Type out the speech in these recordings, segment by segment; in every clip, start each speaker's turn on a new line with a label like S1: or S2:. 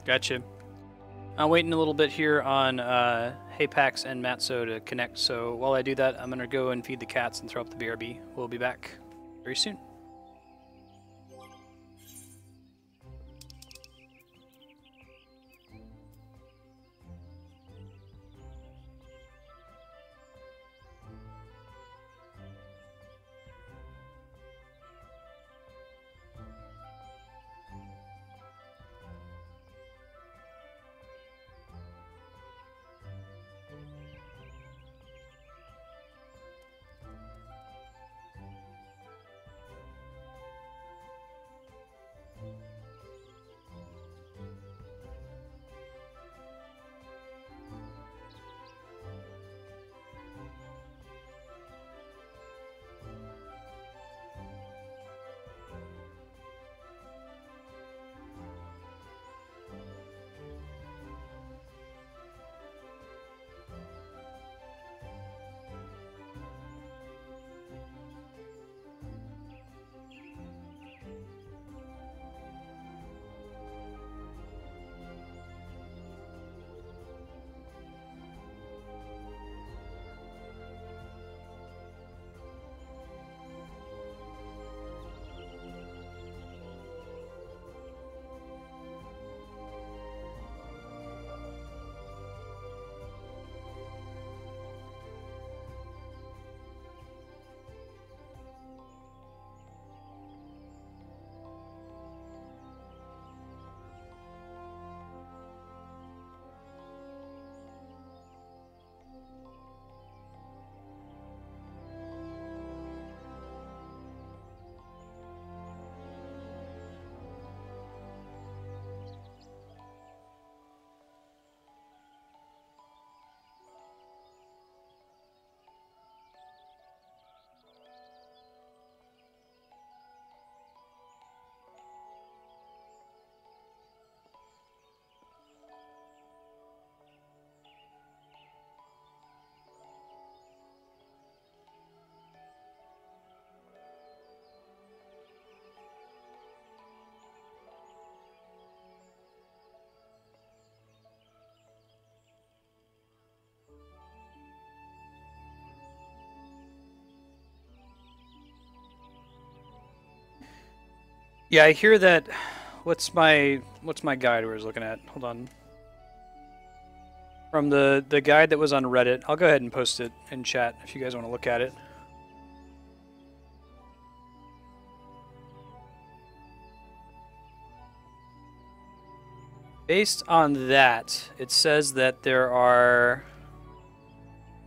S1: Gotcha. I'm waiting a little bit here on Haypax and Matzo to connect, so while I do that, I'm going to go and feed the cats and throw up the BRB. We'll be back very soon. Yeah, I hear that. What's my guide I was looking at? Hold on. From the guide that was on Reddit. I'll go ahead and post it in chat if you guys want to look at it. Based on that, it says that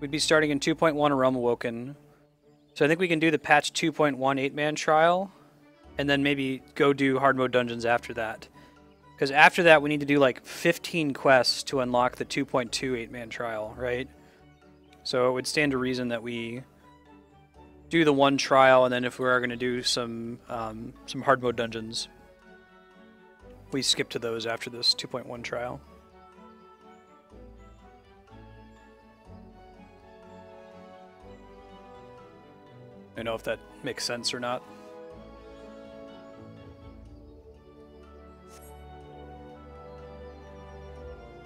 S1: we'd be starting in 2.1 Realm Awoken. So I think we can do the patch 2.1 8-man trial, and then maybe go do hard mode dungeons after that. Because after that, we need to do like 15 quests to unlock the 2.2 8-man trial, right? So it would stand to reason that we do the one trial, and then if we are going to do some hard mode dungeons, we skip to those after this 2.1 trial. I don't know if that makes sense or not.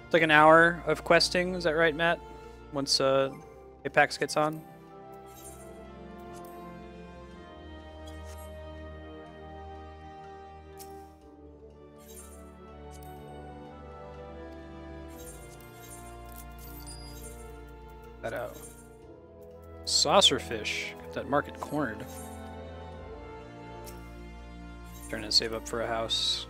S1: It's like an hour of questing, is that right, Matt? Once Apex gets on? That out. Saucerfish. Got that market cornered. Trying to save up for a house.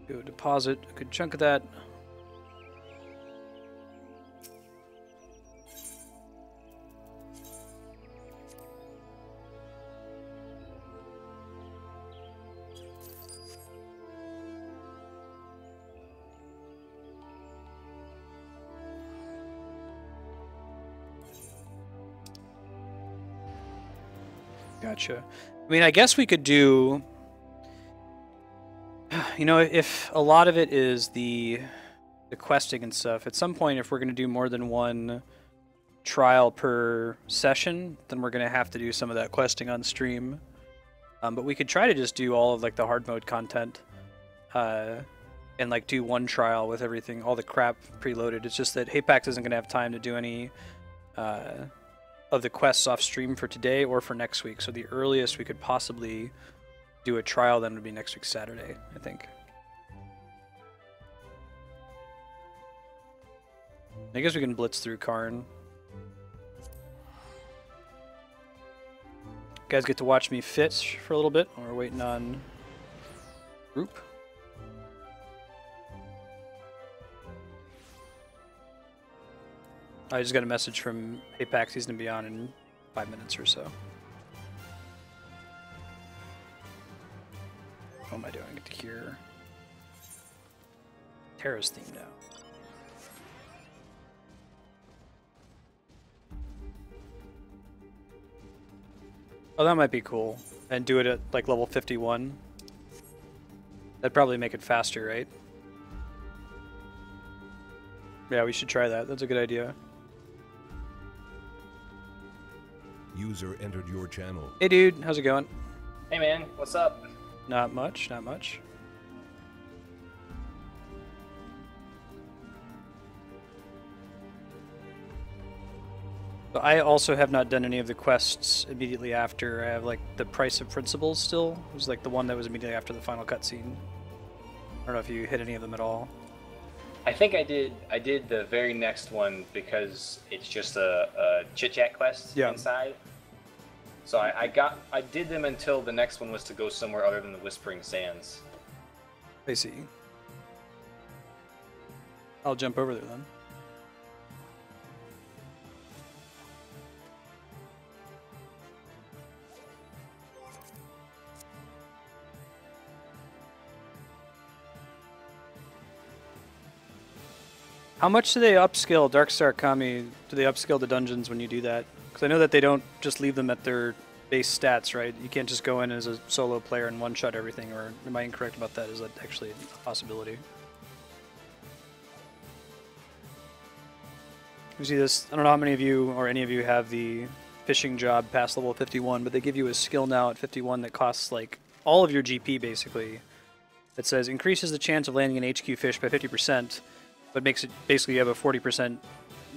S1: Go deposit a good chunk of that. Gotcha. I mean, I guess we could do, you know, if a lot of it is the questing and stuff, at some point if we're going to do more than one trial per session, then we're gonna have to do some of that questing on stream. But we could try to just do all of like the hard mode content, and like do one trial with everything, all the crap preloaded. It's just that Hapax isn't gonna have time to do any of the quests off stream for today or for next week. So the earliest we could possibly do a trial then would be next week Saturday, I think. I guess we can blitz through Qarn. Guys get to watch me fish for a little bit while we're waiting on group. I just got a message from Apex. He's going to be on in 5 minutes or so. What am I doing? I get to hear Terra's theme now. Oh, that might be cool. And do it at like level 51. That'd probably make it faster, right? Yeah, we should try that. That's a good idea.
S2: User entered your channel.
S1: Hey dude, how's it going?
S3: Hey man, what's up?
S1: Not much, not much. But I also have not done any of the quests immediately after. I have like the Price of Principles still. It was like the one that was immediately after the final cutscene. I don't know if you hit any of them at all.
S3: I think I did the very next one because it's just a chit-chat quest inside. So I did them until the next one was to go somewhere other than the Whispering Sands.
S1: I see. I'll jump over there then. How much do they upskill Darkstar Kami? Do they upskill the dungeons when you do that? Because I know that they don't just leave them at their base stats, right? You can't just go in as a solo player and one-shot everything, or am I incorrect about that? Is that actually a possibility? You see this, I don't know how many of you or any of you have the fishing job past level 51, but they give you a skill now at 51 that costs like all of your GP basically. It says increases the chance of landing an HQ fish by 50%, but makes it basically you have a 40%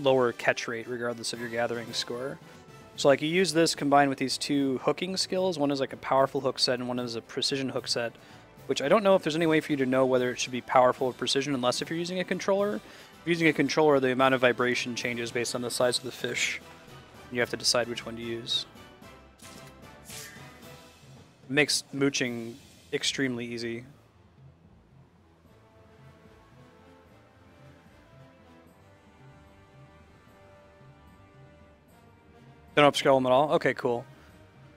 S1: lower catch rate regardless of your gathering score. So like you use this combined with these two hooking skills. One is like a powerful hook set and one is a precision hook set, which I don't know if there's any way for you to know whether it should be powerful or precision unless if you're using a controller. If you're using a controller, the amount of vibration changes based on the size of the fish. You have to decide which one to use. It makes mooching extremely easy. Don't upscale them at all? Okay, cool.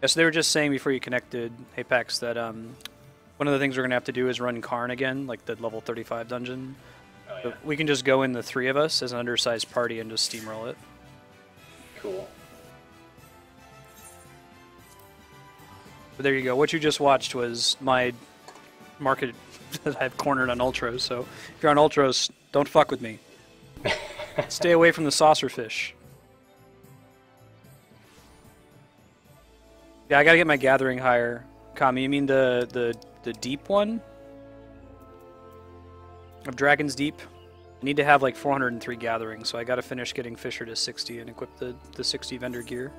S1: Yeah, so they were just saying before you connected, Apex, that one of the things we're going to have to do is run Qarn again, like the level 35 dungeon.
S3: Oh, yeah.
S1: So we can just go in the three of us as an undersized party and just steamroll it.
S3: Cool.
S1: But there you go. What you just watched was my market that I've cornered on Ultros. So if you're on Ultros, don't fuck with me. Stay away from the saucer fish. Yeah, I gotta get my gathering higher. Kami, you mean the deep one? Of Dragon's Deep? I need to have like 403 gathering, so I gotta finish getting Fisher to 60 and equip the 60 vendor gear.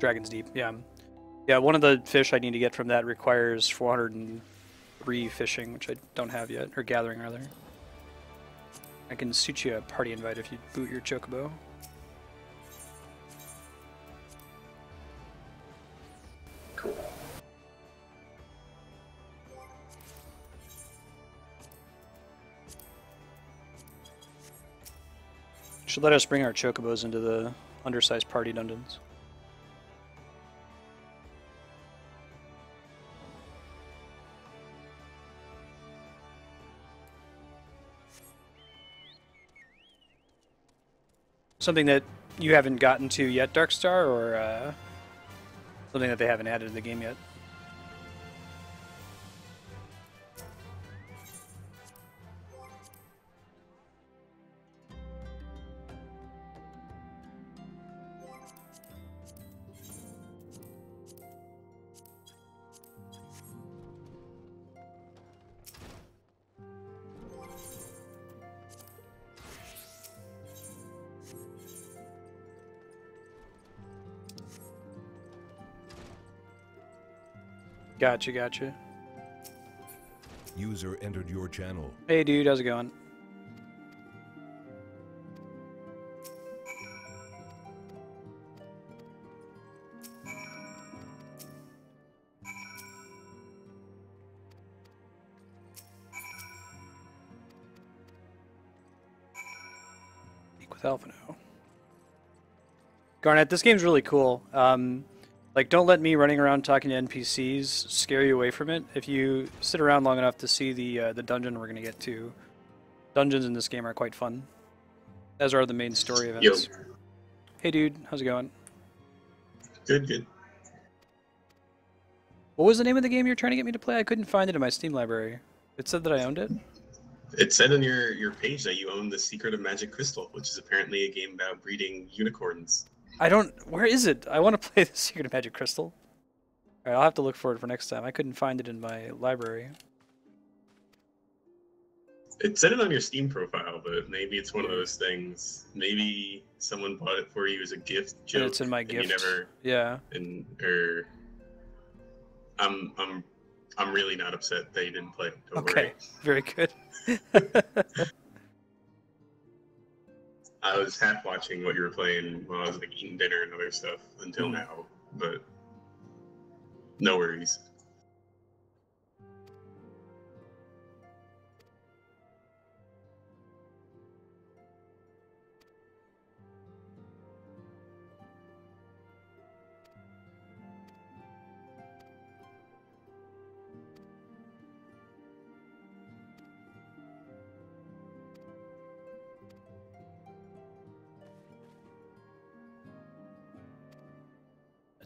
S1: Dragon's Deep, yeah. Yeah, one of the fish I need to get from that requires 403 fishing, which I don't have yet, or gathering rather. I can shoot you a party invite if you boot your chocobo.
S3: Cool.
S1: Should let us bring our chocobos into the undersized party dungeons. Something that you haven't gotten to yet, Darkstar, or something that they haven't added to the game yet? Gotcha, gotcha.
S2: User entered your channel.
S1: Hey dude, how's it going? With Alphino. Garnet, this game's really cool. Like, don't let me running around talking to NPCs scare you away from it. If you sit around long enough to see the dungeon we're gonna get to, dungeons in this game are quite fun, as are the main story events.
S4: Yo.
S1: Hey dude, how's it going?
S4: Good, good.
S1: What was the name of the game you were trying to get me to play? I couldn't find it in my Steam library. It said that I owned it.
S4: It said on your page that you own The Secret of Magic Crystal, which is apparently a game about breeding unicorns.
S1: I don't... Where is it? I want to play The Secret of Magic Crystal. Alright, I'll have to look for it for next time. I couldn't find it in my library.
S4: It said it on your Steam profile, but maybe it's one of those things. Maybe someone bought it for you as a gift joke.
S1: And it's in my
S4: and
S1: gift.
S4: You never...
S1: Yeah.
S4: I'm really not upset that you didn't play. Don't
S1: Okay,
S4: worry.
S1: very good.
S4: I was half watching what you were playing while I was like eating dinner and other stuff until now, but no worries.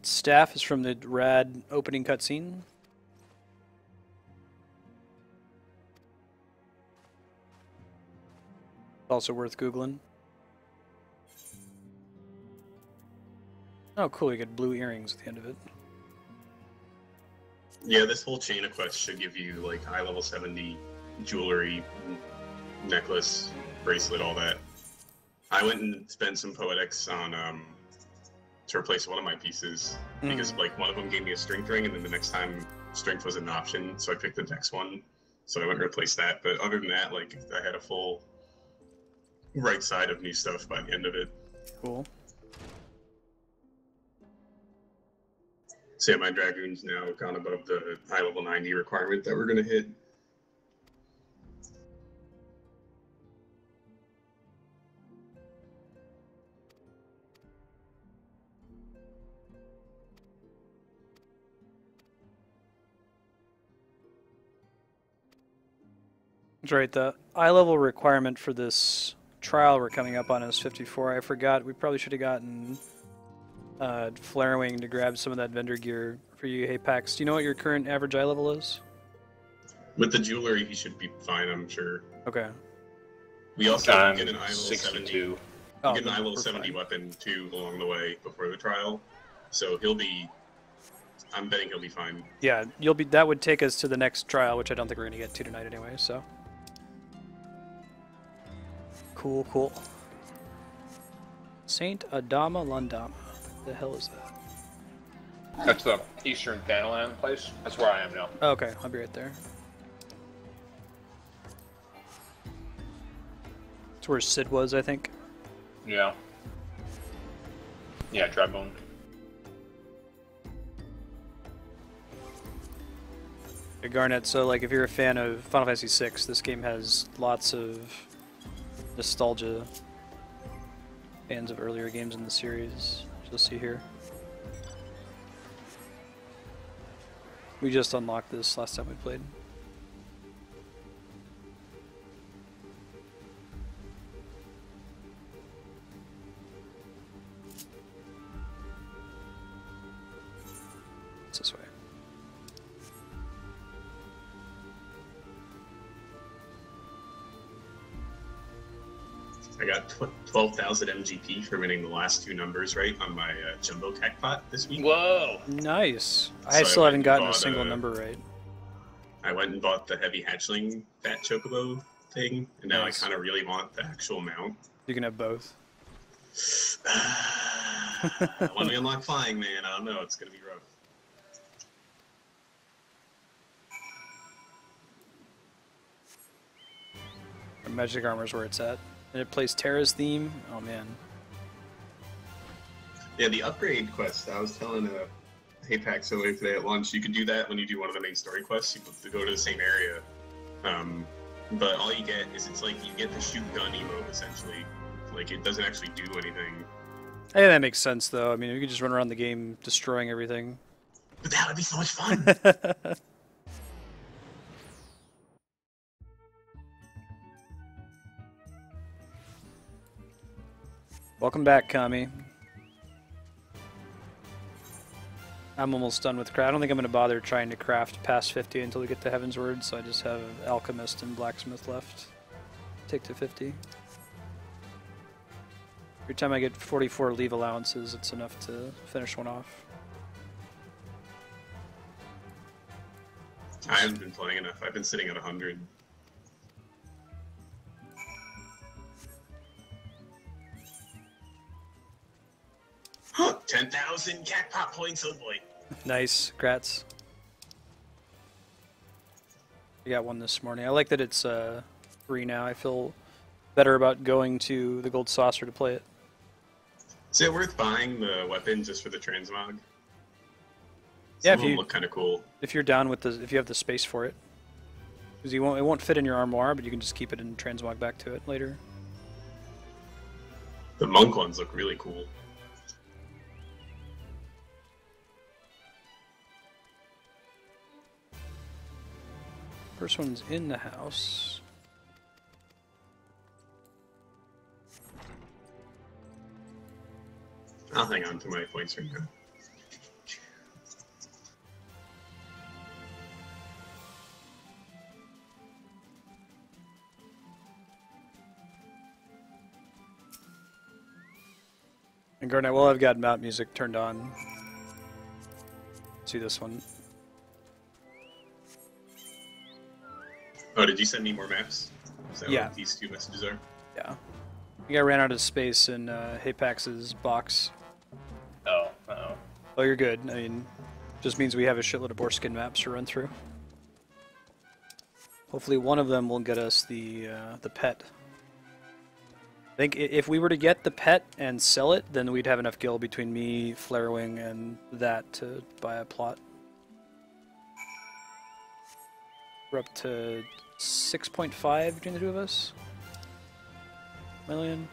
S1: Staff is from the rad opening cutscene. Also worth Googling. Oh, cool, you get blue earrings at the end of it.
S4: Yeah, this whole chain of quests should give you like high level 70 jewelry, necklace, bracelet, all that. I went and spent some poetics on to replace one of my pieces because like one of them gave me a strength ring, and then the next time strength was an option, so I picked the next one. So I went and replaced that. But other than that, like I had a full right side of new stuff by the end of it.
S1: Cool.
S4: So yeah, my Dragoon's now gone above the high level 90 requirement that we're gonna hit.
S1: That's right, the eye level requirement for this trial we're coming up on is 54. I forgot, we probably should have gotten Flarewing to grab some of that vendor gear for you. Hey Pax, do you know what your current average eye level is?
S4: With the jewelry, he should be fine, I'm sure.
S1: Okay.
S4: We also get an eye level 70. You
S1: Oh,
S4: get an eye level
S1: we're
S4: 70
S1: fine.
S4: weapon too along the way before the trial, so he'll be. I'm betting he'll be fine.
S1: Yeah, you'll be. That would take us to the next trial, which I don't think we're gonna get to tonight anyway. So. Cool, cool. Saint Adama Landama. What the hell is that?
S3: That's the Eastern Thanalan place. That's where I am now.
S1: Oh, okay, I'll be right there. It's where Sid was, I think.
S3: Yeah. Yeah, Drybone.
S1: Hey, Garnet, so like if you're a fan of Final Fantasy VI, this game has lots of nostalgia. Fans of earlier games in the series, you'll see here. We just unlocked this last time we played. It's this way.
S4: I got 12,000 MGP for winning the last two numbers right on my Jumbo Cactpot this week.
S3: Whoa!
S1: Nice.
S4: So
S1: I still
S4: I
S1: haven't
S4: went
S1: gotten
S4: and
S1: a single
S4: bought,
S1: number right.
S4: I went and bought the Heavy Hatchling Fat Chocobo thing, and now
S1: Nice.
S4: I kind of really want the actual mount.
S1: You can have both.
S4: When we unlock Flying Man, I don't know, it's going to be rough.
S1: Magic Armor's where it's at. And it plays Terra's theme. Oh man.
S4: Yeah, the upgrade quest. I was telling Apex earlier today at lunch. You can do that when you do one of the main story quests. You have to go to the same area. But all you get is it's like you get the shoot gun emote essentially. Like it doesn't actually do anything.
S1: Hey, that makes sense though. I mean, you could just run around the game destroying everything.
S4: But that would be so much fun.
S1: Welcome back, Kami. I'm almost done with craft. I don't think I'm going to bother trying to craft past 50 until we get to Heaven's Word, so I just have Alchemist and Blacksmith left. Take to 50. Every time I get 44 leave allowances, it's enough to finish one off.
S4: I haven't been playing enough. I've been sitting at 100. Huh, 10,000 jackpot points, oh boy.
S1: Nice, grats. I got one this morning. I like that it's free now. I feel better about going to the Gold Saucer to play it.
S4: Is it worth buying the weapon just for the transmog?
S1: Yeah,
S4: Some of them look kind of cool.
S1: If you're down with if you have the space for it, because it won't fit in your armoire, but you can just keep it and transmog back to it later.
S4: The monk ones look really cool.
S1: First one's in the house.
S4: I'll hang on to my points right now.
S1: And Garnet, well, I've got map music turned on. See this one.
S4: Oh, did you send me more maps? Is that
S1: Yeah.
S4: what these two messages are?
S1: Yeah. I think I ran out of space in Hapax's box.
S3: Oh, uh-oh.
S1: Oh, you're good. I mean, just means we have a shitload of Boreskin maps to run through. Hopefully one of them will get us the pet. I think if we were to get the pet and sell it, then we'd have enough gil between me, Flarewing, and that to buy a plot. We're up to 6.5 between the two of us. Million.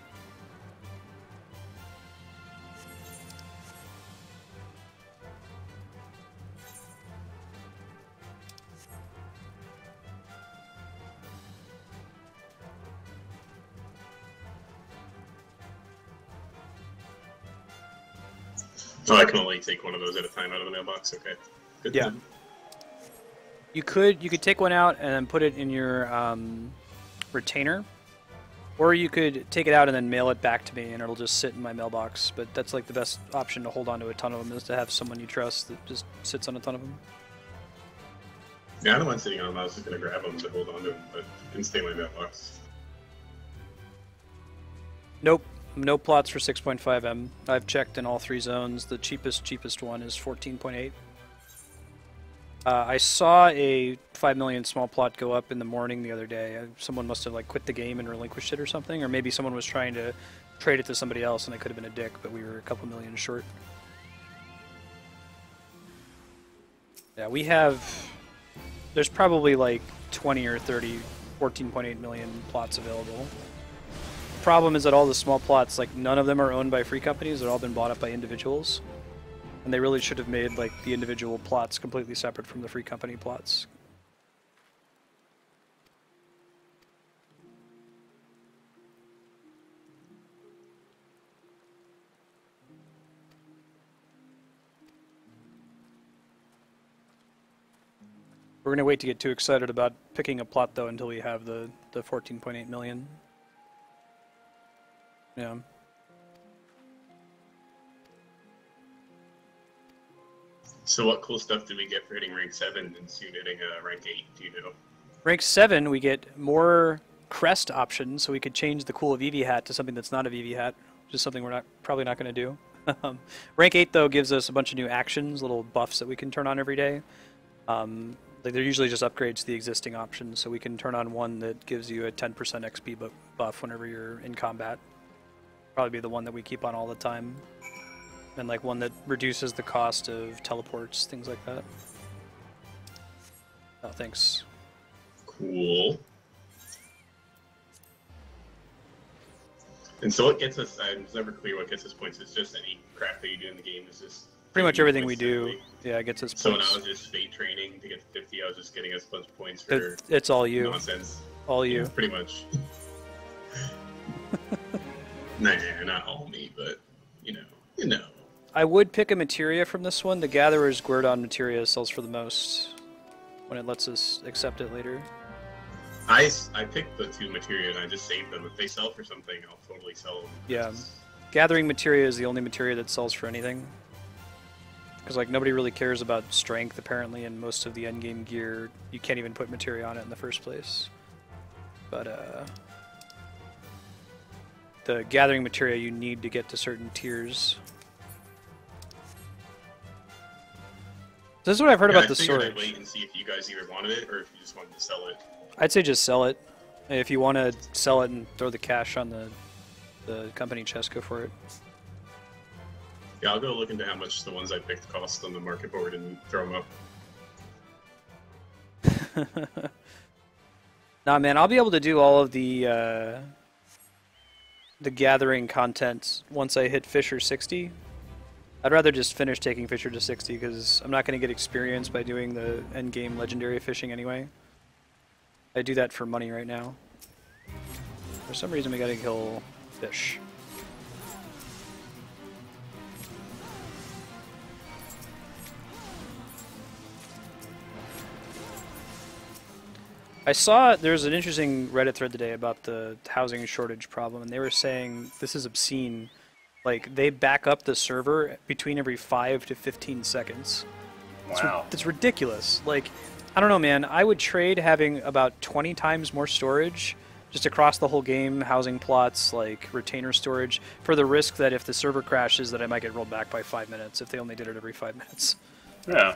S4: Oh, I can only take one of those at a time out of the mailbox. Okay. Good.
S1: Yeah. You could take one out and then put it in your retainer, or you could take it out and then mail it back to me, and it'll just sit in my mailbox. But that's like the best option to hold on to a ton of them, is to have someone you trust that just sits on a ton of them.
S4: Yeah, I don't mind sitting on them. I was just going to grab them to hold on to them, but it can stay in my mailbox.
S1: Nope, no plots for 6.5M. I've checked in all three zones. The cheapest one is 14.8. I saw a 5 million small plot go up in the morning the other day. Someone must have like quit the game and relinquished it or something, or maybe someone was trying to trade it to somebody else and they could have been a dick, but we were a couple million short. Yeah, we have... There's probably like 20 or 30 14.8 million plots available. The problem is that all the small plots, like none of them are owned by free companies. They've all been bought up by individuals. And they really should have made like the individual plots completely separate from the free company plots. We're gonna wait to get too excited about picking a plot though until we have the 14.8 million. Yeah.
S4: So what cool stuff did we get for hitting rank 7 and soon hitting rank 8, do you know?
S1: Rank 7, we get more crest options, so we could change the cool VV hat to something that's not a VV hat, which is something we're probably not going to do. Rank 8, though, gives us a bunch of new actions, little buffs that we can turn on every day. Like they're usually just upgrades to the existing options, so we can turn on one that gives you a 10% XP buff whenever you're in combat. Probably be the one that we keep on all the time. And like one that reduces the cost of teleports, things like that. Oh, thanks.
S4: Cool. And so what gets us, I'm never clear what gets us points. It's just any crap that you do in the game. Is just
S1: pretty much everything we do. Yeah, it gets us points.
S4: So when I was just fate training to get to 50, I was just getting us a bunch of points for
S1: it's all you.
S4: Nonsense.
S1: All you.
S4: Yeah, pretty much. Nah, not all me, but you know.
S1: I would pick a materia from this one. The Gatherer's Guerdon materia sells for the most when it lets us accept it later.
S4: I picked the 2 materia and I just saved them. If they sell for something, I'll totally sell them.
S1: Yeah. Gathering materia is the only materia that sells for anything. Because like nobody really cares about strength apparently, and most of the endgame gear you can't even put materia on it in the first place. But the gathering materia you need to get to certain tiers. This is what I've heard about the sword.
S4: I'd wait and see if you guys either wanted it or if you just wanted to sell it.
S1: I'd say just sell it. If you want to sell it and throw the cash on the company chest, go for it.
S4: Yeah, I'll go look into how much the ones I picked cost on the market board and throw them up.
S1: Nah, man, I'll be able to do all of the gathering content once I hit Fisher 60. I'd rather just finish taking Fisher to 60 because I'm not going to get experience by doing the endgame legendary fishing anyway. I do that for money right now. For some reason we gotta kill fish. I saw there's an interesting Reddit thread today about the housing shortage problem, and they were saying this is obscene. Like, they back up the server between every 5 to 15 seconds.
S3: Wow.
S1: It's ridiculous. Like, I don't know, man. I would trade having about 20 times more storage just across the whole game, housing plots, like retainer storage, for the risk that if the server crashes that I might get rolled back by 5 minutes if they only did it every 5 minutes.
S3: Yeah.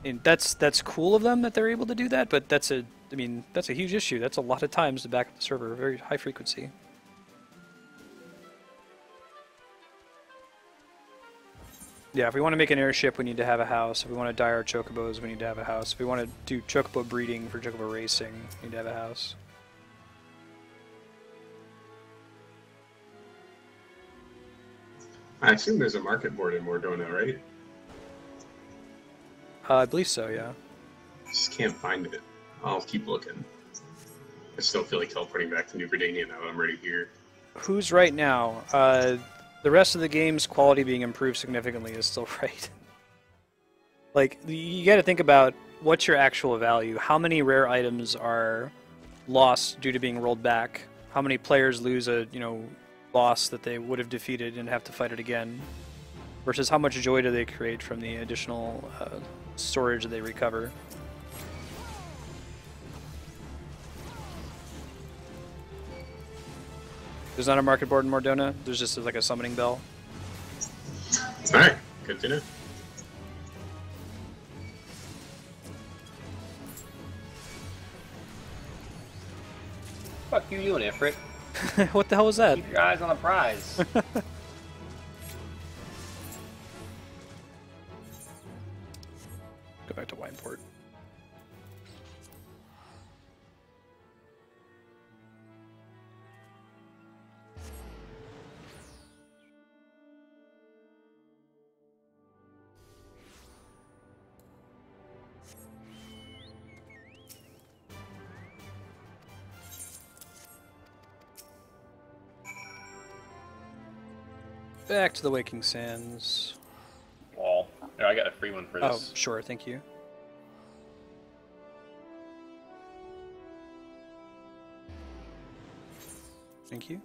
S1: And that's cool of them that they're able to do that, but that's a huge issue. That's a lot of times to back up the server, very high frequency. Yeah, if we want to make an airship, we need to have a house. If we want to dye our chocobos, we need to have a house. If we want to do chocobo breeding for chocobo racing, we need to have a house.
S4: I assume there's a market board in Mordona, right?
S1: I believe so, yeah.
S4: Just can't find it. I'll keep looking. I still feel like teleporting back to New Gridania now that I'm already here.
S1: Who's right now? The rest of the game's quality being improved significantly is still right. Like, you gotta think about what's your actual value. How many rare items are lost due to being rolled back? How many players lose a, boss that they would have defeated and have to fight it again? Versus how much joy do they create from the additional storage that they recover? There's not a market board in Mordona. There's just like a summoning bell.
S4: Alright, good to know.
S3: Fuck you doing, Ifrit?
S1: What the hell was that?
S3: Keep your eyes on the prize.
S1: Go back to Wineport. Back to the Waking Sands.
S3: Wall. Here, I got a free one for
S1: Oh,
S3: this.
S1: sure, thank you. Thank you.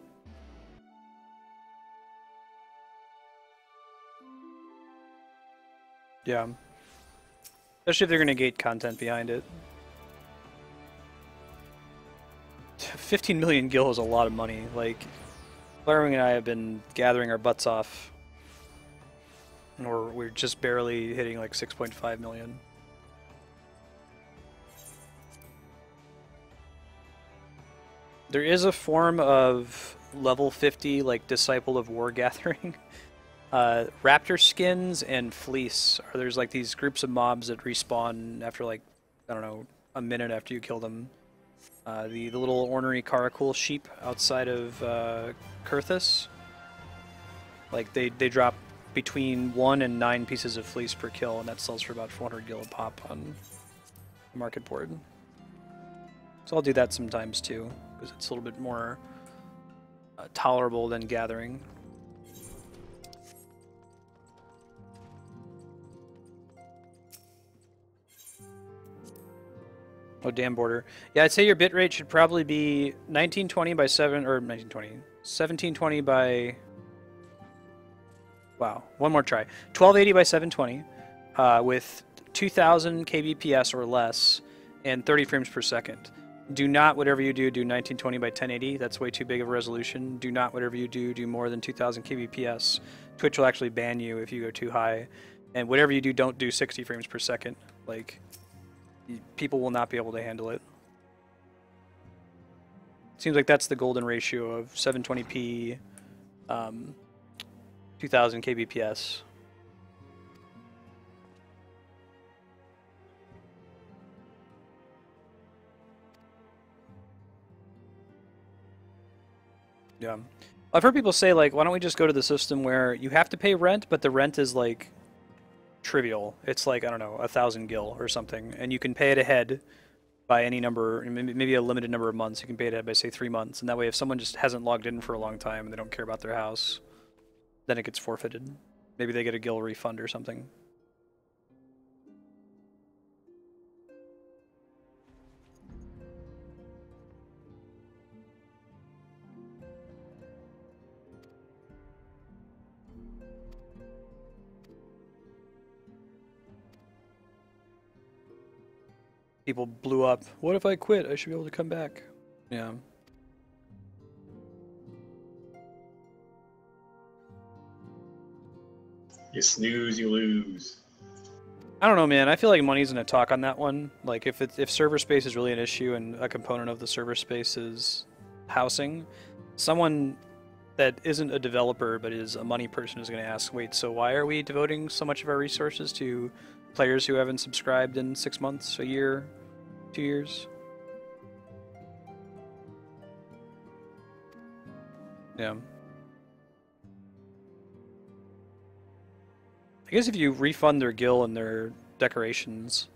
S1: Yeah. Especially if they're going to gate content behind it. 15 million gil is a lot of money. Like, Larwing and I have been gathering our butts off Or we're just barely hitting like 6.5 million. There is a form of level 50 like Disciple of War gathering. Raptor skins and fleece. There's like these groups of mobs that respawn after like, I don't know, a minute after you kill them. The little ornery Karakul sheep outside of Kurthus. Like they drop between 1 and 9 pieces of fleece per kill, and that sells for about 400 gil a pop on the market board. So I'll do that sometimes too, because it's a little bit more tolerable than gathering. Oh, damn border. Yeah, I'd say your bitrate should probably be 1920 by 1720 by... Wow, one more try. 1280 by 720 with 2000 kbps or less and 30 frames per second. Do not, whatever you do 1920 by 1080. That's way too big of a resolution. Do not, whatever you do more than 2000 kbps. Twitch will actually ban you if you go too high. And whatever you do, don't do 60 frames per second. Like, people will not be able to handle it. Seems like that's the golden ratio of 720p, 2000 kbps. Yeah. I've heard people say, like, why don't we just go to the system where you have to pay rent, but the rent is, like, trivial. It's like, I don't know, 1,000 gil or something, and you can pay it ahead by any number, maybe a limited number of months. You can pay it ahead by, say, 3 months, and that way if someone just hasn't logged in for a long time and they don't care about their house, then it gets forfeited. Maybe they get a gil refund or something. People blew up. What if I quit? I should be able to come back. Yeah.
S4: You snooze, you lose.
S1: I don't know, man. I feel like money's gonna talk on that one. Like, if server space is really an issue and a component of the server space is housing, someone that isn't a developer but is a money person is gonna ask, wait, so why are we devoting so much of our resources to players who haven't subscribed in 6 months, a year, 2 years? Yeah. I guess if you refund their gil and their decorations,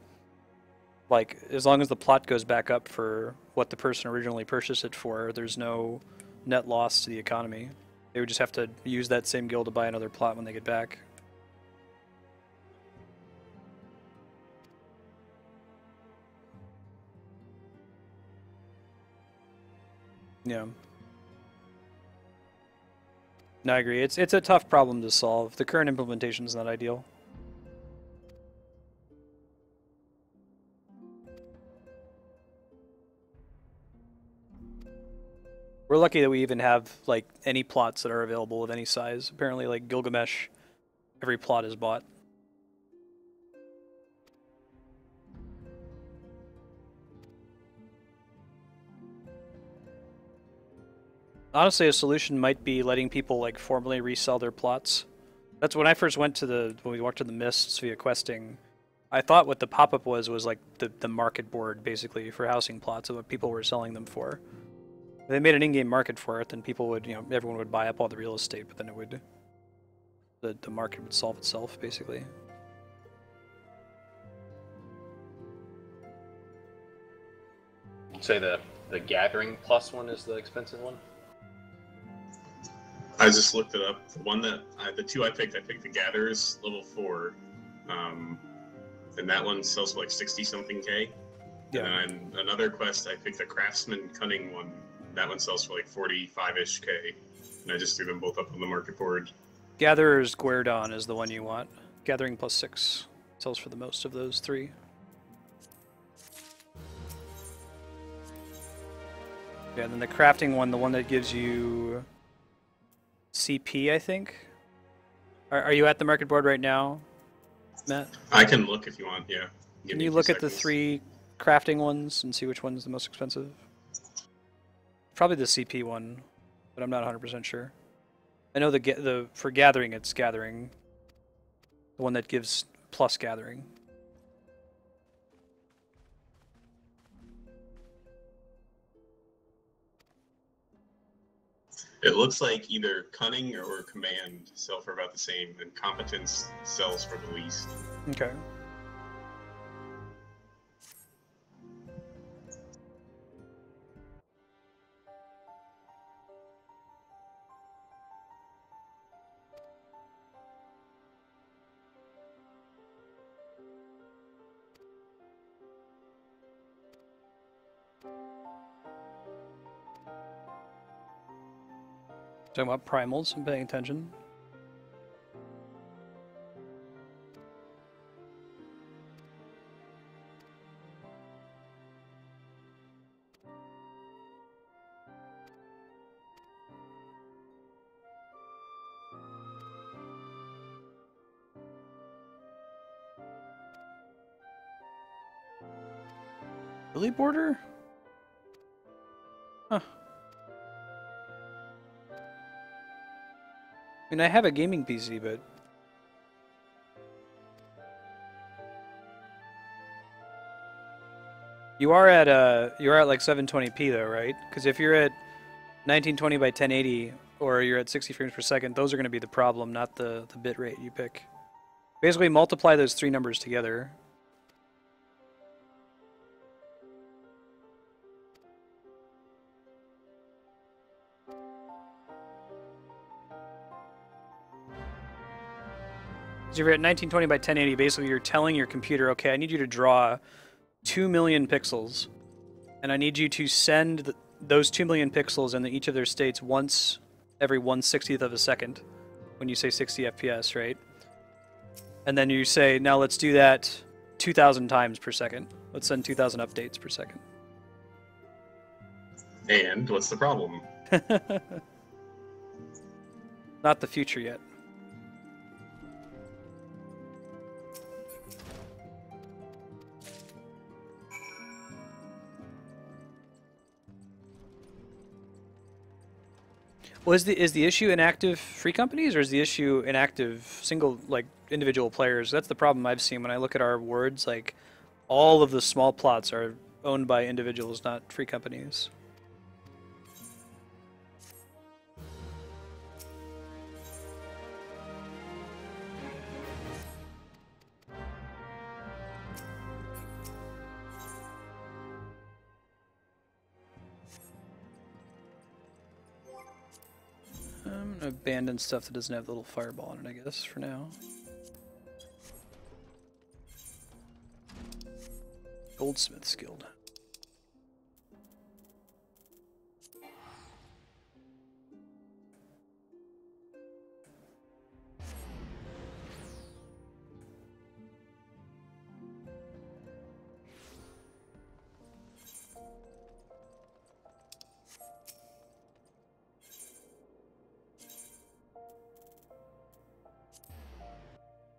S1: like, as long as the plot goes back up for what the person originally purchased it for, there's no net loss to the economy. They would just have to use that same gil to buy another plot when they get back. Yeah. No, I agree. It's a tough problem to solve. The current implementation is not ideal. We're lucky that we even have like any plots that are available of any size. Apparently, like Gilgamesh, every plot is bought. Honestly, a solution might be letting people like formally resell their plots. That's when I first went to when we walked to the Mists via questing. I thought what the pop-up was like the market board basically for housing plots of what people were selling them for. If they made an in-game market for it, then people would, everyone would buy up all the real estate, but then it would, the market would solve itself basically.
S3: You'd say the Gathering Plus one is the expensive one?
S4: I just looked it up. The one that the two I picked the Gatherers level 4, and that one sells for like 60 something K.
S1: Yeah.
S4: And another quest I picked the Craftsman Cunning one. That one sells for like 45-ish K. And I just threw them both up on the market board.
S1: Gatherer's Guerdon is the one you want. Gathering plus 6 sells for the most of those 3. Yeah, and then the crafting one, the one that gives you CP, I think. Are you at the market board right now, Matt?
S4: I can look if you want. Yeah. Give
S1: Can
S4: me
S1: you
S4: a few
S1: look at the
S4: seconds.
S1: 3 crafting ones and see which one's the most expensive? Probably the CP one, but I'm not 100% sure. I know the for gathering it's gathering, the one that gives plus gathering.
S4: It looks like either cunning or command sell for about the same, and competence sells for the least.
S1: Okay. Talking about primals, I'm paying attention. Billy border? Huh. I mean, I have a gaming PC, but you are at like 720p though, right? Because if you're at 1920 by 1080 or you're at 60 frames per second, those are going to be the problem, not the bit rate you pick. Basically, multiply those 3 numbers together. So if you're at 1920 by 1080, basically you're telling your computer, okay, I need you to draw 2 million pixels, and I need you to send those 2 million pixels into each of their states once every 1/60th of a second, when you say 60 FPS, right? And then you say, now let's do that 2,000 times per second. Let's send 2,000 updates per second.
S4: And what's the problem?
S1: Not the future yet. Well, is the issue inactive free companies, or is the issue inactive single, like, individual players? That's the problem I've seen when I look at our words. Like, all of the small plots are owned by individuals, not free companies. I'm gonna abandon stuff that doesn't have the little fireball in it, I guess, for now. Goldsmith's Guild.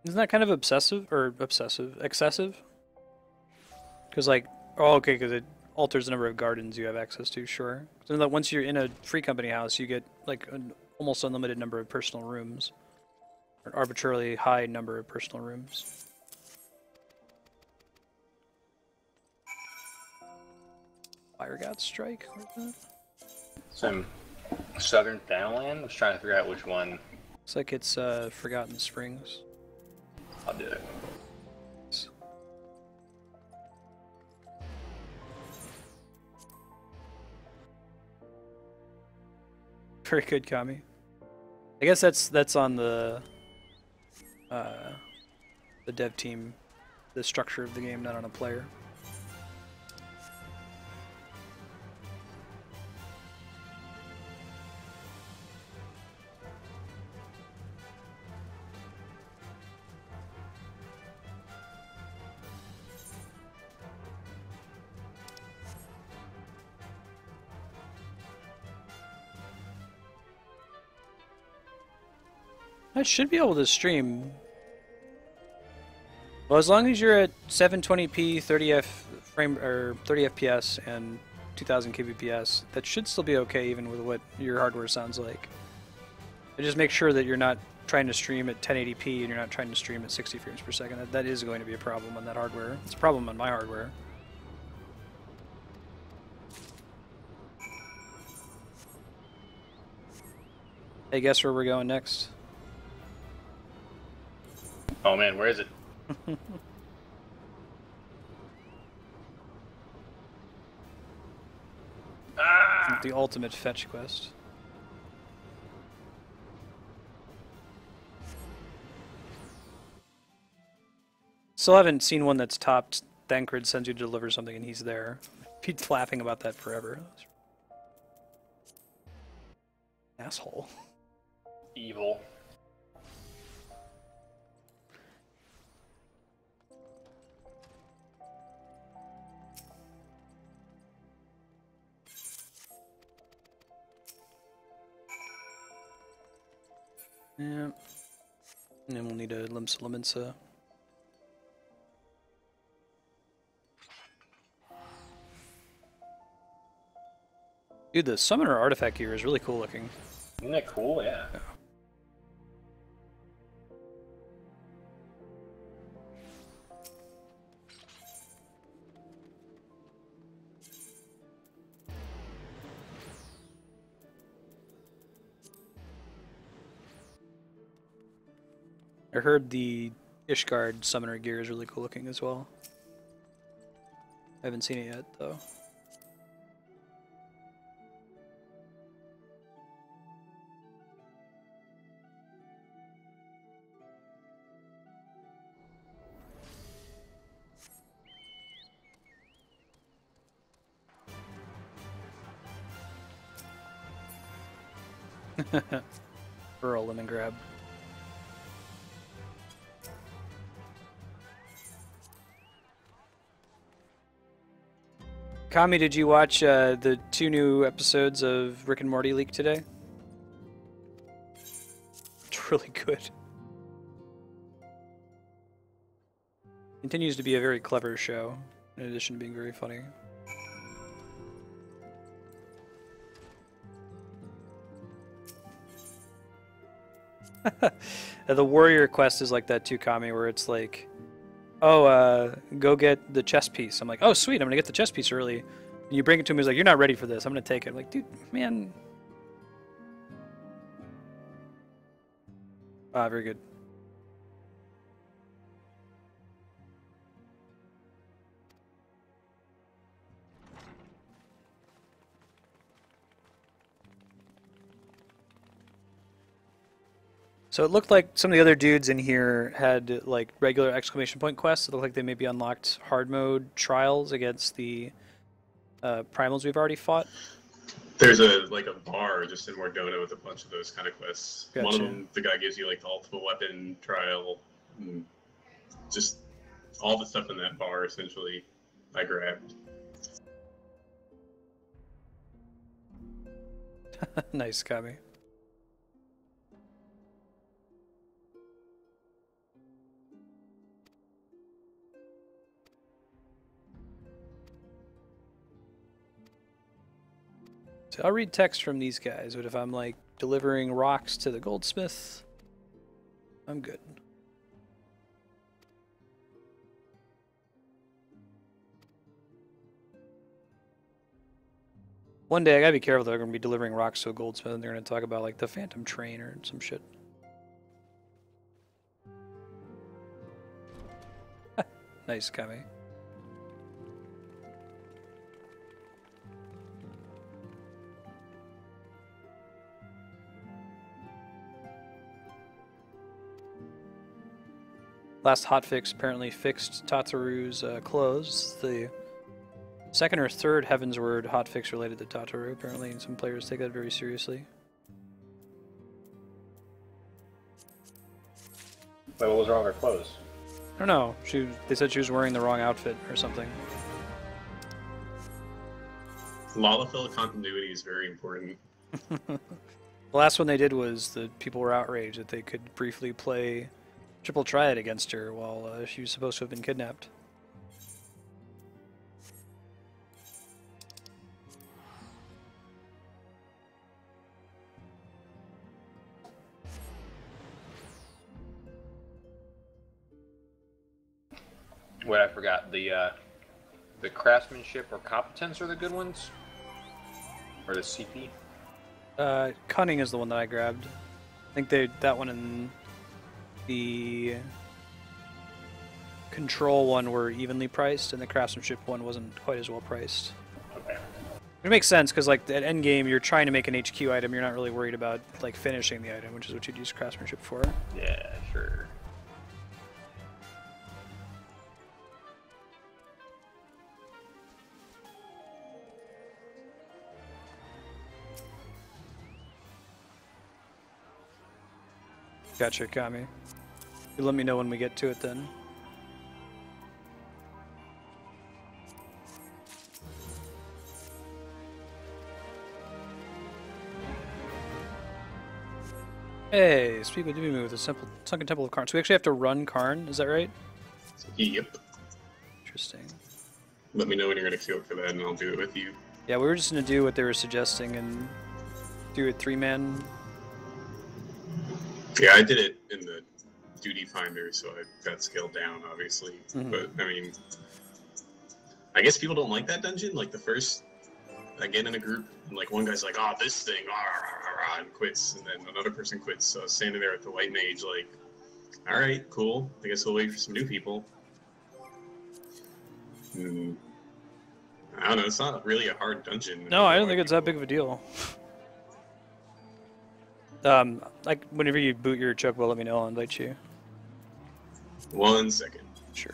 S1: Isn't that kind of excessive? Because, like, oh, okay, because it alters the number of gardens you have access to, sure. So that once you're in a free company house, you get, like, an almost unlimited number of personal rooms. Or an arbitrarily high number of personal rooms. Fire God Strike? Where's that?
S3: Some Southern Downland? I was trying to figure out which one.
S1: Looks like it's Forgotten Springs.
S3: I'll do it.
S1: Very good, Kami. I guess that's on the dev team, the structure of the game, not on a player. I should be able to stream. Well, as long as you're at 720p, 30 FPS, and 2000 kbps, that should still be okay, even with what your hardware sounds like. And just make sure that you're not trying to stream at 1080p and you're not trying to stream at 60 frames per second. That is going to be a problem on that hardware. It's a problem on my hardware. Hey, guess where we're going next?
S3: Oh man, where is it? Ah!
S1: The ultimate fetch quest. Still haven't seen one that's topped. Thancred sends you to deliver something and he's there. Pete's laughing about that forever. Asshole.
S3: Evil.
S1: Yeah. And then we'll need a Limsa. Dude, the Summoner artifact gear is really cool looking.
S3: Isn't that cool? Yeah.
S1: I heard the Ishgard Summoner gear is really cool looking as well. I haven't seen it yet, though. Burl lemon grab. Kami, did you watch the 2 new episodes of Rick and Morty leak today? It's really good. Continues to be a very clever show, in addition to being very funny. The warrior quest is like that too, Kami, where it's like, oh, go get the chess piece. I'm like, oh, sweet, I'm gonna get the chess piece early. And you bring it to him, he's like, you're not ready for this, I'm gonna take it. I'm like, dude, man. Ah, very good. So it looked like some of the other dudes in here had like regular exclamation point quests. It looked like they maybe unlocked hard mode trials against the primals we've already fought.
S4: There's a bar just in Mordona with a bunch of those kind of quests.
S1: Gotcha.
S4: One of them, the guy gives you like the ultimate weapon trial, and just all the stuff in that bar. Essentially, I grabbed.
S1: Nice, Kami. So I'll read text from these guys, but if I'm like delivering rocks to the goldsmith, I'm good. One day I gotta be careful, they're gonna be delivering rocks to a goldsmith and they're gonna talk about like the phantom train or some shit. Nice, Kami. Last hotfix apparently fixed Tataru's clothes. The second or third Heavensward hotfix related to Tataru. Apparently some players take that very seriously.
S3: Wait, what was wrong with her clothes?
S1: I don't know. They said she was wearing the wrong outfit or something.
S4: Lalafell continuity is very important.
S1: The last one they did was the people were outraged that they could briefly play triple triad against her while she was supposed to have been kidnapped.
S3: What I forgot, the craftsmanship or competence are the good ones? Or the CP?
S1: Cunning is the one that I grabbed. I think that one and the control one were evenly priced, and the craftsmanship one wasn't quite as well priced.
S3: Okay.
S1: It makes sense because, like, at end game, you're trying to make an HQ item. You're not really worried about like finishing the item, which is what you'd use craftsmanship for.
S3: Yeah, sure.
S1: Gotcha, got me. You let me know when we get to it then. Hey, speak with me with a simple Sunken Temple of Qarn. So we actually have to run Qarn, is that right?
S4: Yep.
S1: Interesting.
S4: Let me know when you're going to queue up for that, and I'll do it with you.
S1: Yeah, we were just going to do what they were suggesting and do a 3-man.
S4: Yeah, I did it in the duty finder, so I got scaled down, obviously. But, I mean, I guess people don't like that dungeon. Like, the first, I get in a group, and, like, one guy's like, oh, this thing, and quits, and then another person quits. So I was standing there with the white mage, like, alright, cool. I guess we'll wait for some new people. I don't know, it's not really a hard dungeon.
S1: No, I don't think it's that big of a deal. Like, whenever you boot your chocobo, let me know, I'll invite you.
S4: 1 second.
S1: Sure.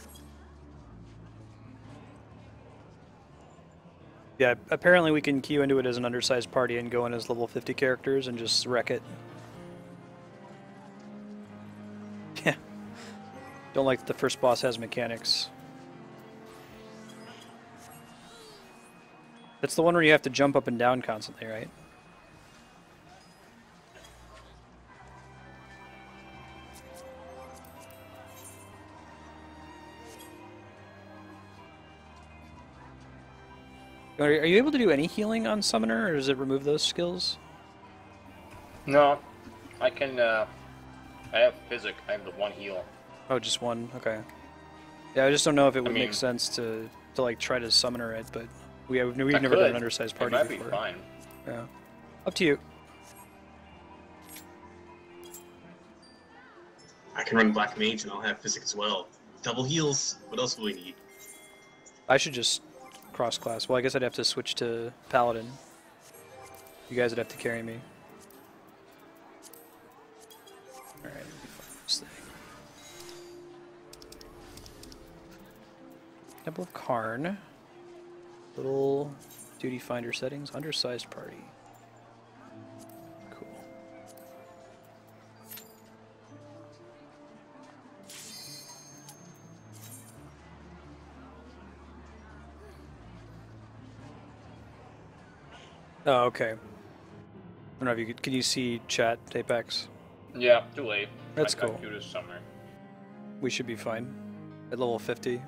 S1: Yeah, apparently we can queue into it as an undersized party and go in as level 50 characters and just wreck it. Yeah. Don't like that the first boss has mechanics. That's the one where you have to jump up and down constantly, right? Are you able to do any healing on Summoner, or does it remove those skills?
S3: No, I can, I have Physic, I have the 1 heal.
S1: Oh, just 1, okay. Yeah, I just don't know if it would make sense to like try to Summoner it, but we've never done an undersized party before.
S3: It might be fine.
S1: Yeah. Up to you.
S4: I can run Black Mage and I'll have Physic as well. Double heals. What else will we need?
S1: I should just cross-class. Well, I guess I'd have to switch to Paladin. You guys would have to carry me. Alright, let me find this thing. Temple of Qarn. Little duty finder settings. Undersized party. Cool. Oh, okay. I don't know if you could. Can you see chat, Apex?
S3: Yeah, too late.
S1: That's
S3: I got
S1: cool.
S3: queued this summer.
S1: We should be fine. At level 50.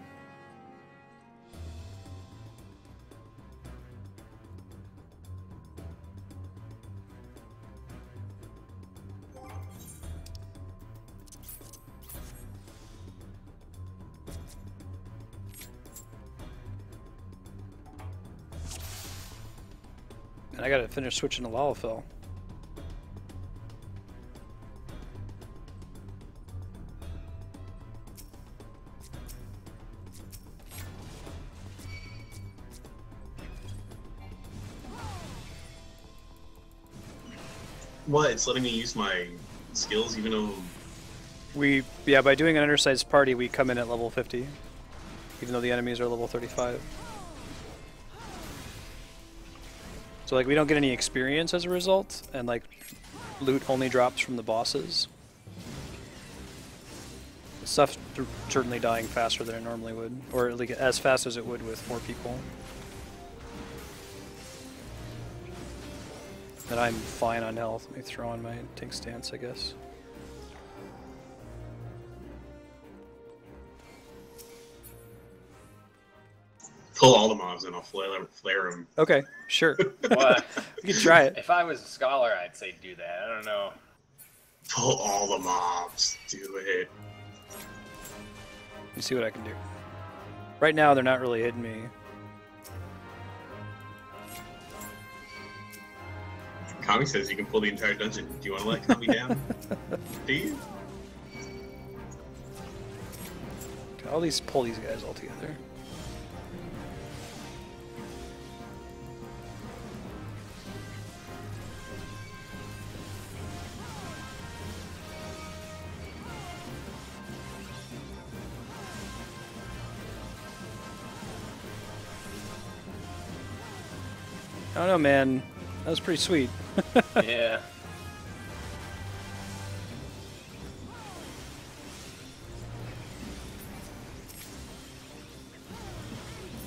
S1: And I gotta finish switching to Lalafell.
S4: What? It's letting me use my skills even though...
S1: Yeah, by doing an undersized party, we come in at level 50. Even though the enemies are level 35. So, like, we don't get any experience as a result, and, like, loot only drops from the bosses. Stuff's certainly dying faster than it normally would, or like as fast as it would with more people. And I'm fine on health. Let me throw on my tank stance, I guess.
S4: Pull all the mobs and I'll flare them.
S1: Okay, sure.
S3: Well,
S1: You can try it.
S3: if I was a scholar, I'd say do that. I don't know.
S4: Pull all the mobs. Do it.
S1: Let's see what I can do. Right now, they're not really hitting me.
S4: Kami says you can pull the entire dungeon. Do you want to let Kami down? Do you?
S1: Okay, I'll just pull these guys all together. I don't know, man. That was pretty sweet.
S3: Yeah.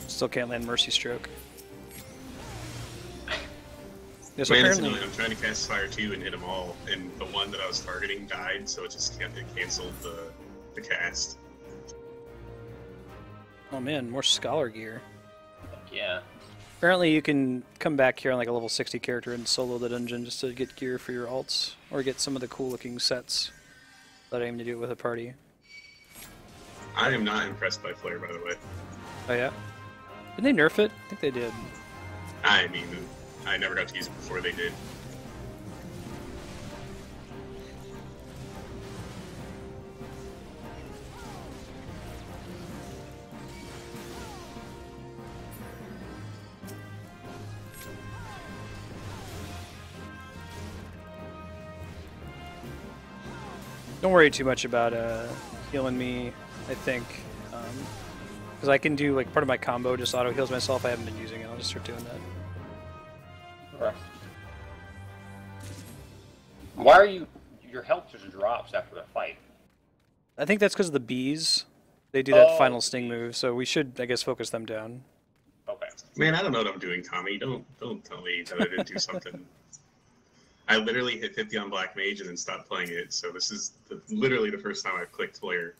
S1: Still can't land Mercy Stroke. Yes,
S4: Man, it's
S1: apparently.
S4: annoying. I'm trying to cast Fire 2 and hit them all, and the one that I was targeting died, so it canceled the cast.
S1: Oh man, more Scholar gear.
S3: Yeah.
S1: Apparently you can come back here on like a level 60 character and solo the dungeon just to get gear for your alts, or get some of the cool looking sets that I aim to do it with a party.
S4: I am not impressed by Flare, by the way.
S1: Oh yeah? Did they nerf it? I think they did.
S4: I mean, I never got to use it before they did.
S1: Don't worry too much about healing me, I think. Because I can do, like, part of my combo just auto heals myself. I haven't been using it. I'll just start doing that.
S3: Okay. Why are you... Your health just drops after the fight.
S1: I think that's because of the bees. They do that
S3: Oh,
S1: final sting move, so we should, I guess, focus them down.
S3: Okay.
S4: Man, I don't know what I'm doing, Kami. Don't tell me that I didn't do something. I literally hit 50 on Black Mage and then stopped playing it, so this is literally the first time I've clicked Flare.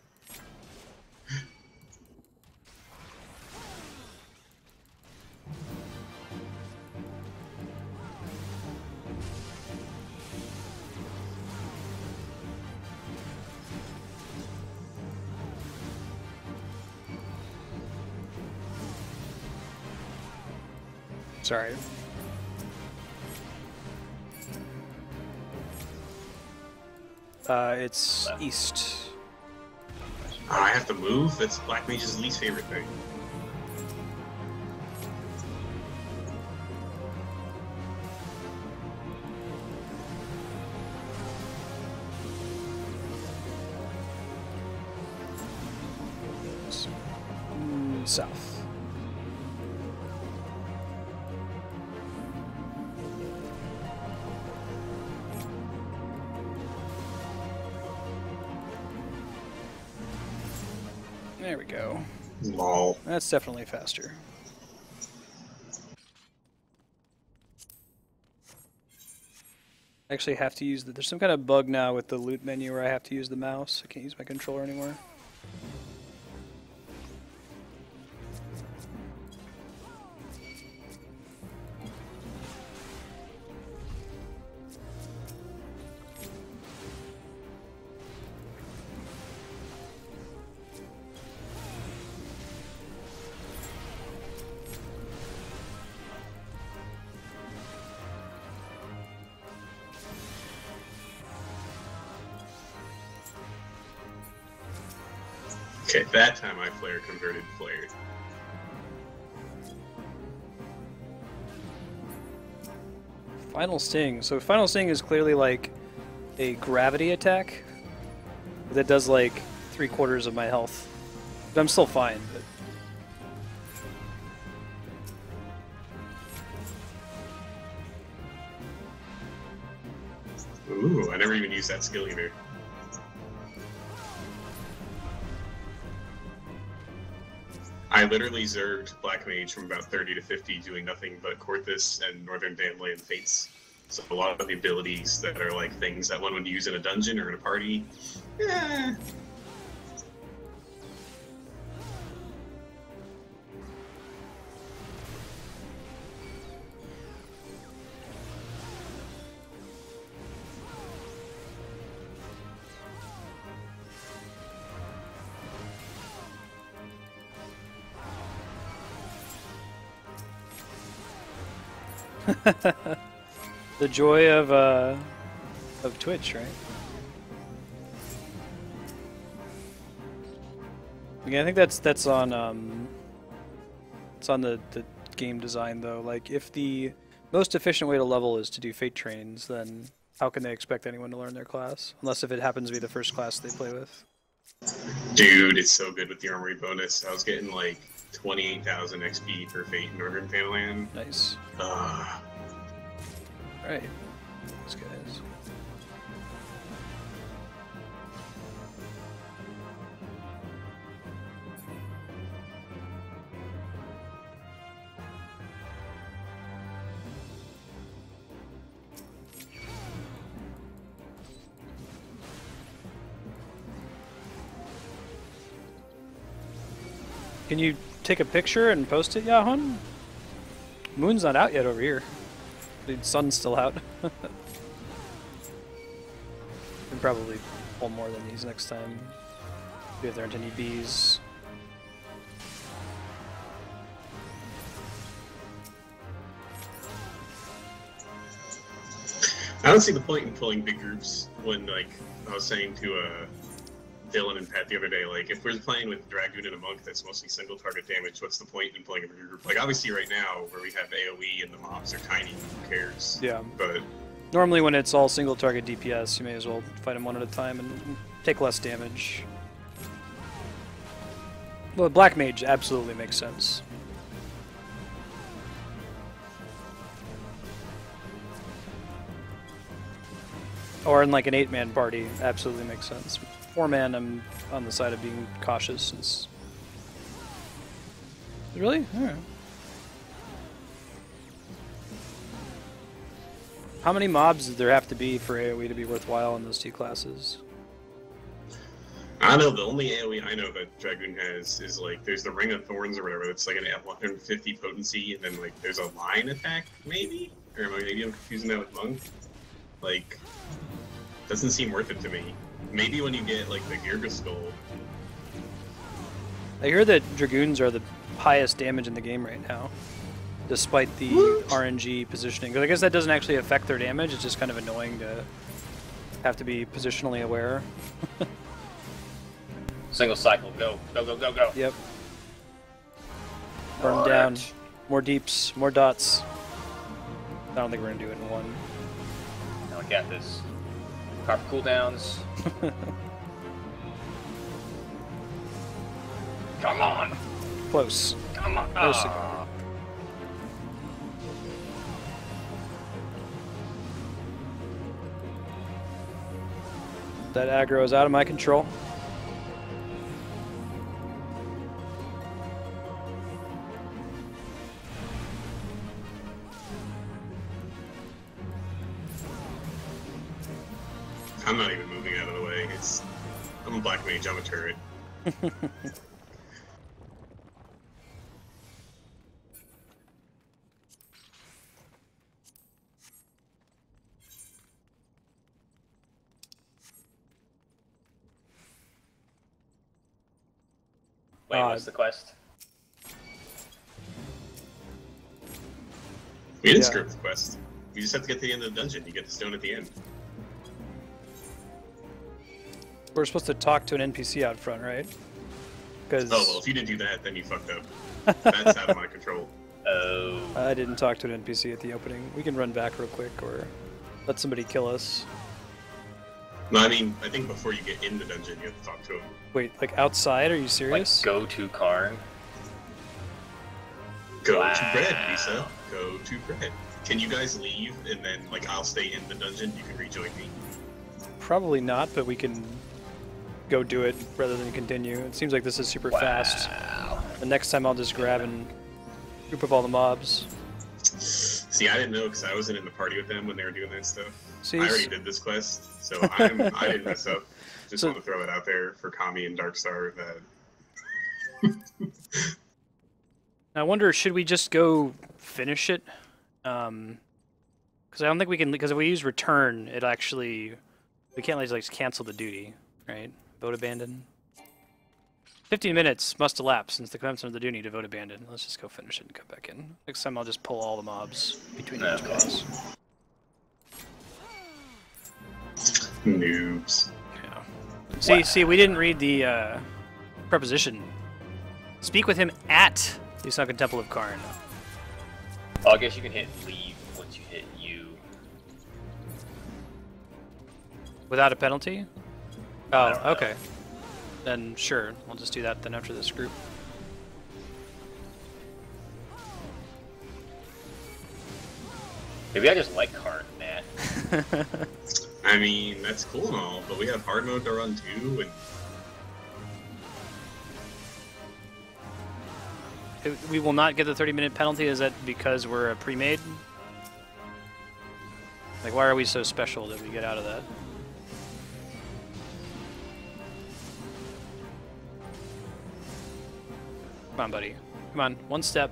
S1: Sorry. It's east.
S4: Oh, I have to move? That's Black Mage's least favorite thing.
S1: South. There we go.
S4: Lol.
S1: That's definitely faster. I actually have to use there's some kind of bug now with the loot menu where I have to use the mouse. I can't use my controller anymore.
S4: Okay, that time I Flare converted Flare.
S1: Final Sting. So Final Sting is clearly like a gravity attack that does like 3/4 of my health. But I'm still fine. But
S4: Ooh, I never even used that skill either. I literally zerged Black Mage from about 30 to 50 doing nothing but Corthus and Northern Dandelion Fates. So a lot of the abilities that are like things that one would use in a dungeon or in a party, eh.
S1: The joy of Twitch, right? Yeah, I think that's on it's on the game design though. Like, if the most efficient way to level is to do fate trainings, then how can they expect anyone to learn their class? Unless if it happens to be the first class they play with.
S4: Dude, it's so good with the armory bonus. I was getting like 28,000 XP per fate in Northern Fanland.
S1: Nice. Right. These guys. Can you take a picture and post it, Yahon? Moon's not out yet over here. The sun's still out. Can probably pull more than these next time. See if there aren't any bees.
S4: I don't see the point in pulling big groups when, like, I was saying to Dylan and Pat the other day, like, if we're playing with Dragoon and a Monk that's mostly single target damage, what's the point in pulling a bigger group? Like, obviously right now, where we have AoE and the mobs are tiny, who cares?
S1: Yeah.
S4: But
S1: normally when it's all single target DPS, you may as well fight them one at a time and take less damage. Well, Black Mage absolutely makes sense. Or in like an 8-man party, absolutely makes sense. 4-man, I'm on the side of being cautious since... Really? Alright. How many mobs does there have to be for AoE to be worthwhile in those two classes?
S4: I don't know, the only AoE I know that Dragoon has is like, there's the Ring of Thorns or whatever, that's like an 150 potency, and then like there's a line attack, maybe? Or maybe I'm confusing that with Monk? Like, doesn't seem worth it to me. Maybe when you get like the Girga Skull.
S1: I hear that Dragoons are the highest damage in the game right now, despite the RNG positioning. Because I guess that doesn't actually affect their damage, it's just kind of annoying to have to be positionally aware.
S3: Single cycle, go, go, go, go, go.
S1: Yep. Burn down. More deeps, more dots. I don't think we're gonna do it in one.
S3: Now I got this. Proper cooldowns. Come on!
S1: Close.
S3: Come on!
S1: Close
S3: Ah.
S1: That aggro is out of my control.
S4: I'm not even moving out of the way. I'm a Black Mage, I'm a turret.
S3: Wait, what's the quest?
S4: We didn't
S1: Yeah.
S4: screw up the quest. You just have to get to the end of the dungeon. You get the stone at the end.
S1: We're supposed to talk to an NPC out front, right? Because
S4: Oh, well, if you didn't do that, then you fucked up. That's out of my control.
S3: Oh.
S1: I didn't talk to an NPC at the opening. We can run back real quick or let somebody kill us.
S4: No, I mean, I think before you get in the dungeon, you have to talk to him.
S1: Wait, like outside? Are you
S3: Like,
S1: serious?
S3: go to Qarn.
S4: Go
S3: Wow.
S4: to bread, Lisa. Go to bread. Can you guys leave, and then, like, I'll stay in the dungeon, you can rejoin me?
S1: Probably not, but we can go do it rather than continue. It seems like this is super fast.
S3: Wow.
S1: The next time I'll just grab and group up all the mobs.
S4: See, I didn't know because I wasn't in the party with them when they were doing that stuff.
S1: See,
S4: I already did this quest, so I didn't mess up. Just want to throw it out there for Kami and Darkstar that.
S1: I wonder, should we just go finish it? Because I don't think we can. Because if we use return, it actually we can't like cancel the duty, right? Vote abandon. 15 minutes must elapse since the commencement of the duty to vote abandon. Let's just go finish it and come back in. Next time I'll just pull all the mobs between each boss.
S4: Noobs.
S1: Yeah. See, we didn't read the preposition. Speak with him at the Sunken Temple of Qarn.
S3: Oh, I guess you can hit leave once you hit U.
S1: Without a penalty? Oh, okay. Then sure, we'll just do that then after this group.
S3: Maybe I just like Qarn, Matt.
S4: I mean, that's cool and all, but we have hard mode to run too,
S1: and we will not get the 30-minute penalty. Is that because we're a pre-made? Like, why are we so special that we get out of that? Come on, buddy. Come on, one step.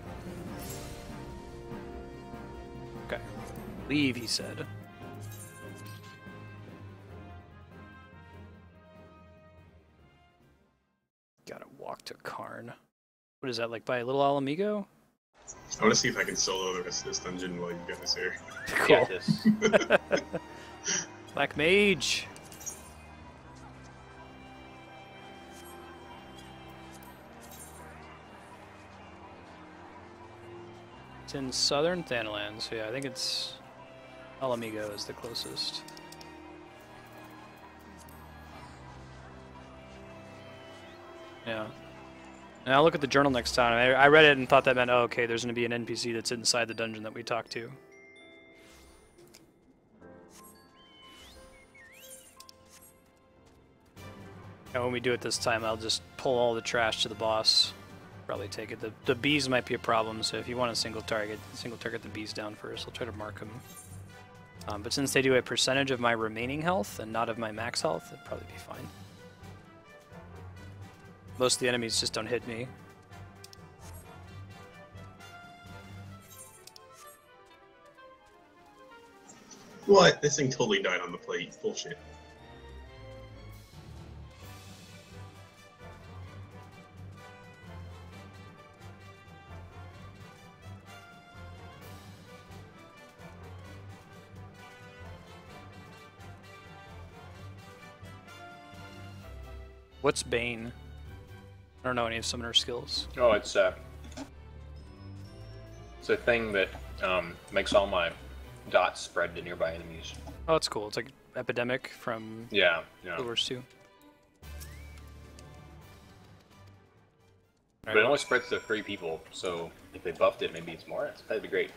S1: Okay. Leave, he said. Gotta walk to Qarn. What is that, like by Little Alamigo?
S4: I want to see if I can solo the rest of this dungeon while you guys are here.
S1: Cool. Black Mage. It's in southern Thanalan, so yeah, I think it's Alamigo is the closest. Yeah. And I'll look at the journal next time. I read it and thought that meant, oh, okay, there's going to be an NPC that's inside the dungeon that we talked to. And when we do it this time, I'll just pull all the trash to the boss. Probably take it. The bees might be a problem, so if you want to single target the bees down first. I'll try to mark them. But since they do a percentage of my remaining health and not of my max health, it'd probably be fine. Most of the enemies just don't hit me.
S4: What? This thing totally died on the plate. Bullshit.
S1: What's Bane? I don't know any of Summoner skills.
S3: Oh, it's a thing that makes all my dots spread to nearby enemies.
S1: Oh, it's cool. It's like Epidemic from
S3: Yeah.
S1: Guild Wars 2.
S3: But it only spreads to 3 people, so if they buffed it, maybe it's more. That'd be great.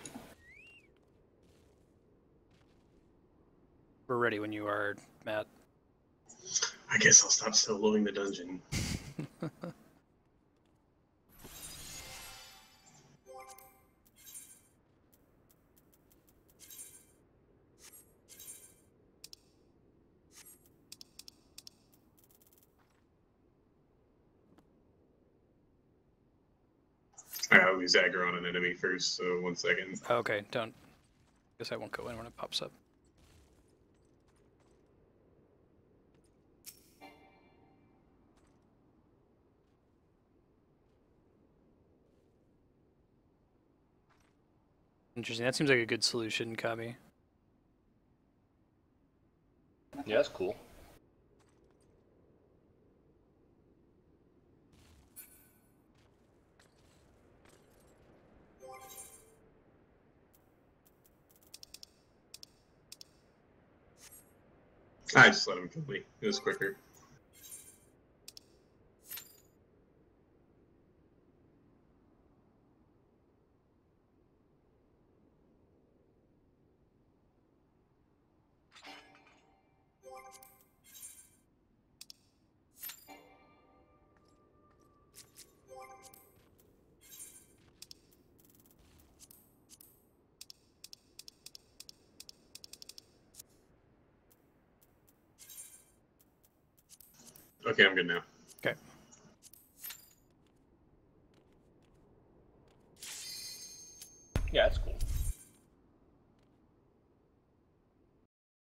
S1: We're ready when you are, Matt.
S4: I guess I'll stop soloing the dungeon. I'll use aggro on an enemy first, so 1 second.
S1: Oh, okay, don't. Guess I won't go in when it pops up. Interesting. That seems like a good solution, Kami.
S3: Yeah, that's cool.
S4: I just let him kill me. It was quicker. Okay, I'm good now.
S1: Okay.
S3: Yeah, that's cool.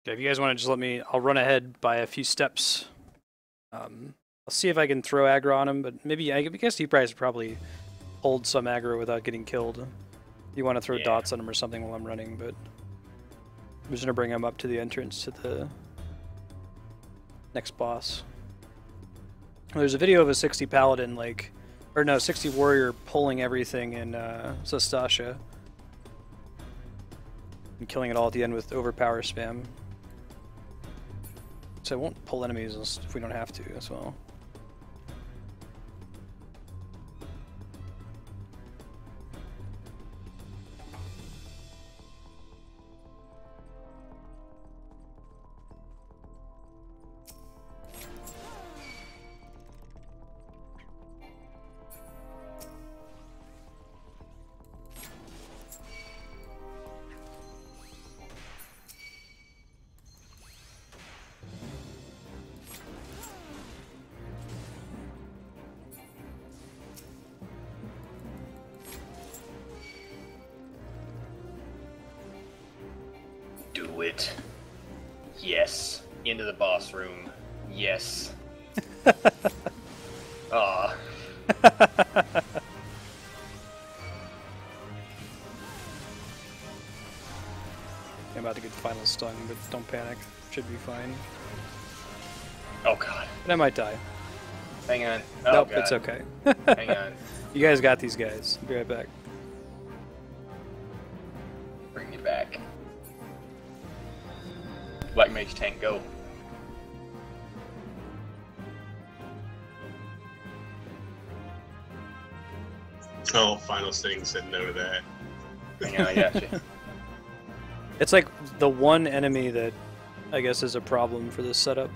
S1: Okay, if you guys want to just let me, I'll run ahead by a few steps. I'll see if I can throw aggro on him, but maybe, I guess you guys probably hold some aggro without getting killed. You want to throw dots on him or something while I'm running, but I'm just going to bring him up to the entrance to the next boss. There's a video of a 60 paladin, like, or no, 60 warrior pulling everything in Zastasha and killing it all at the end with overpower spam. So I won't pull enemies if we don't have to as well.
S3: Do it. Yes. Into the boss room. Yes. Aw.
S1: I'm about to get final stung, but don't panic. Should be fine.
S3: Oh god.
S1: And I might die.
S3: Hang on. Oh,
S1: Nope,
S3: god.
S1: it's okay.
S3: Hang on.
S1: You guys got these guys. I'll be right back.
S3: Bring me back. Black Mage tank, go.
S4: Oh, Final Sting said no to that.
S3: Hang on, I got you.
S1: It's like the one enemy that I guess is a problem for this setup,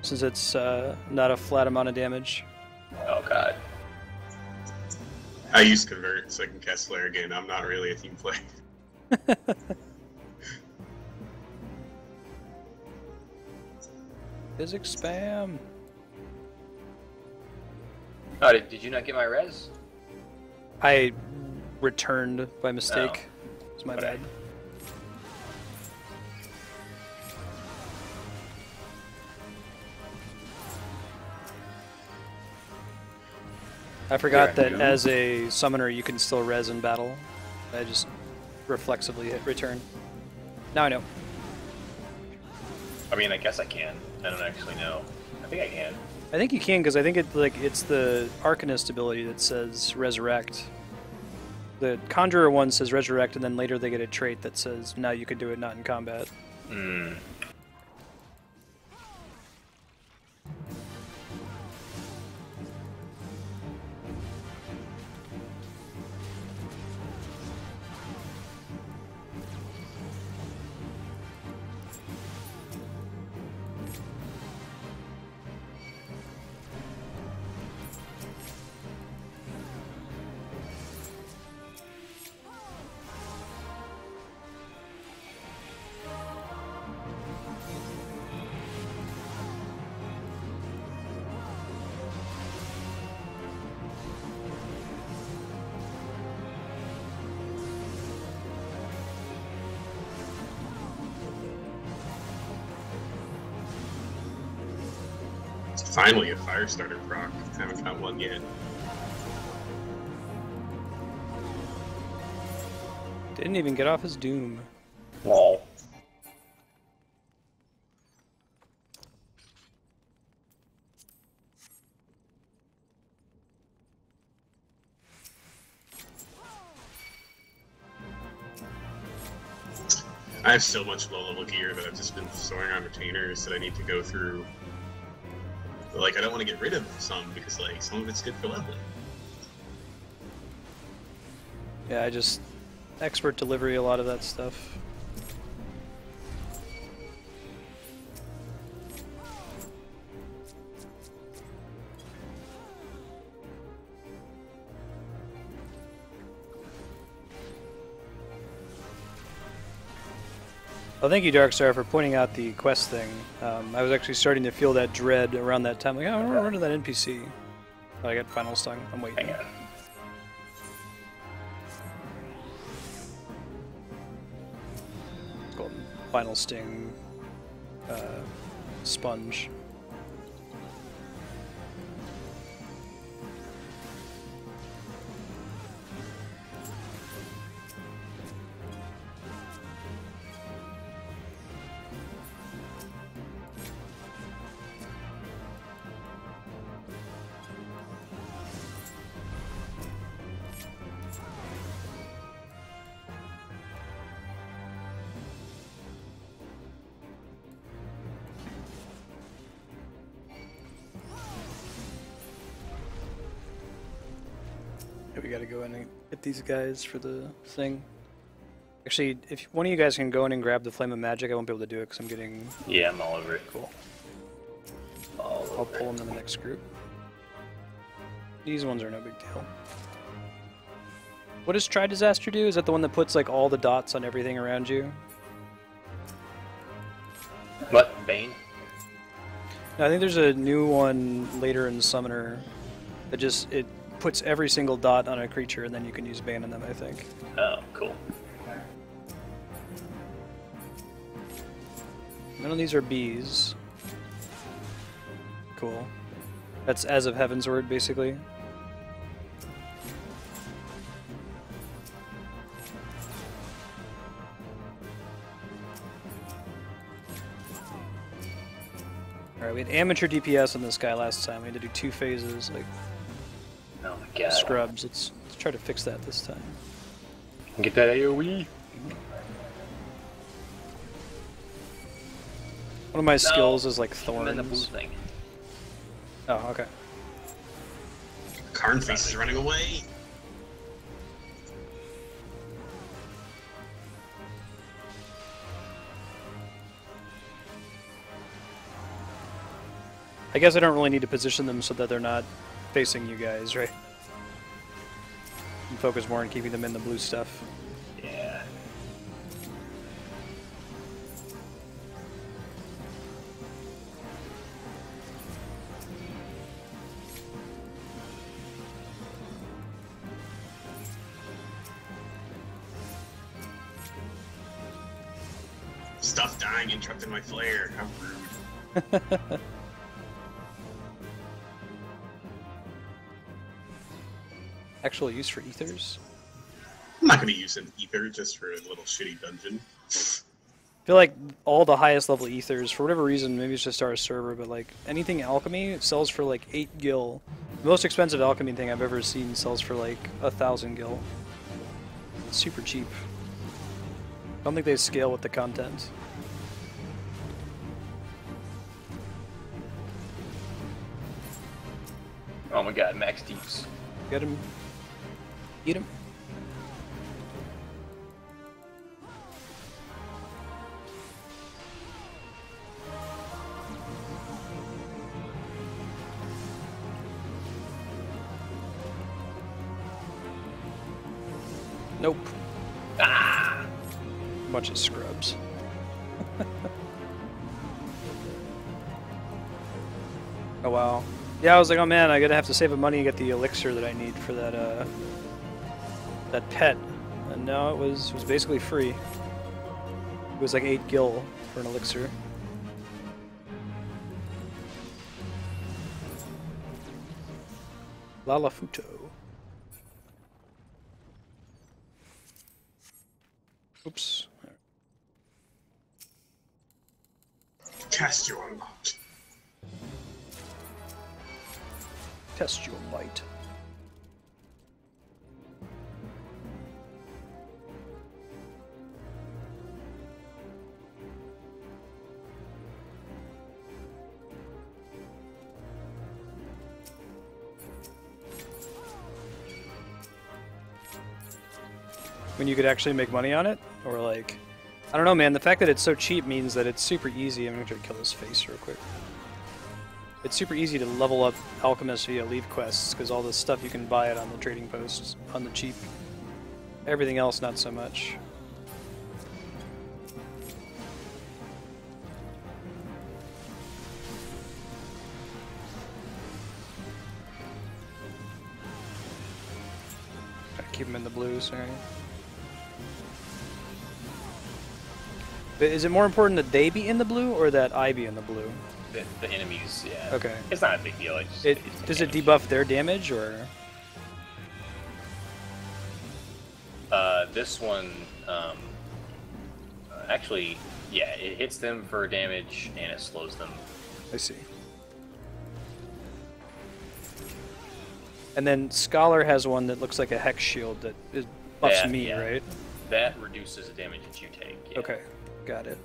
S1: since it's not a flat amount of damage.
S3: Oh god.
S4: I used Convert so I can cast Flare again. I'm not really a team player.
S1: Physics spam.
S3: Oh, did you not get my res?
S1: I returned by mistake. It's my
S3: Okay.
S1: bad. I forgot that as a summoner you can still res in battle. I just reflexively hit return. Now I know.
S3: I mean, I guess I can. I don't actually know. I think I can.
S1: I think you can because I think it's the Arcanist ability that says resurrect. The Conjurer one says resurrect, and then later they get a trait that says now you could do it not in combat.
S3: Hmm.
S4: Finally, a Firestarter proc. Haven't got one yet.
S1: Didn't even get off his doom.
S3: Lol.
S4: I have so much low-level gear that I've just been storing on retainers that I need to go through. But, like, I don't want to get rid of some because, like, some of it's good for leveling.
S1: Yeah, I just expert delivery a lot of that stuff. Well, thank you, Darkstar, for pointing out the quest thing. I was actually starting to feel that dread around that time. Like, oh, I don't remember that NPC. Oh, I got Final Stung. I'm waiting.
S3: Hang on.
S1: It's called Final Sting Sponge. We gotta go in and get these guys for the thing. Actually, if one of you guys can go in and grab the Flame of Magic, I won't be able to do it because I'm getting...
S3: Yeah, I'm all over it.
S1: Cool.
S3: All
S1: I'll
S3: over
S1: pull them in the next group. These ones are no big deal. What does Tri Disaster do? Is that the one that puts like all the dots on everything around you?
S3: What? Bane?
S1: No, I think there's a new one later in Summoner that just... it puts every single dot on a creature, and then you can use Bane on them, I think.
S3: Oh, cool.
S1: None of these are bees. Cool. That's as of Heaven's Word, basically. Alright, we had amateur DPS on this guy last time. We had to do 2 phases, like...
S3: Oh my god.
S1: Scrubs. Let's try to fix that this time.
S3: Get that AoE.
S1: One of my skills is like
S3: And then the blue
S1: thorns.
S3: thing.
S1: Oh, okay.
S4: Qarn face is running away.
S1: I guess I don't really need to position them so that they're not facing you guys, right? And focus more on keeping them in the blue stuff.
S3: Yeah.
S4: Stuff dying interrupted my flare. How rude.
S1: Actual use for ethers?
S4: I'm not going to use an ether just for a little shitty dungeon.
S1: I feel like all the highest level ethers, for whatever reason, maybe it's just our server, but like anything alchemy, it sells for like 8 gil. The most expensive alchemy thing I've ever seen sells for like 1,000 gil. It's super cheap. I don't think they scale with the content.
S3: Oh my god, max deeps.
S1: Get him. Eat him. Nope.
S3: Ah!
S1: Bunch of scrubs. Oh wow. Yeah, I was like, oh man, I gotta have to save up money and get the elixir that I need for that that pet. And no, it was basically free. It was like 8 gil for an elixir. Lalafuto. Oops.
S4: Cast your unlocked.
S1: Test your might. When you could actually make money on it? Or like... I don't know, man. The fact that it's so cheap means that it's super easy. I'm gonna try to kill this face real quick. It's super easy to level up alchemists via leave quests, because all the stuff you can buy it on the trading posts on the cheap. Everything else, not so much. keep them in the blue, sorry. But is it more important that they be in the blue or that I be in the blue?
S3: The enemies, yeah.
S1: Okay.
S3: It's not a big deal.
S1: Does it debuff their damage, or?
S3: This one, actually, yeah, it hits them for damage and it slows them.
S1: I see. And then Scholar has one that looks like a Hex Shield that buffs me,
S3: yeah.
S1: right?
S3: That reduces the damage that you take. Yeah.
S1: Okay, got it.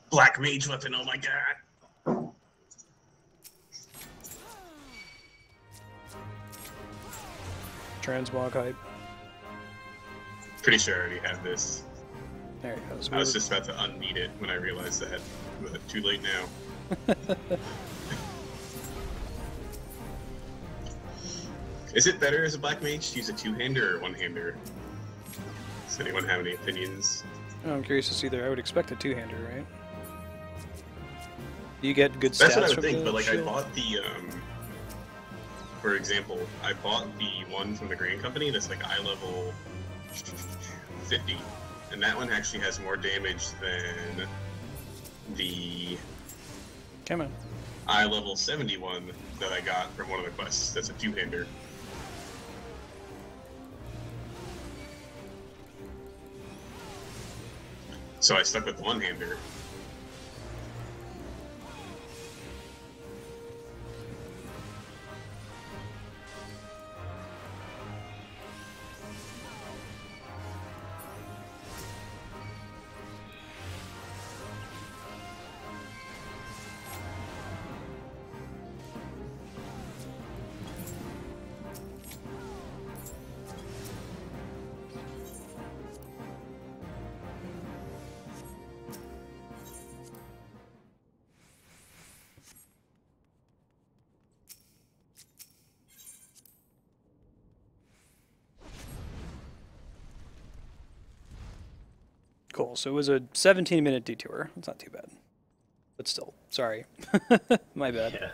S4: Black mage weapon, oh my god.
S1: Transmog hype.
S4: Pretty sure I already have this.
S1: There it goes.
S4: I was just about to unmeet it when I realized that, but too late now. Is it better as a black mage to use a two-hander or one-hander? Does anyone have any opinions?
S1: Oh, I'm curious to see there. I would expect a two-hander, right? You get good stats.
S4: That's what I would
S1: from
S4: think,
S1: the
S4: but like
S1: shield?
S4: I bought the, for example, I bought the one from the Grand Company that's like eye level 50, and that one actually has more damage than the
S1: Come on.
S4: eye level 71 that I got from one of the quests. That's a two-hander. So I stuck with the one-hander.
S1: Cool. So it was a 17-minute detour. That's not too bad. But still, sorry. My bad.
S3: Yeah.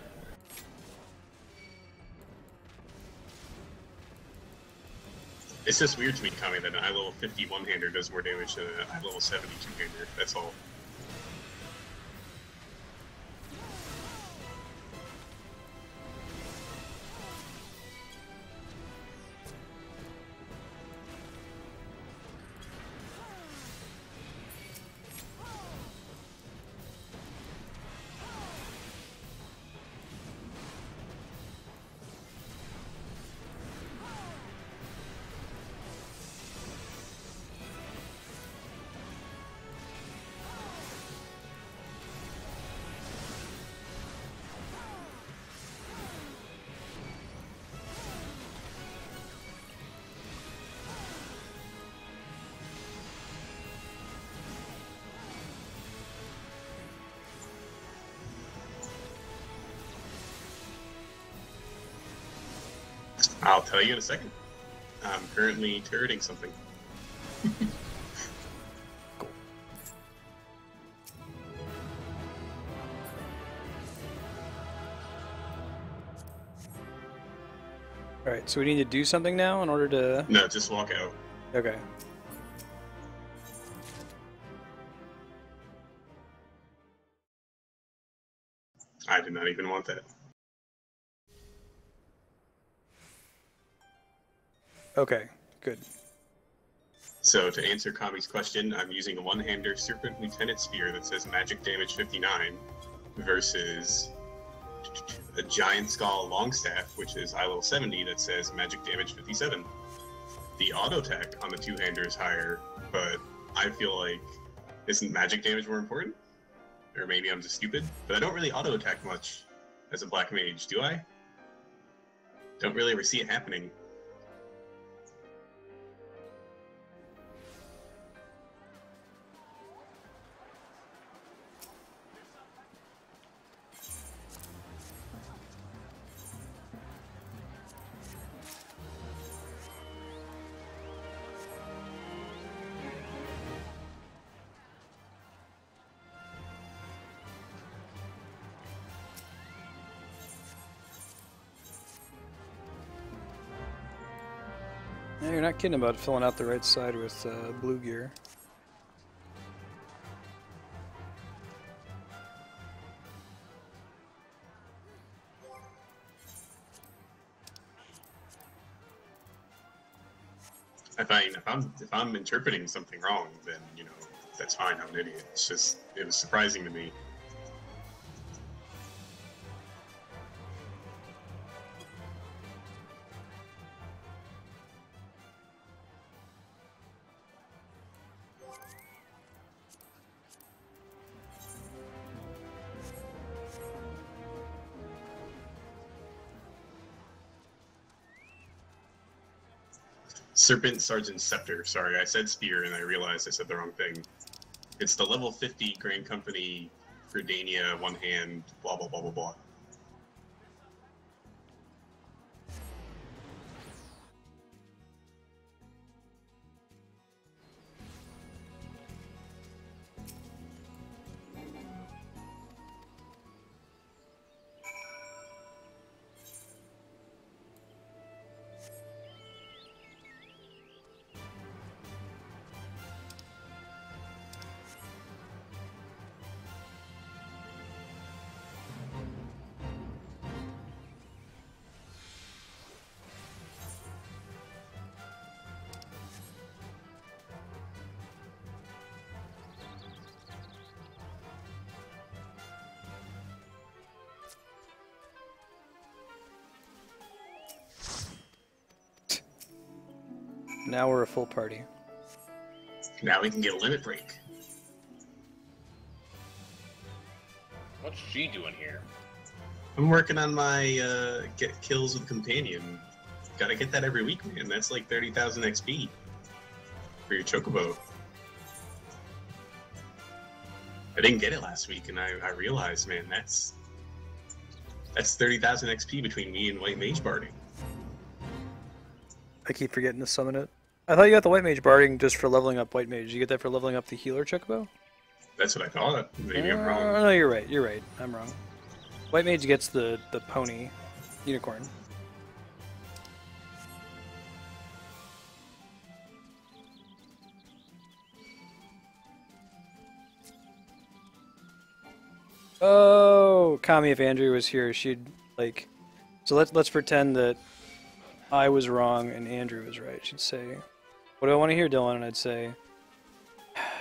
S4: It's just weird to me, Kami, that an eye level 50 one-hander does more damage than an eye level 70 two-hander. That's all. I'll tell you in a second. I'm currently turreting something.
S1: Cool. Alright, so we need to do something now in order to...
S4: No, just walk out.
S1: Okay.
S4: I did not even want that.
S1: Okay, good.
S4: So to answer Kami's question, I'm using a one-hander Serpent Lieutenant Spear that says magic damage 59 versus a Giant Skull Longstaff, which is eye level 70, that says magic damage 57. The auto attack on the two-hander is higher, but I feel like isn't magic damage more important? Or maybe I'm just stupid, but I don't really auto attack much as a black mage, do I? Don't really ever see it happening.
S1: Yeah, you're not kidding about filling out the right side with blue gear.
S4: If I'm interpreting something wrong, then you know that's fine. I'm an idiot. It's just it was surprising to me. Serpent Sergeant Scepter. Sorry, I said spear and I realized I said the wrong thing. It's the level 50 Grand Company, Gridania, one hand, blah blah blah blah blah.
S1: Now we're a full party.
S4: Now we can get a limit break.
S3: What's she doing here?
S4: I'm working on my get kills with companion. Gotta get that every week, man. That's like 30,000 XP for your chocobo. I didn't get it last week, and I realized, man, that's 30,000 XP between me and White Mage Barding.
S1: I keep forgetting to summon it. I thought you got the White Mage Barding just for leveling up White Mage. Did you get that for leveling up the healer chocobo?
S4: That's what I thought. Maybe I'm wrong.
S1: No, you're right. You're right. I'm wrong. White Mage gets the pony unicorn. Oh, Kami, if Andrew was here, she'd like. So let's pretend that I was wrong and Andrew was right. She'd say, "What do I want to hear, Dylan?" And I'd say,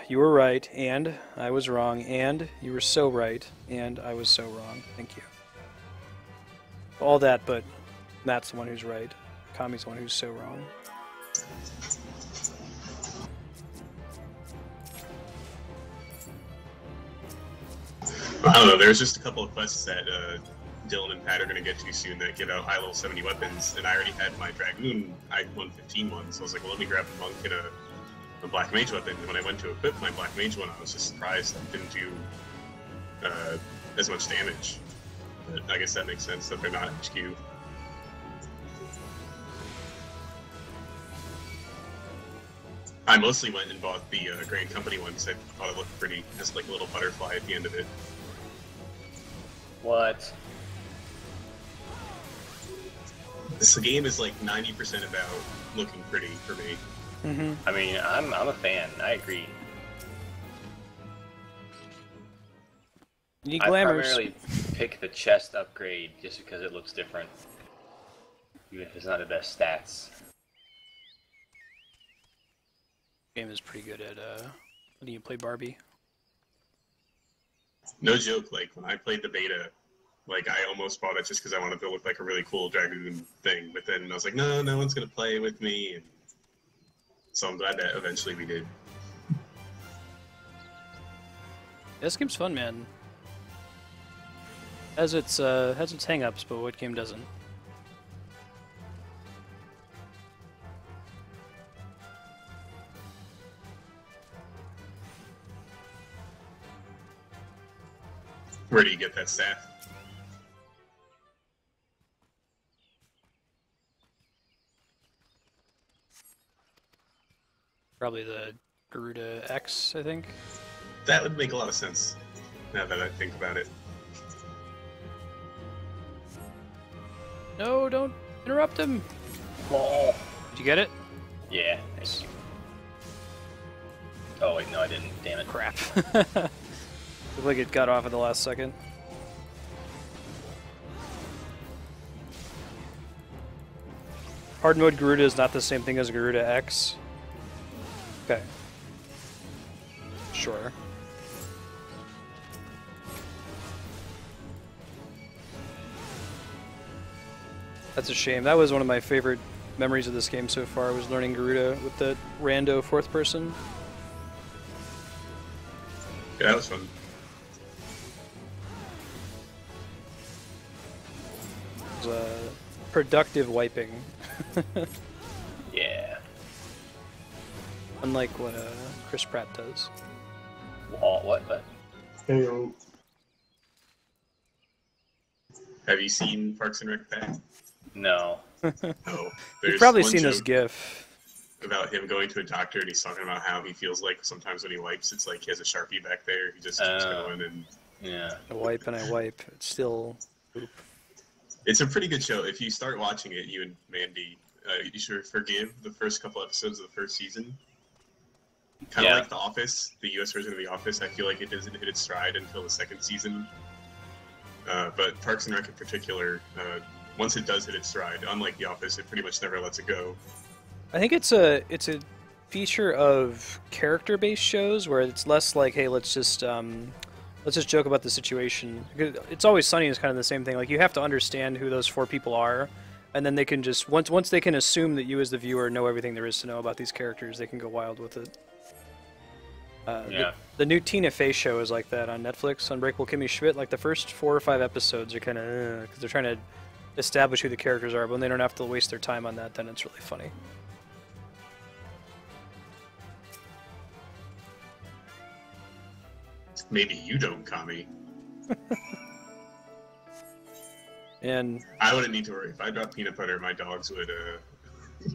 S1: "You were right, and I was wrong, and you were so right, and I was so wrong. Thank you." All that, but Matt's the one who's right. Kami's the one who's so wrong.
S4: I don't know, there's just a couple of quests that Dylan and Pat are going to get to soon that give out high level 70 weapons, and I already had my Dragoon I-115 one, so I was like, well, let me grab a Monk and a Black Mage weapon, and when I went to equip my Black Mage one, I was just surprised it didn't do as much damage. But I guess that makes sense that they're not HQ. I mostly went and bought the Grand Company one because I thought it looked pretty. It has like a little butterfly at the end of it.
S3: What?
S4: This game is like 90% about looking pretty for me.
S1: Mm-hmm.
S3: I mean, I'm a fan. I agree.
S1: You need
S3: I
S1: glamours.
S3: primarily pick the chest upgrade just because it looks different, even if it's not the best stats.
S1: Game is pretty good at letting you play Barbie.
S4: No joke, like when I played the beta, like I almost bought it just because I wanted to look like a really cool Dragoon thing, but then I was like, no one's gonna play with me, and so I'm glad that eventually we did.
S1: This game's fun, man. Has its hang-ups, but what game doesn't?
S4: Where do you get that staff?
S1: Probably the Garuda X, I think.
S4: That would make a lot of sense, now that I think about it.
S1: No, don't interrupt him!
S3: Oh,
S1: Did you get it?
S3: Yeah. Nice. Oh wait, no, I didn't. Damn it.
S1: Crap. Looked like it got off at the last second. Hard mode Garuda is not the same thing as Garuda X. Okay. Sure. That's a shame. That was one of my favorite memories of this game so far, was learning Garuda with the rando fourth person.
S4: Yeah, that was fun.
S1: It was productive wiping.
S3: Yeah.
S1: Unlike what Chris Pratt does.
S3: What?
S5: Heyo.
S4: Have you seen Parks and Rec Pat?
S3: No.
S4: No.
S1: You've probably
S4: one
S1: seen this
S4: joke
S1: GIF.
S4: about him going to a doctor and he's talking about how he feels like sometimes when he wipes, it's like he has a Sharpie back there. He just keeps going and...
S3: Yeah.
S1: I wipe and I wipe. It's still poop.
S4: It's a pretty good show. If you start watching it, you and Mandy, you should forgive the first couple episodes of the first season. Kind of like The Office, the US version of The Office. I feel like it doesn't hit its stride until the second season. But Parks and Rec in particular, once it does hit its stride, unlike The Office, it pretty much never lets it go.
S1: I think it's a feature of character-based shows where it's less like, hey, let's just joke about the situation. It's Always Sunny is kind of the same thing. Like, you have to understand who those four people are, and then they can just once they can assume that you as the viewer know everything there is to know about these characters, they can go wild with it. The new Tina Fey show is like that on Netflix, Unbreakable Kimmy Schmidt. Like, the first 4 or 5 episodes are kind of because they're trying to establish who the characters are, but when they don't have to waste their time on that, then it's really funny.
S4: Maybe you don't, Kami.
S1: And
S4: I wouldn't need to worry. If I dropped peanut butter, my dogs would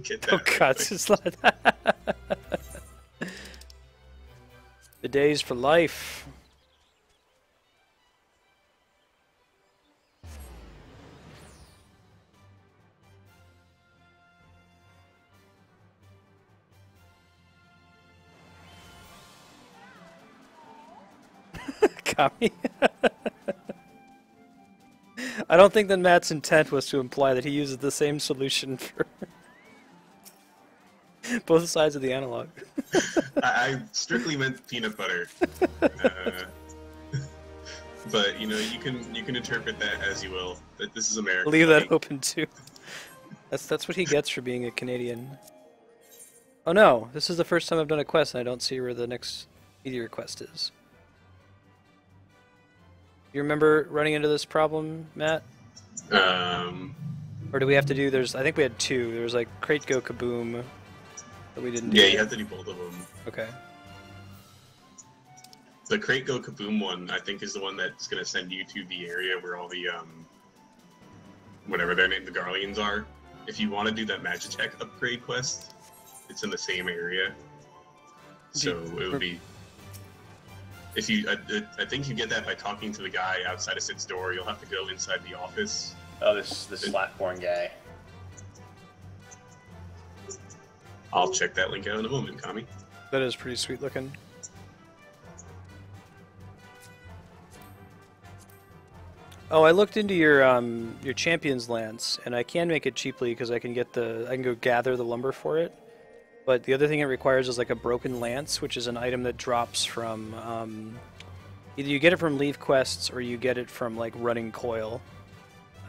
S4: get that.
S1: oh god, it's like that. The days for life. Kami. I don't think that Matt's intent was to imply that he uses the same solution for both sides of the analog.
S4: I strictly meant peanut butter. But you know, you can interpret that as you will. That this is America.
S1: Leave that open too. That's what he gets for being a Canadian. Oh no, this is the first time I've done a quest and I don't see where the next meteor quest is. You remember running into this problem, Matt? Or do we have to do? I think we had 2. There was like Crate Go Kaboom that we didn't do.
S4: Yeah, you have to do both of them.
S1: Okay.
S4: The Crate Go Kaboom one, I think, is the one that's going to send you to the area where all the whatever their name, the Garleans are. If you want to do that Magitech upgrade quest, it's in the same area. So it would be. If you, I think you get that by talking to the guy outside of Sid's door. You'll have to go inside the office.
S3: Oh, this Flatborn guy.
S4: I'll check that link out in a moment, Kami.
S1: That is pretty sweet looking. Oh, I looked into your Champion's Lance, and I can make it cheaply because I can go gather the lumber for it. But the other thing it requires is like a broken lance, which is an item that drops from either you get it from leaf quests or you get it from like running coil.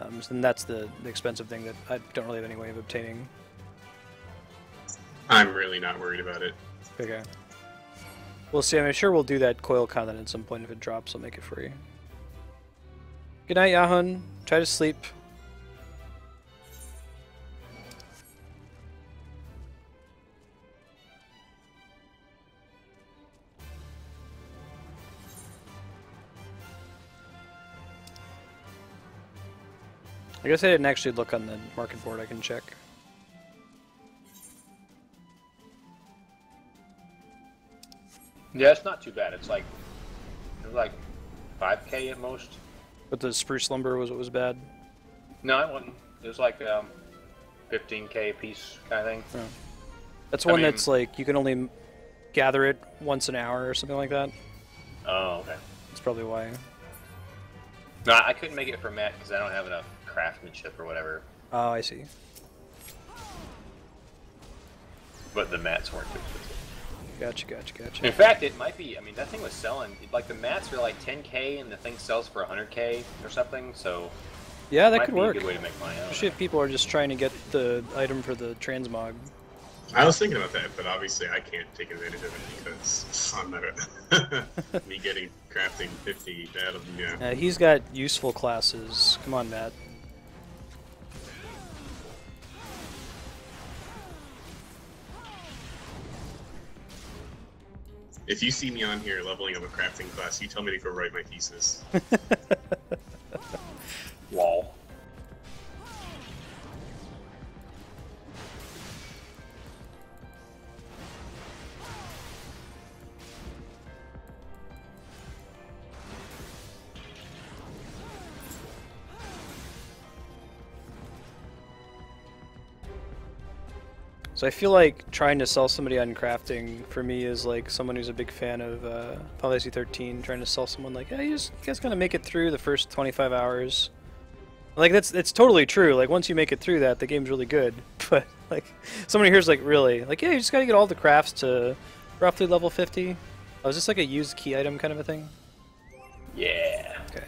S1: And that's the expensive thing that I don't really have any way of obtaining.
S4: I'm really not worried about it.
S1: Okay. We'll see. I'm sure we'll do that coil content at some point. If it drops, I'll make it free. Good night, Yahun. Try to sleep. I guess I didn't actually look on the market board. I can check.
S3: Yeah, it's not too bad. It's like 5K at most.
S1: But the spruce lumber was what was bad.
S3: No, it wasn't. It was like 15K a piece kind of thing.
S1: Oh. That's one that's like you can only gather it once an hour or something like that.
S3: Oh, okay.
S1: That's probably why.
S3: No, I couldn't make it for Matt because I don't have enough craftsmanship or whatever.
S1: Oh, I see.
S3: But the mats weren't too expensive.
S1: Gotcha.
S3: In fact, it might be. I mean, that thing was selling. Like the mats were like 10K, and the thing sells for 100K or something. So
S1: yeah, that could work.
S3: Might be a good way to make money.
S1: Especially if people are just trying to get the item for the transmog.
S4: I was thinking about that, but obviously I can't take advantage of it because I'm not me getting crafting 50 out of them. Yeah.
S1: He's got useful classes. Come on, Matt.
S4: If you see me on here leveling up a crafting class, you tell me to go write my thesis.
S3: Wall.
S1: So I feel like trying to sell somebody on crafting for me is like someone who's a big fan of Final Fantasy 13, trying to sell someone like, hey, you guys gotta make it through the first 25 hours. Like it's totally true. Like once you make it through that, the game's really good. But like somebody here's like really like, yeah, you just gotta get all the crafts to roughly level 50. Oh, is this like a used key item kind of a thing?
S3: Yeah.
S1: Okay.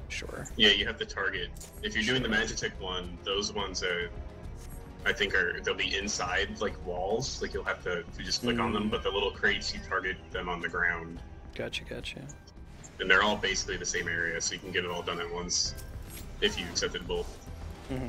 S1: Sure.
S4: Yeah, you have to target. If you're doing the Magitech one, those ones I think they'll be inside like walls, like you'll have to just click on them, but the little crates you target them on the ground.
S1: Gotcha.
S4: And they're all basically the same area, so you can get it all done at once if you accepted both.
S1: Mm-hmm.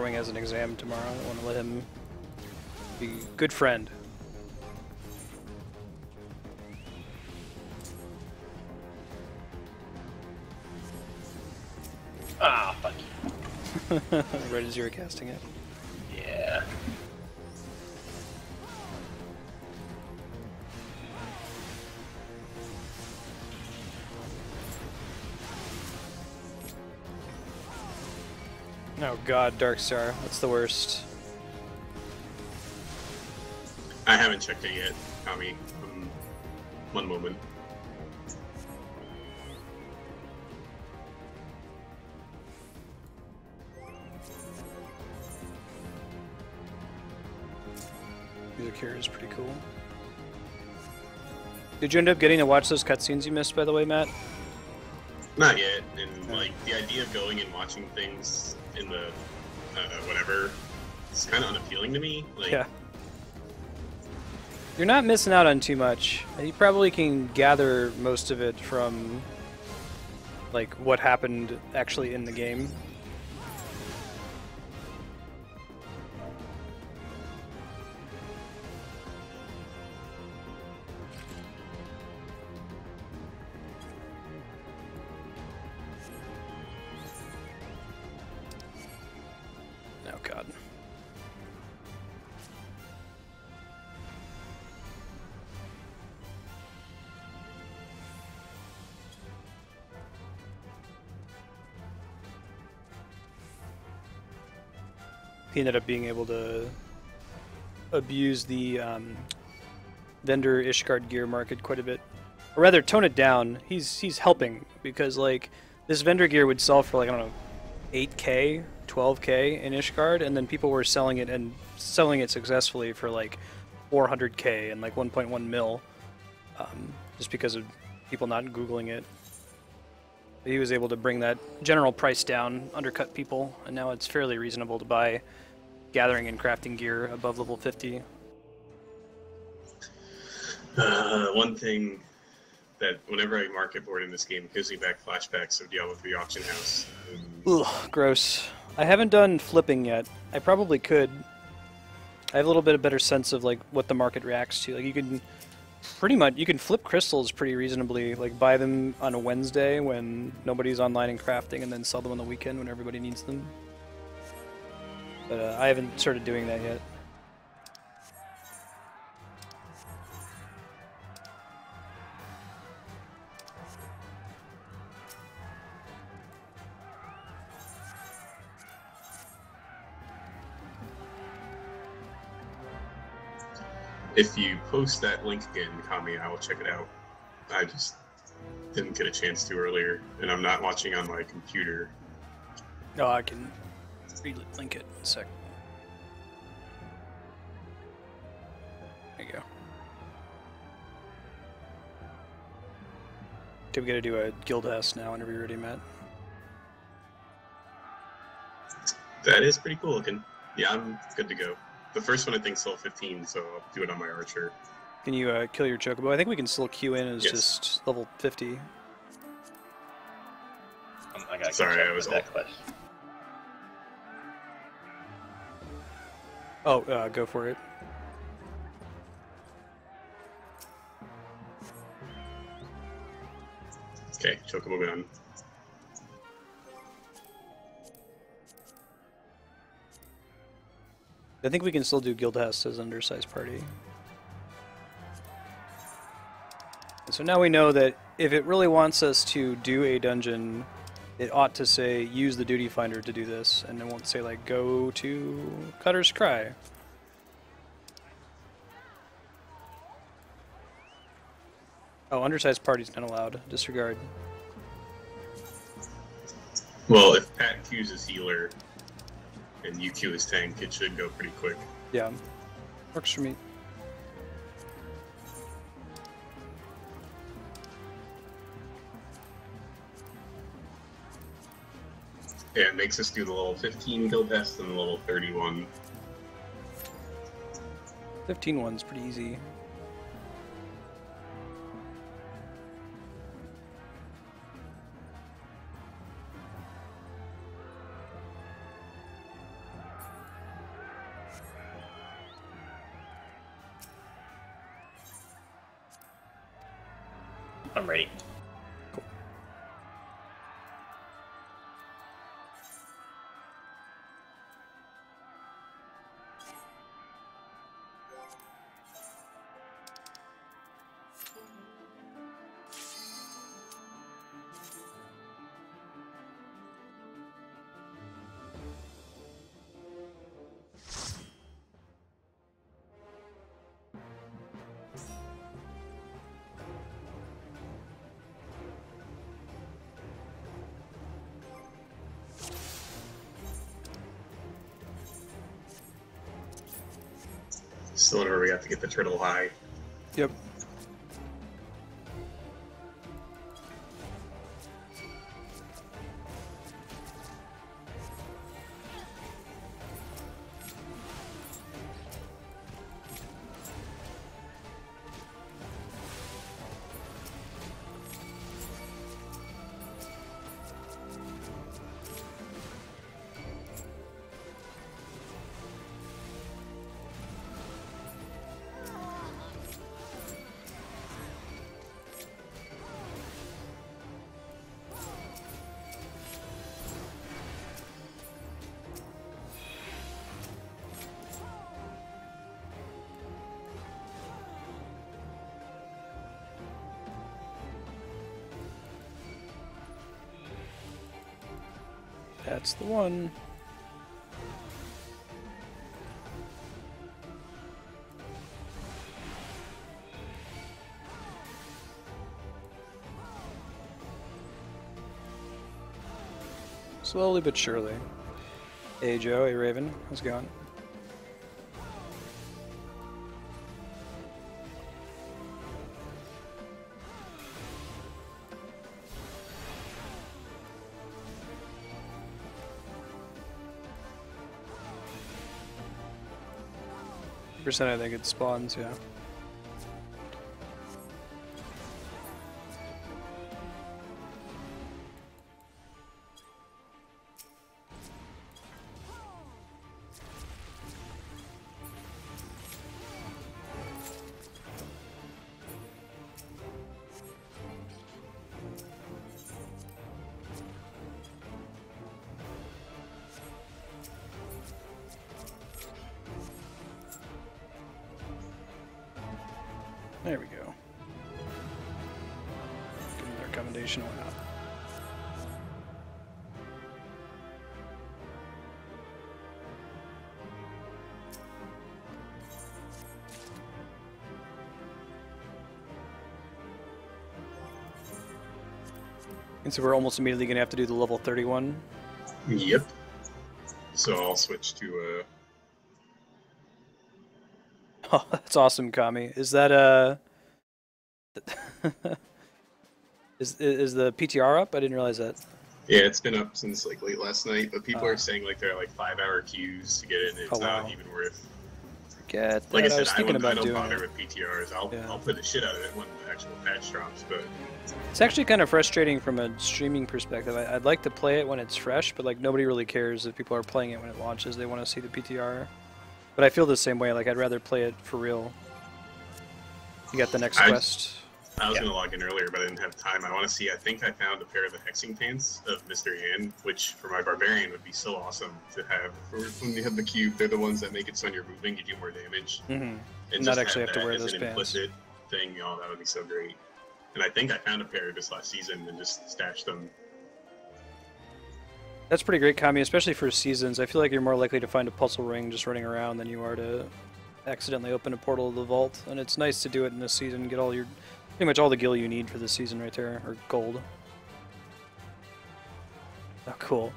S1: Wing has an exam tomorrow. I want to let him be a good friend.
S3: Ah, fuck you.
S1: Right as you were casting it.
S3: Yeah.
S1: Oh god, Darkstar. That's the worst.
S4: I haven't checked it yet, Tommy. One moment.
S1: Music here is pretty cool. Did you end up getting to watch those cutscenes you missed, by the way, Matt?
S4: Not yet, and like the idea of going and watching things in the whatever, it's kind of unappealing to me. Like,
S1: yeah. You're not missing out on too much. You probably can gather most of it from like what happened actually in the game. Oh god. He ended up being able to abuse the vendor Ishgard gear market quite a bit, or rather tone it down. He's helping because like this vendor gear would sell for like I don't know 8K, 12K in Ishgard, and then people were selling it successfully for like 400K and like 1.1 mil, just because of people not Googling it. He was able to bring that general price down, undercut people, and now it's fairly reasonable to buy gathering and crafting gear above level 50.
S4: One thing that whenever I market board in this game, it gives me back flashbacks of Diablo 3 Auction House.
S1: Ugh, gross. I haven't done flipping yet. I probably could. I have a little bit of better sense of like what the market reacts to. Like you can flip crystals pretty reasonably, like buy them on a Wednesday when nobody's online and crafting, and then sell them on the weekend when everybody needs them. But I haven't started doing that yet.
S4: If you post that link again, Kami, I will check it out. I just didn't get a chance to earlier, and I'm not watching on my computer.
S1: Oh, I can link it in a sec. There you go. Okay, we gotta do a Guildhests now whenever you're ready, Matt.
S4: That is pretty cool looking. Yeah, I'm good to go. The first one I think is level 15, so I'll do it on my archer.
S1: Can you kill your chocobo? I think we can still queue in as
S4: Yes.
S1: just level 50.
S3: I gotta
S4: Sorry, I was
S3: that quest.
S1: Oh, go for it.
S4: Okay, chocobo gun.
S1: I think we can still do Guildhests as undersized party. And so now we know that if it really wants us to do a dungeon, it ought to say use the duty finder to do this, and it won't say like go to Cutter's Cry. Oh, undersized party's not allowed. Disregard.
S4: Well, if Pat Q's is healer and UQ is tank, it should go pretty quick.
S1: Yeah, works for me.
S4: Yeah, it makes us do the level 15 Guildhests and the level 31.
S1: 15 one's pretty easy.
S3: I'm ready.
S1: Cool.
S4: So whenever we have to get the turtle high.
S1: Yep. That's the one. Slowly but surely. Hey Joe, hey Raven, how's it going? I think it spawns, yeah. There we go. Give them their commendation, why not? And so we're almost immediately going to have to do the level 31.
S4: Yep. So I'll switch to
S1: Oh, that's awesome, Kami. Is that is the PTR up? I didn't realize that.
S4: Yeah, it's been up since like late last night, but people are saying like there are like 5-hour queues to get in. It's not even worth.
S1: Forget
S4: Like
S1: that.
S4: I said,
S1: I was thinking about
S4: don't
S1: doing
S4: bother
S1: it.
S4: with PTRs. I'll put the shit out of it when the actual patch drops, but
S1: It's actually kind of frustrating from a streaming perspective. I'd like to play it when it's fresh, but like nobody really cares if people are playing it when it launches. They want to see the PTR. But I feel the same way. Like I'd rather play it for real. You got the next quest.
S4: I was gonna log in earlier, but I didn't have time. I want to see. I think I found a pair of the hexing pants of Mr. Yan, which for my barbarian would be so awesome to have. When you have the cube, they're the ones that make it so when you're moving, you do more damage.
S1: Mm-hmm.
S4: And
S1: Not
S4: just
S1: actually have to wear
S4: as
S1: those
S4: an
S1: pants.
S4: implicit thing. Oh, that would be so great. And I think I found a pair this last season and just stashed them.
S1: That's pretty great, Kami, especially for seasons. I feel like you're more likely to find a puzzle ring just running around than you are to accidentally open a portal to the vault. And it's nice to do it in this season and get all your, pretty much all the gil you need for this season right there, or gold. Oh, cool.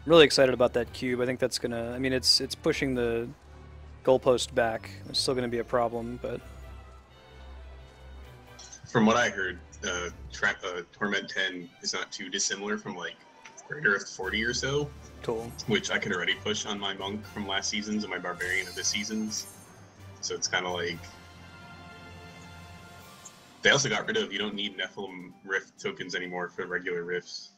S1: I'm really excited about that cube. I think that's gonna, I mean, it's pushing the goalpost back. It's still gonna be a problem, but...
S4: From what I heard, Torment 10 is not too dissimilar from like Great Earth 40 or so.
S1: Cool.
S4: Which I could already push on my monk from last season's and my barbarian of this season's. So it's kind of like... They also got rid of, you don't need Nephilim Rift tokens anymore for regular Rifts.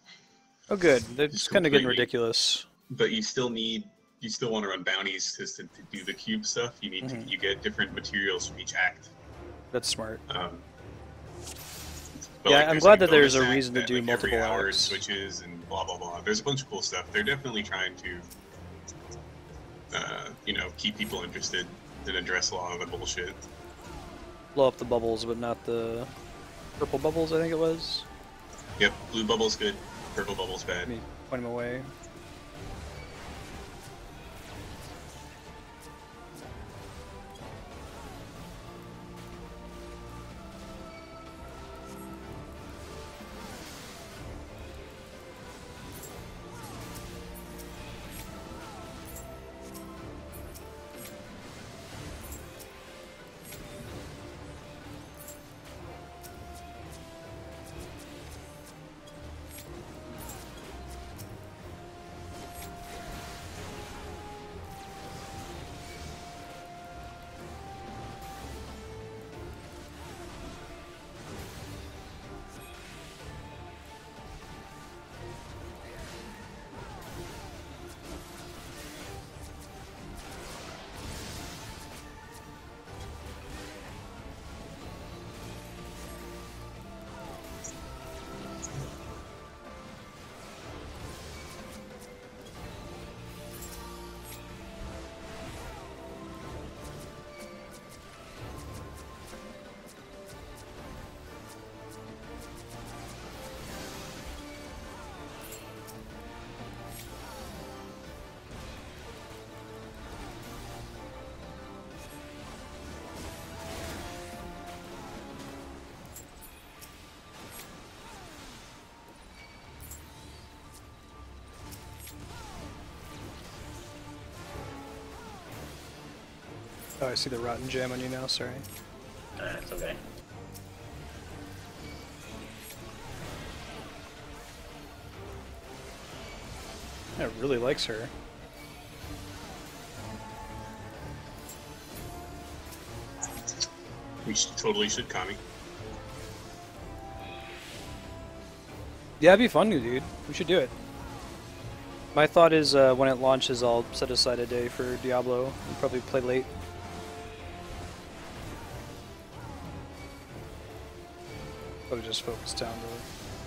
S1: Oh good, that's kind of getting ridiculous.
S4: But you still want to run bounties to do the cube stuff. You need you get different materials from each act.
S1: That's smart.
S4: Yeah,
S1: like, I'm glad that there's a reason to do
S4: like
S1: multiple
S4: every hour
S1: acts.
S4: switches and blah blah blah. There's a bunch of cool stuff. They're definitely trying to, keep people interested and address a lot of the bullshit.
S1: Blow up the bubbles, but not the purple bubbles, I think it was.
S4: Yep, blue bubble's good, purple bubble's bad.
S1: Let me point them away. Oh, I see the rotten gem on you now, sorry.
S3: It's okay.
S1: Yeah, really likes her.
S4: We totally should, Kami.
S1: Yeah, it'd be fun, dude. We should do it. My thought is when it launches, I'll set aside a day for Diablo and probably play late. Probably just focus down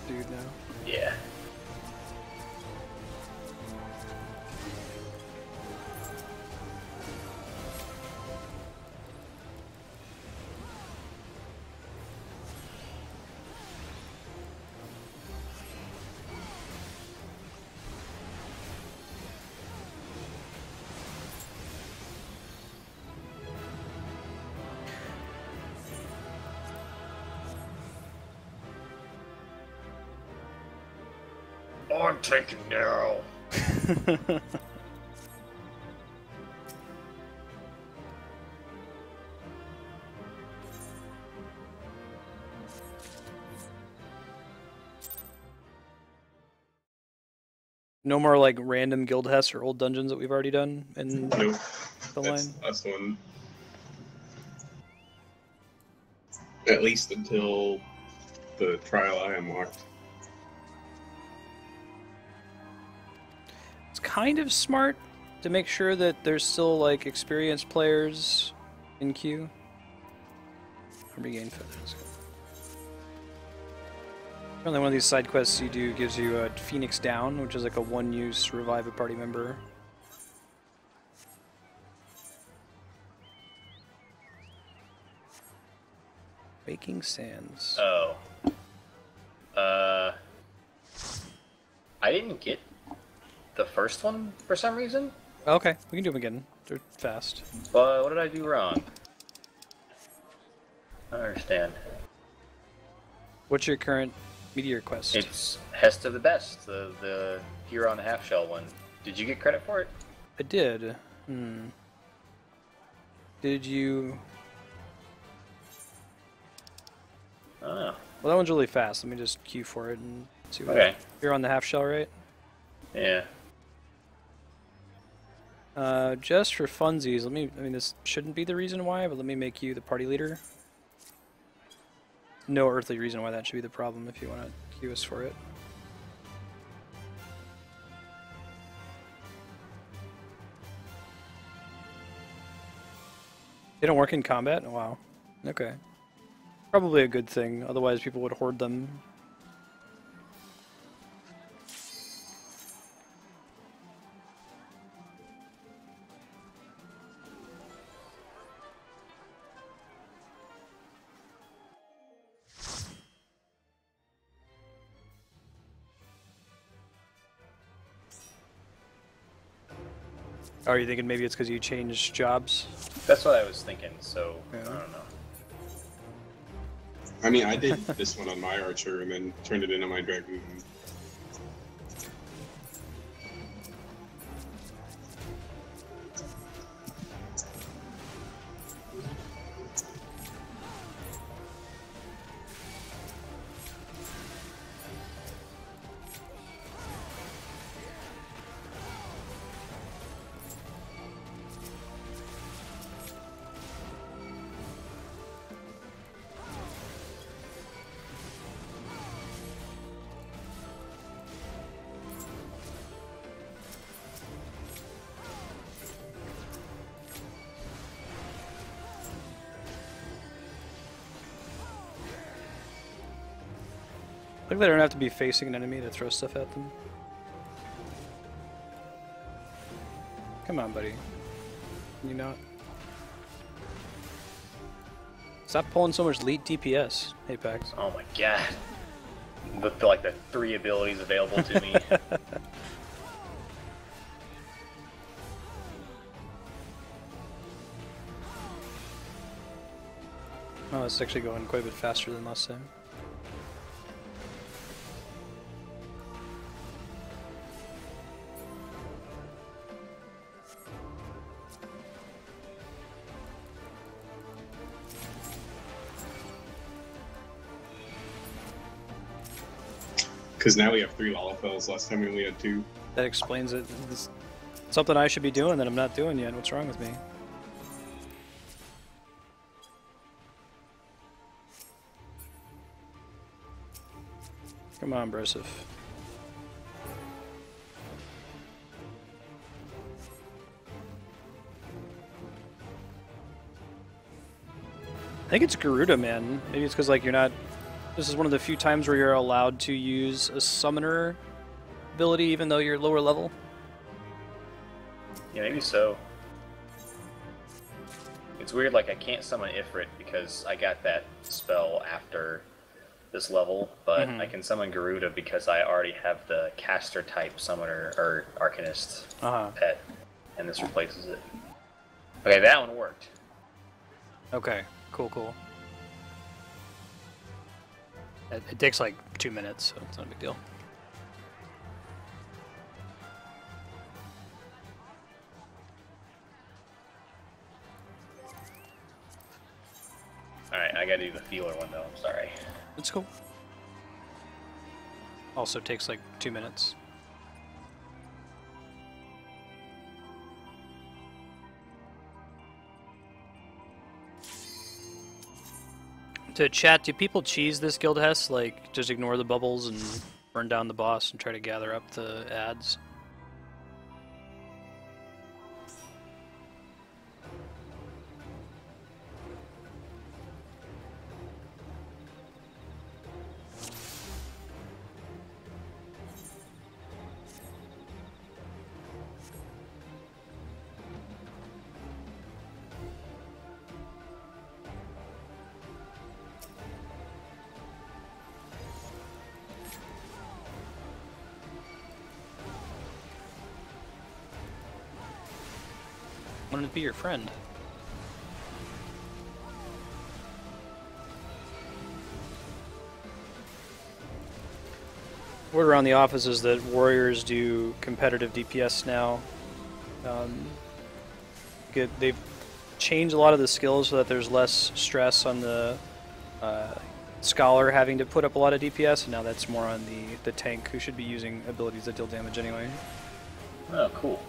S1: the dude now.
S3: Yeah. I'm taking now.
S1: No more like random Guildhests or old dungeons that we've already done in
S4: Nope.
S1: the
S4: That's
S1: line.
S4: last one. At least until the trial I unlocked.
S1: It's kind of smart to make sure that there's still like experienced players in queue. Regain feathers. Apparently one of these side quests you do gives you a Phoenix Down, which is like a one-use revive a party member. Baking Sands.
S3: Oh. I didn't get the first one for some reason.
S1: Okay, we can do them again. They're fast.
S3: But what did I do wrong? I don't understand.
S1: What's your current meteor quest?
S3: It's Hest of the Best, the hero on the half shell one. Did you get credit for it?
S1: I did. Did you...
S3: Oh. Well,
S1: Well, that one's really fast. Let me just queue for it and see what...
S3: Okay.
S1: You're on the half shell, right?
S3: Yeah.
S1: Just for funsies, I mean, this shouldn't be the reason why, but let me make you the party leader. No earthly reason why that should be the problem if you want to queue us for it. They don't work in combat? Oh, wow. Okay. Probably a good thing, otherwise people would hoard them. Oh, are you thinking maybe it's because you changed jobs?
S3: That's what I was thinking, so
S1: Yeah.
S3: I don't know.
S4: I mean, I did this one on my archer and then turned it into my dragoon.
S1: Look, they don't have to be facing an enemy to throw stuff at them. Come on, buddy. Can you not? Stop pulling so much elite DPS, Apex.
S3: Oh my god. Like the 3 abilities available to me.
S1: Oh, it's actually going quite a bit faster than last time.
S4: Because now we have 3 Lalafels, last time we only had 2.
S1: That explains it. It's something I should be doing that I'm not doing yet. What's wrong with me? Come on, Broseph. I think it's Garuda, man. Maybe it's because like you're not. This is one of the few times where you're allowed to use a summoner ability, even though you're lower level.
S3: Yeah, maybe so. It's weird, like I can't summon Ifrit because I got that spell after this level, but I can summon Garuda because I already have the caster type summoner or arcanist pet, and this replaces it. Okay, that one worked.
S1: Okay, cool, cool. It takes like 2 minutes, so it's not a big deal.
S3: Alright, I gotta do the feeler one though, I'm sorry.
S1: It's cool. Also takes like 2 minutes. To chat, do people cheese this Guildhests? Like, just ignore the bubbles and burn down the boss and try to gather up the ads? Wanted to be your friend. Word around the office is that warriors do competitive DPS now. They've changed a lot of the skills so that there's less stress on the scholar having to put up a lot of DPS, and now that's more on the tank, who should be using abilities that deal damage anyway.
S3: Oh, cool.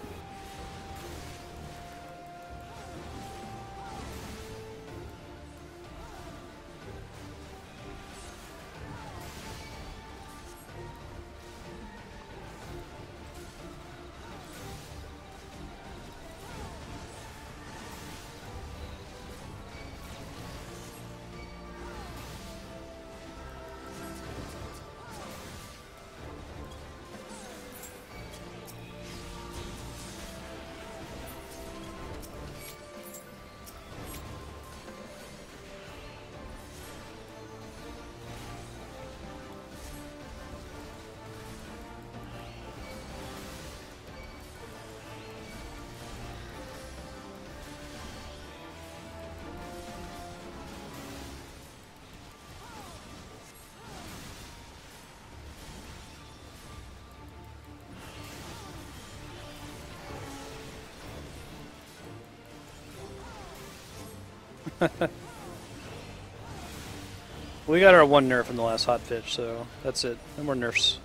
S3: We got our one nerf in the last hot pitch, so that's it. No more nerfs.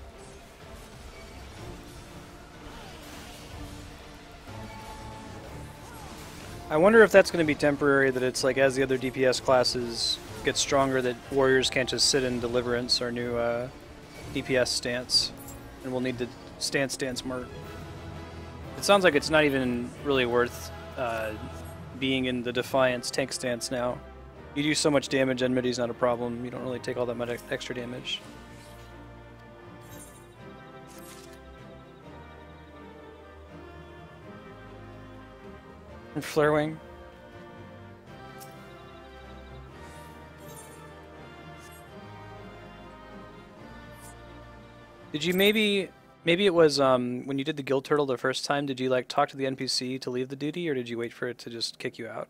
S3: I wonder if that's going to be temporary, that it's like as the other DPS classes get stronger, that warriors can't just sit in Deliverance, our new DPS stance, and we'll need to stance more. It sounds like it's not even really worth being in the Defiance tank stance now. You do so much damage, enmity's not a problem. You don't really take all that much extra damage. And Flarewing. Did you maybe it was when you did the Guild Turtle the first time, did you like talk to the NPC to leave the duty, or did you wait for it to just kick you out?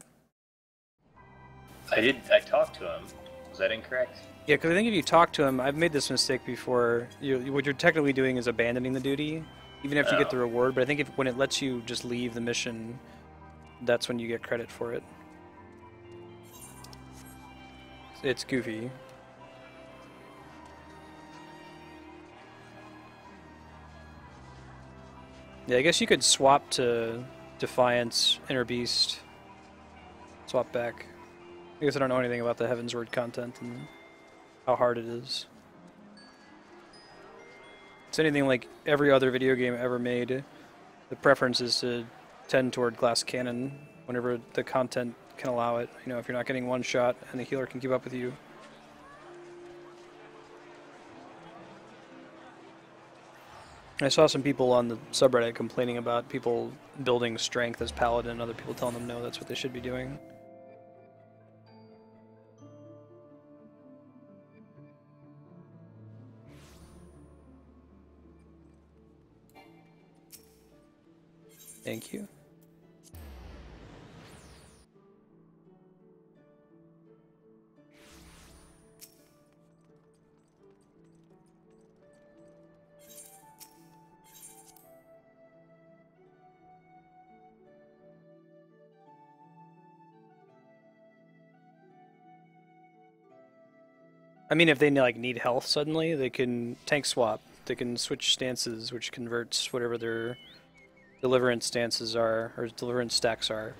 S3: I talked to him. Was that incorrect?
S1: Yeah, because I think if you talk to him, I've made this mistake before. What you're technically doing is abandoning the duty, even if you get the reward. But I think when it lets you just leave the mission, that's when you get credit for it. It's goofy. Yeah, I guess you could swap to Defiance, Inner Beast. Swap back. I guess I don't know anything about the Heavensward content and how hard it is. It's anything like every other video game ever made. The preference is to tend toward glass cannon whenever the content can allow it. You know, if you're not getting one shot and the healer can keep up with you. I saw some people on the subreddit complaining about people building strength as paladin, other people telling them no, that's what they should be doing. Thank you. I mean, if they like need health suddenly, they can tank swap. They can switch stances, which converts whatever their deliverance stances are, or deliverance stacks are.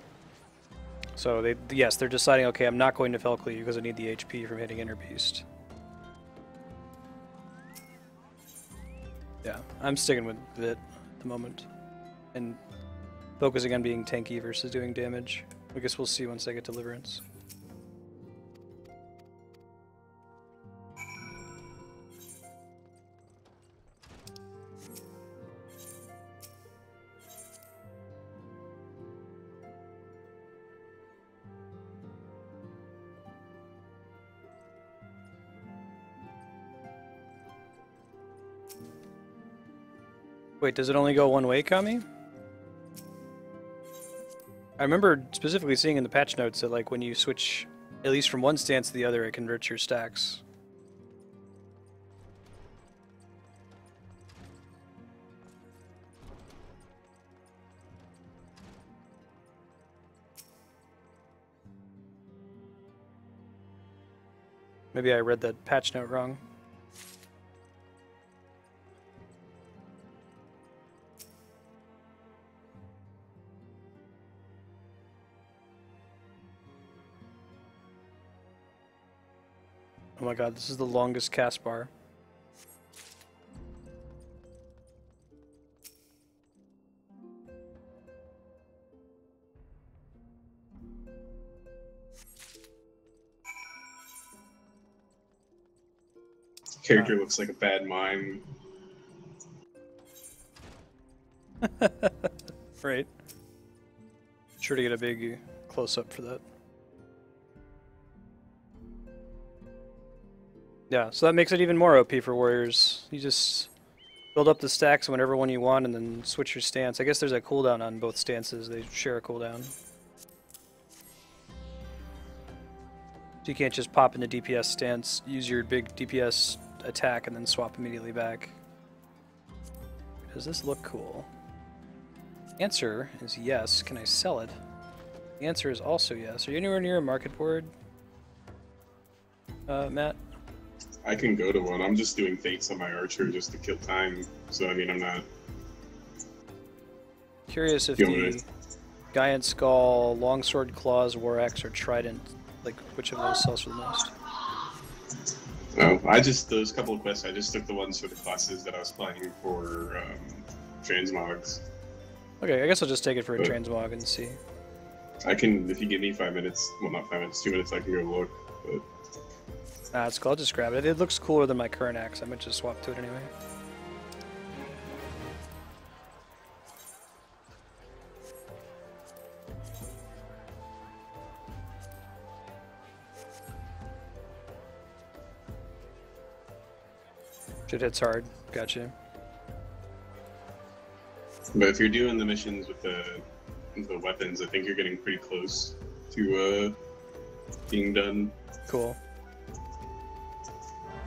S1: So they're deciding, okay, I'm not going to Felcleave because I need the HP from hitting Inner Beast. Yeah, I'm sticking with it at the moment. And focusing on being tanky versus doing damage. I guess we'll see once I get deliverance. Wait, does it only go one way, Kami? I remember specifically seeing in the patch notes that like when you switch at least from one stance to the other, it converts your stacks. Maybe I read that patch note wrong. Oh my god, this is the longest cast bar.
S4: Character looks like a bad mime.
S1: Right. Sure to get a big close-up for that. Yeah, so that makes it even more OP for warriors. You just build up the stacks whenever one you want and then switch your stance. I guess there's a cooldown on both stances. They share a cooldown. So you can't just pop into DPS stance, use your big DPS attack, and then swap immediately back. Does this look cool? Answer is yes. Can I sell it? The answer is also yes. Are you anywhere near a market board, Matt?
S4: I can go to one. I'm just doing fates on my archer just to kill time. So, I mean, I'm not...
S1: Curious if the Giant Skull, Longsword, Claws, War Axe, or Trident, like, which of those sells for the most?
S4: No, those couple of quests, I just took the ones for the classes that I was playing for transmogs.
S1: Okay, I guess I'll just take it for a transmog and see.
S4: I can, if you give me 5 minutes, well, not 5 minutes, 2 minutes, I can go look, but...
S1: It's cool, I'll just grab it. It looks cooler than my current axe. I might just swap to it anyway. Shit hits hard. Gotcha.
S4: But if you're doing the missions with the weapons, I think you're getting pretty close to being done.
S1: Cool.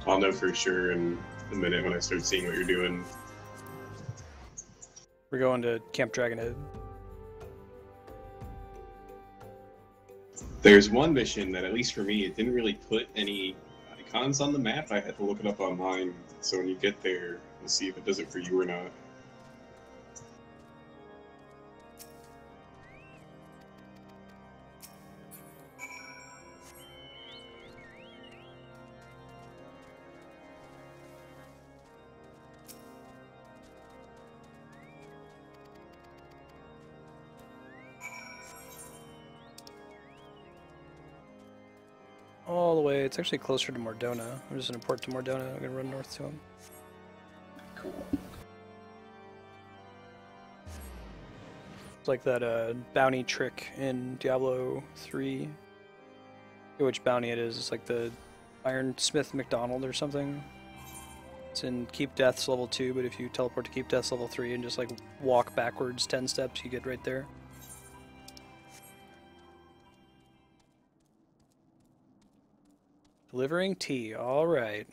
S4: I'll know for sure in a minute when I start seeing what you're doing.
S1: We're going to Camp Dragonhead.
S4: There's one mission that, at least for me, it didn't really put any icons on the map. I had to look it up online. So when you get there, we'll see if it does it for you or not.
S1: All the way, it's actually closer to Mordona. I'm just gonna port to Mordona. I'm gonna run north to him.
S3: Cool.
S1: It's like that bounty trick in Diablo 3. Which bounty it is. It's like the Ironsmith McDonald or something. It's in Keep Death's level 2, but if you teleport to Keep Death's level 3 and just like walk backwards 10 steps, you get right there. Delivering tea, alright.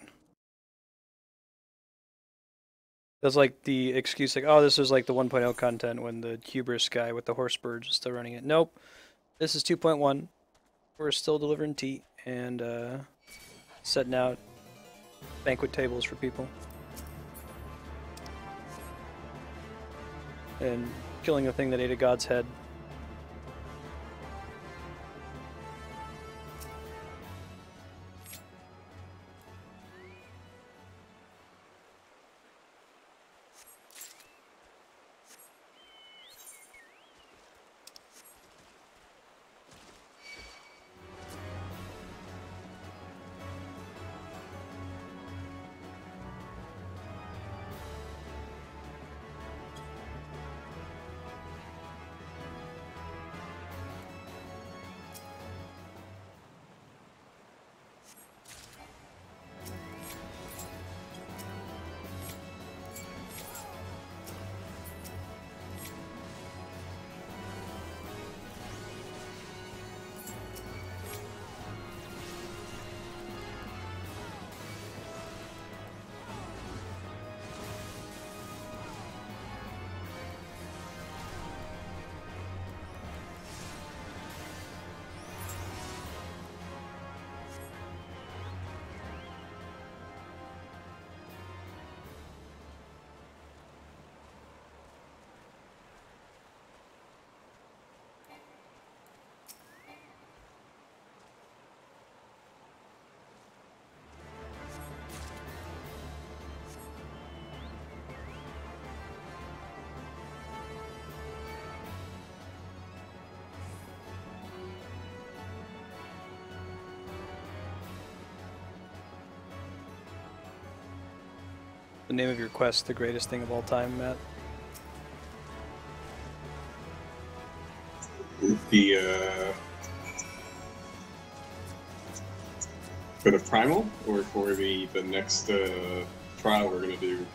S1: That's like the excuse, like, oh, this is like the 1.0 content when the hubris guy with the horse birds is still running it. Nope. This is 2.1. We're still delivering tea and setting out banquet tables for people. And killing the thing that ate a god's head. The name of your quest, the greatest thing of all time, Matt?
S4: The for the primal, or for the next trial we're gonna do?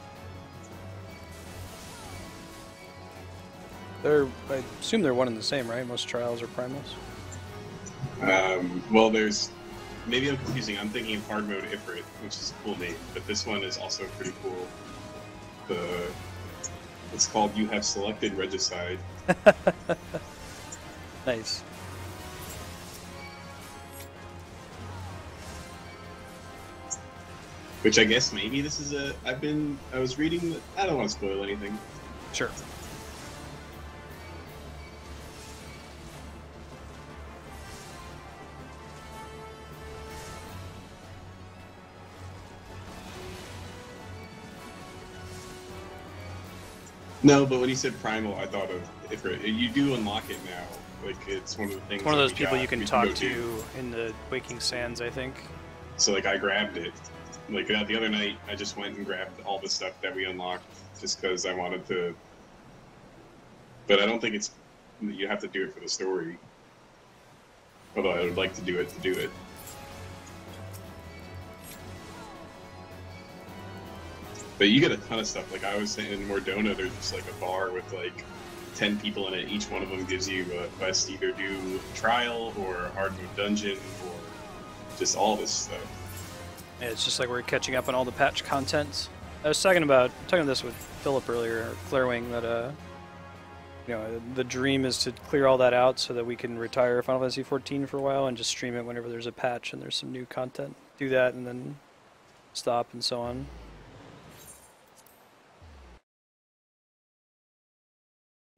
S1: I assume they're one and the same, right? Most trials are primals.
S4: Well, there's. Maybe I'm confusing. I'm thinking of hard mode Ifrit, which is a cool name, but this one is also pretty cool. It's called You Have Selected Regicide.
S1: Nice.
S4: Which I guess maybe this is I was reading. I don't want to spoil anything.
S1: Sure.
S4: No, but when you said primal, I thought of Ifrit. You do unlock it now. Like, it's one of the things.
S1: It's one of
S4: that
S1: those
S4: we
S1: people
S4: got,
S1: you can
S4: we
S1: talk
S4: go
S1: to
S4: do.
S1: in the Waking Sands, I think.
S4: So, like, I grabbed it. Like, the other night, I just went and grabbed all the stuff that we unlocked just because I wanted to. But I don't think you have to do it for the story. Although I would like to do it to do it. But you get a ton of stuff. Like, I was saying, in Mordona, there's just, like, a bar with, like, 10 people in it. Each one of them gives you a quest, either do trial or hard mode dungeon or just all this stuff.
S1: Yeah, it's just like we're catching up on all the patch content. I was talking about this with Philip earlier, Clairwing, that you know, the dream is to clear all that out so that we can retire Final Fantasy XIV for a while and just stream it whenever there's a patch and there's some new content. Do that and then stop and so on.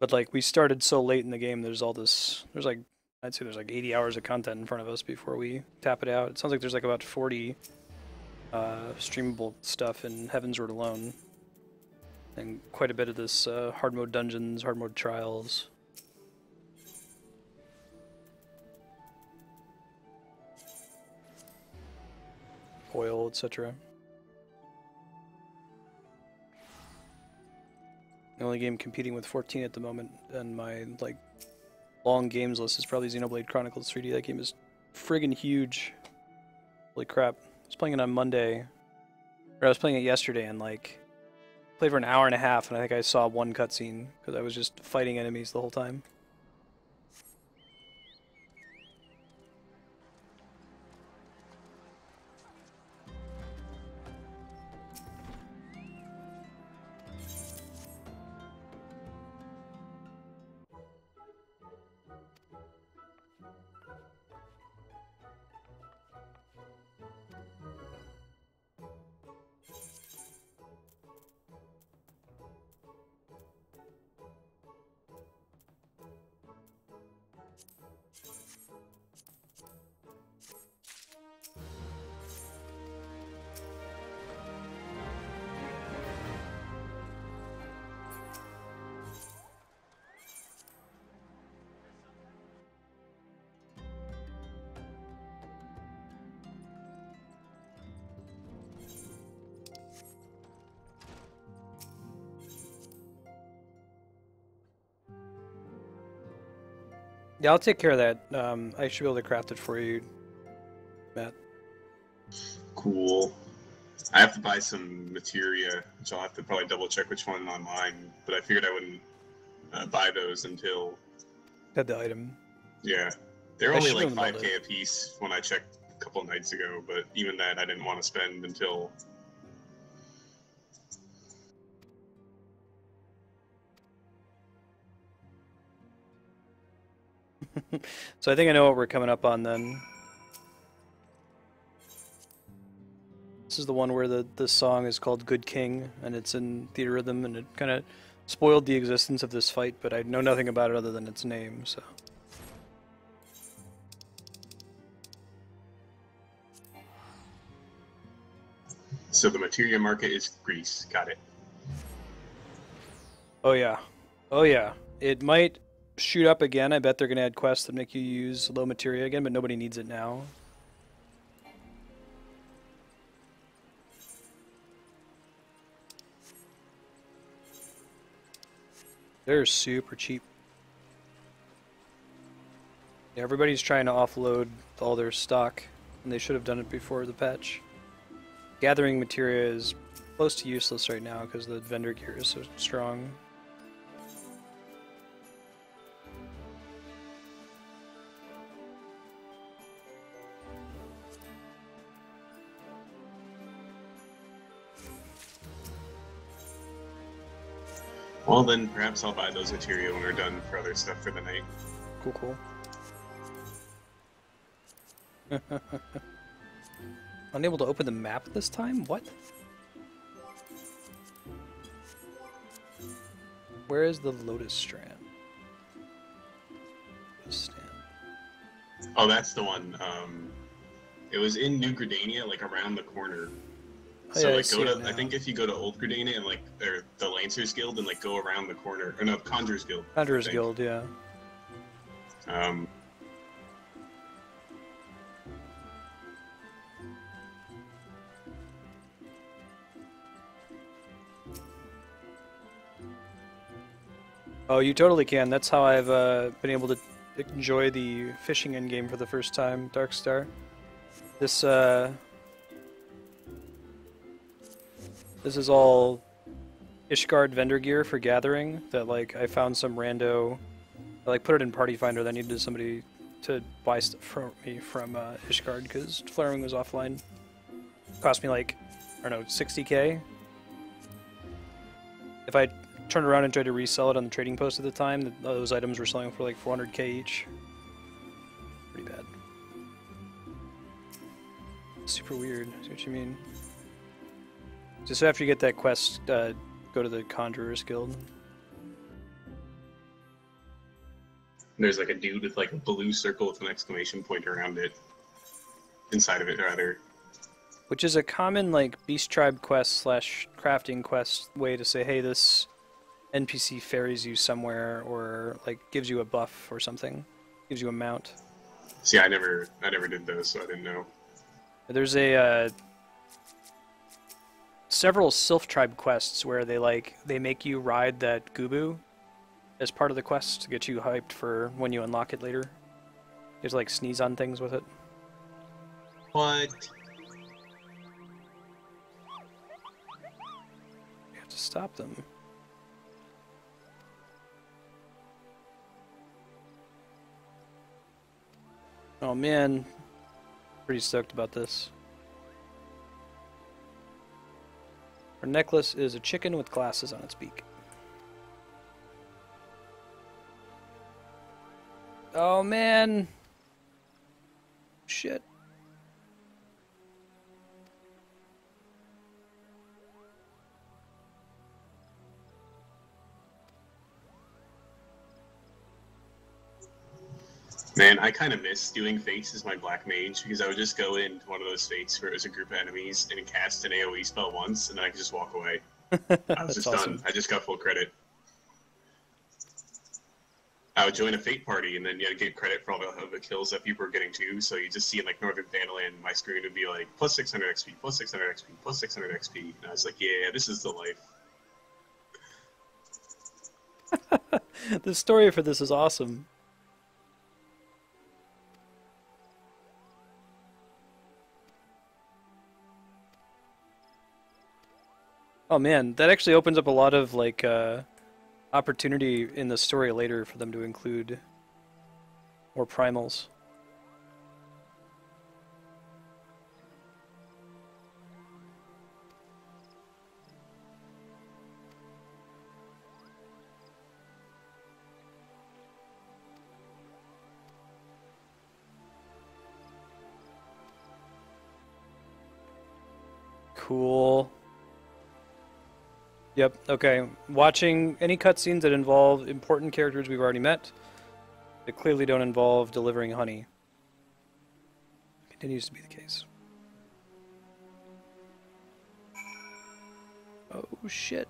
S1: But like, we started so late in the game, there's all this, I'd say there's like 80 hours of content in front of us before we tap it out. It sounds like there's like about 40 streamable stuff in Heavensward alone. And quite a bit of this hard mode dungeons, hard mode trials. Oil, etc. The only game competing with 14 at the moment, and my like long games list is probably Xenoblade Chronicles 3D. That game is friggin' huge. Holy crap. I was playing it on Monday, or I was playing it yesterday, and like, played for an hour and a half, and I think I saw one cutscene, because I was just fighting enemies the whole time. Yeah, I'll take care of that. I should be able to craft it for you, Matt.
S4: Cool. I have to buy some materia, which I'll have to probably double check which one online. But I figured I wouldn't buy those until.
S1: Had the item.
S4: Yeah, they're
S1: I
S4: only
S1: should
S4: like
S1: have known
S4: 5K a piece when I checked a couple nights ago. But even that, I didn't want to spend until.
S1: So I think I know what we're coming up on then. This is the one where the song is called Good King, and it's in theater rhythm, and it kind of spoiled the existence of this fight, but I know nothing about it other than its name, so.
S4: So the materia market is Greece. Got it.
S1: Oh yeah. Oh yeah. It might shoot up again. I bet they're going to add quests that make you use low materia again, but nobody needs it now. They're super cheap. Yeah, everybody's trying to offload all their stock, and they should have done it before the patch. Gathering materia is close to useless right now because the vendor gear is so strong.
S4: Well, then perhaps I'll buy those materia when we're done for other stuff for the night.
S1: Cool, cool. Unable to open the map this time? What? Where is the Lotus Strand?
S4: Oh, that's the one. It was in New Gridania, like around the corner.
S1: Oh,
S4: So
S1: yeah,
S4: like go to,
S1: now.
S4: I think if you go to Old Gridania and like or the Lancers Guild and like go around the corner, or no, Conjurers Guild.
S1: Conjurers Guild, yeah. Oh, you totally can. That's how I've been able to enjoy the fishing end game for the first time, Darkstar. This is all Ishgard vendor gear for gathering that like I found some rando. I like put it in Party Finder that I needed somebody to buy stuff for me from Ishgard because Flaring was offline. Cost me like, I don't know, 60k. If I turned around and tried to resell it on the trading post at the time, those items were selling for like 400k each. Pretty bad. Super weird. I see what you mean. Just after you get that quest, go to the Conjurers Guild.
S4: There's like a dude with like a blue circle with an exclamation point around it. Inside of it, rather.
S1: Which is a common like Beast Tribe quest slash crafting quest way to say, hey, this NPC ferries you somewhere or like gives you a buff or something. Gives you a mount.
S4: See, I never did those, so I didn't know.
S1: There's a several Sylph Tribe quests where they make you ride that Gubu as part of the quest to get you hyped for when you unlock it later. You have to like sneeze on things with it.
S4: What?
S1: You have to stop them. Oh man, pretty stoked about this. Our necklace is a chicken with glasses on its beak. Oh man! Shit.
S4: Man, I kind of miss doing fates as my black mage because I would just go into one of those fates where it was a group of enemies and cast an AoE spell once and then I could just walk away. I was just
S1: awesome.
S4: done. I just got full credit. I would join a fate party and then you had to get credit for all the kills that people were getting too. So you just see in like Northern Vandaland, my screen would be like plus 600 XP, plus 600 XP, plus 600 XP. And I was like, yeah, this is the life.
S1: The story for this is awesome. Oh man, that actually opens up a lot of like opportunity in the story later for them to include more primals. Cool. Yep, okay. Watching any cutscenes that involve important characters we've already met that clearly don't involve delivering honey. Continues to be the case. Oh shit.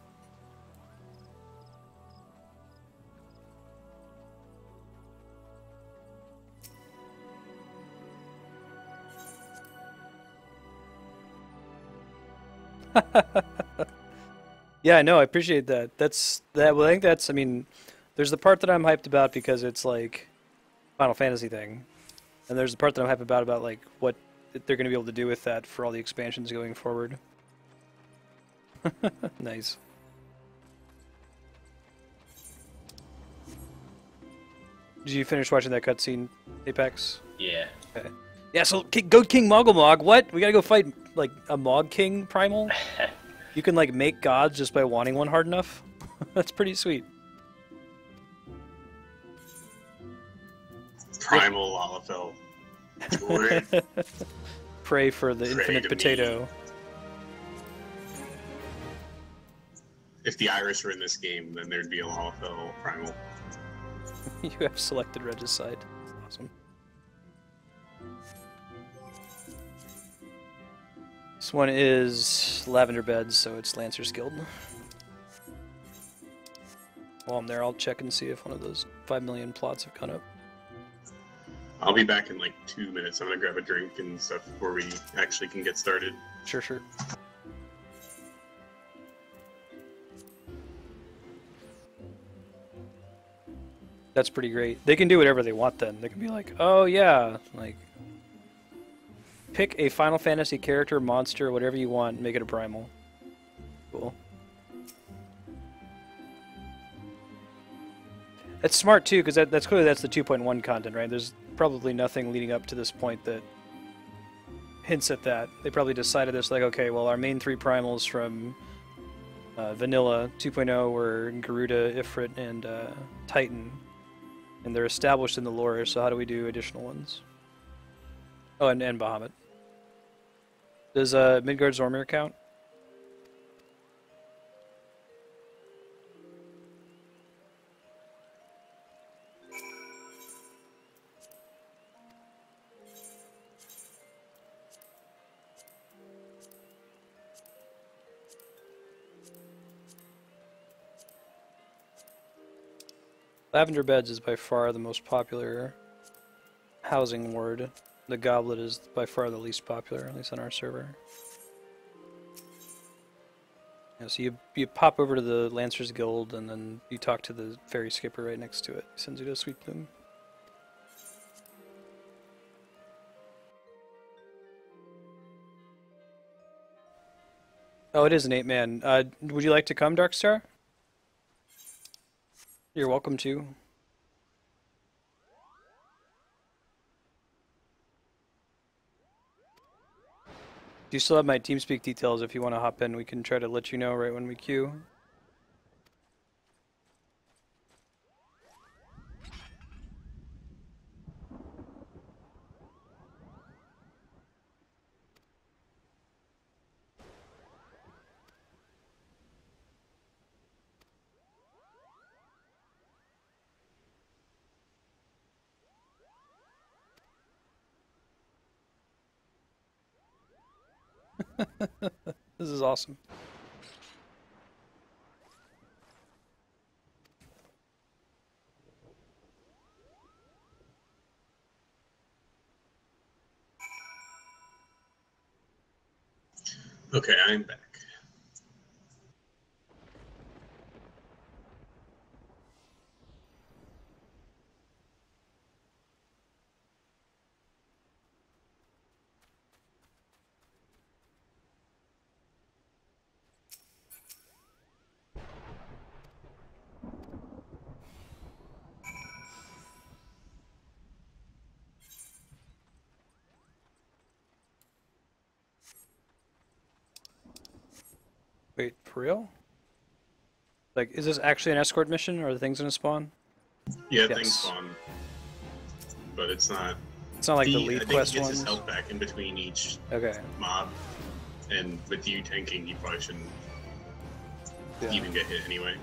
S1: Yeah, no, I appreciate that. Well, I think that's, I mean, there's the part that I'm hyped about because it's like Final Fantasy thing. And there's the part that I'm hyped about like what they're going to be able to do with that for all the expansions going forward. Nice. Did you finish watching that cutscene, Apex?
S3: Yeah.
S1: Okay. Yeah, so go King Moggle. What? We gotta go fight like a Mog King primal? You can like make gods just by wanting one hard enough? That's pretty sweet.
S4: Primal Lalafell. Jordan.
S1: Pray for the
S4: Pray
S1: infinite
S4: to
S1: potato.
S4: me. If the Irish were in this game, then there'd be a Lalafell Primal.
S1: You have selected Regicide. Awesome. This one is Lavender Beds, so it's Lancer's Guild. While I'm there, I'll check and see if one of those 5 million plots have gone up.
S4: I'll be back in like 2 minutes. I'm gonna grab a drink and stuff before we actually can get started.
S1: Sure, sure. That's pretty great. They can do whatever they want then. They can be like, oh yeah, like, pick a Final Fantasy character, monster, whatever you want, and make it a primal. Cool. That's smart too, because that's clearly that's the 2.1 content, right? There's probably nothing leading up to this point that hints at that. They probably decided this like, okay, well, our main 3 primals from Vanilla 2.0 were Garuda, Ifrit, and Titan. And they're established in the lore, so how do we do additional ones? Oh, and Bahamut. Does Midgard Zormir count? Lavender Beds is by far the most popular housing ward. The Goblet is by far the least popular, at least on our server. Yeah, so you pop over to the Lancers Guild, and then you talk to the ferry skipper right next to it. He sends you to Sweet Plume. Oh, it is an 8-man. Would you like to come, Darkstar? You're welcome to. Do you still have my TeamSpeak details? If you want to hop in, we can try to let you know right when we queue. This is awesome.
S4: Okay, I'm back.
S1: Wait, for real? Like, is this actually an escort mission, or are the things gonna spawn?
S4: Yeah,
S1: Yes.
S4: things spawn. But it's not...
S1: It's not like the lead
S4: I think
S1: quest
S4: he gets
S1: ones?
S4: his health back in between each
S1: Okay.
S4: mob. And with you tanking, you probably shouldn't even get hit anyway.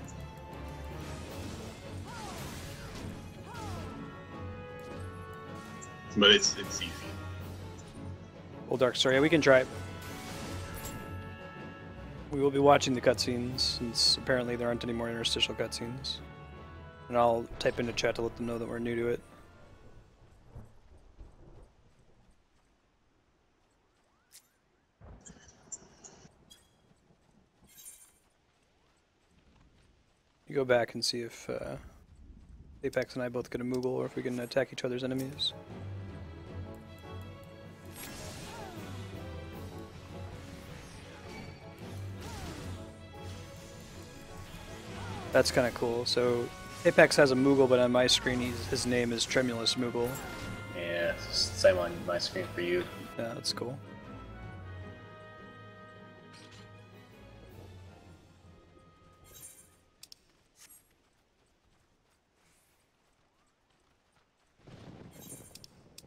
S4: But it's easy.
S1: Well, Dark Story, yeah, we can try it. We will be watching the cutscenes, since apparently there aren't any more interstitial cutscenes. And I'll type into chat to let them know that we're new to it. You go back and see if Apex and I both get a Moogle, or if we can attack each other's enemies. That's kind of cool. So Apex has a Moogle, but on my screen his name is Tremulous Moogle.
S3: Yeah, same on my screen for you.
S1: Yeah, that's cool.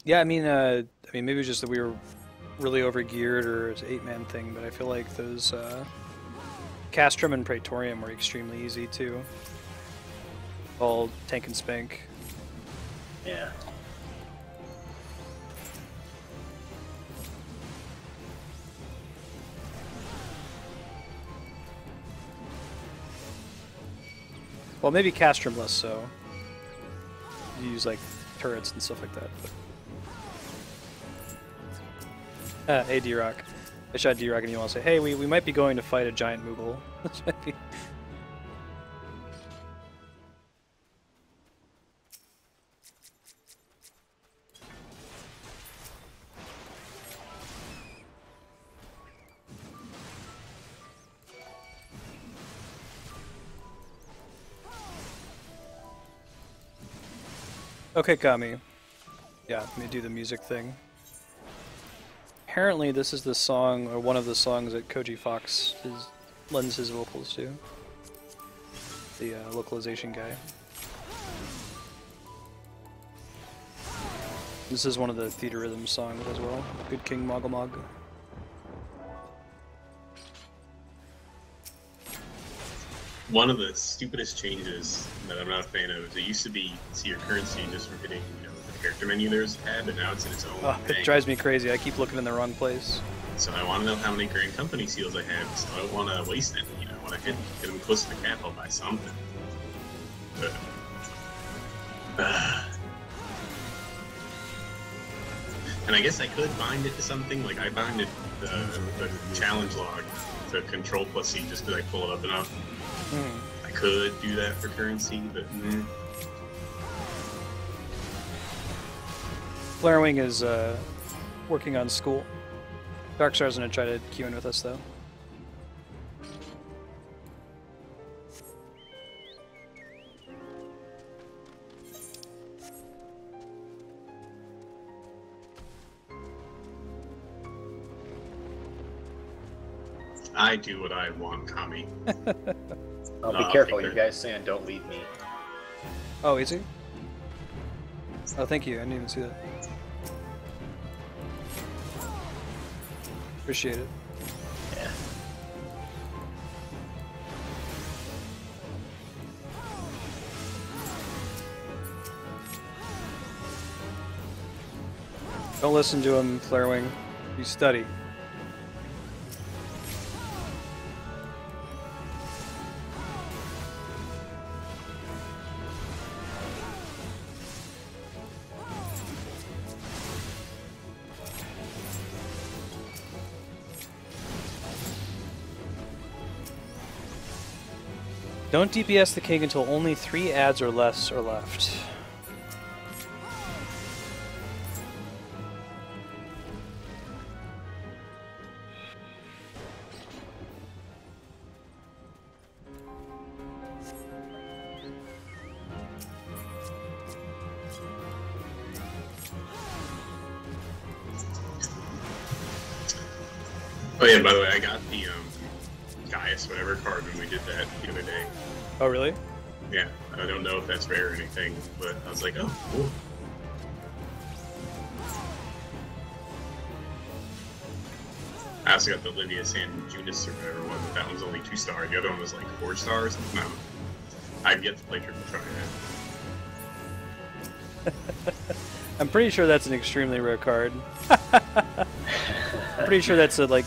S1: Yeah, I mean, maybe it's just that we were really overgeared, or it's an 8-man thing, but I feel like those Castrum and Praetorium were extremely easy too. All tank and spank.
S3: Yeah.
S1: Well, maybe Castrum less so. You use like turrets and stuff like that. But... hey, D-Rock. I shot D-Rock and you want to say, hey, we might be going to fight a giant Moogle. Okay, Kami. Yeah, let me do the music thing. Apparently this is the song, or one of the songs that Koji Fox lends his vocals to. The localization guy. This is one of the Theater Rhythm songs as well. Good King Moggle.
S4: One of the stupidest changes that I'm not a fan of is it used to be see your currency just from hitting, the character menu there's a tab, but now it's in its own thing.
S1: It drives me crazy. I keep looking in the wrong place.
S4: So I want to know how many Grand Company seals I have, so I don't want to waste any. When I get them close to the cap, I'll buy something. But, and I guess I could bind it to something, like I binded the challenge log to Control plus C just because I pull it up enough. I could do that for currency, but
S1: Flarewing is working on school. Darkstar's gonna try to queue in with us though.
S4: I do what I want, Kami.
S3: Oh, be careful, you guys saying don't leave me.
S1: Oh, is he? Oh, thank you. I didn't even see that. Appreciate it.
S3: Yeah.
S1: Don't listen to him, Flarewing. You study. Don't DPS the king until only 3 ads or less are left.
S4: Oh yeah, by the way, I got the Gaius whatever card when we did that the other day.
S1: Oh, really?
S4: Yeah, I don't know if that's rare or anything, but I was like, oh, cool. I also got the Livia San Junis or whatever one, but that one's only 2 stars. The other one was like 4 stars. No, I've yet to play Triple Try that.
S1: I'm pretty sure that's an extremely rare card. I'm pretty sure that's a, like,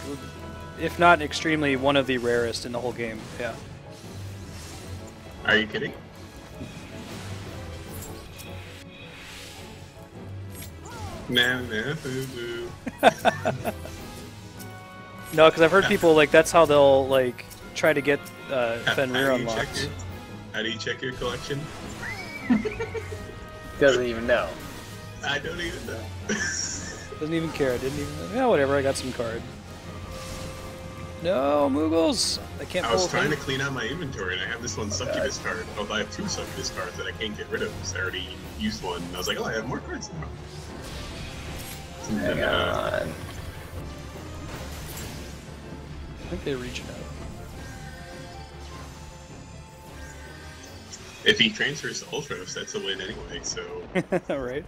S1: if not extremely, one of the rarest in the whole game. Yeah.
S4: Are you kidding? Nah, nah, boo boo.
S1: No, because I've heard people, like, that's how they'll, like, try to get Fenrir unlocked.
S4: How do you check your collection?
S3: Doesn't even know.
S4: I don't even know.
S1: Doesn't even care. I didn't even. Yeah, whatever. I got some card. No, Moogles! I can't.
S4: I was trying to clean out my inventory, and I have this one Succubus card. Oh, I have 2 Succubus cards that I can't get rid of because I already used one. And I was like, oh, I have more cards now.
S3: Hang on.
S1: I think they're reaching out.
S4: If he transfers to Ultros, that's a win anyway. So.
S1: Right.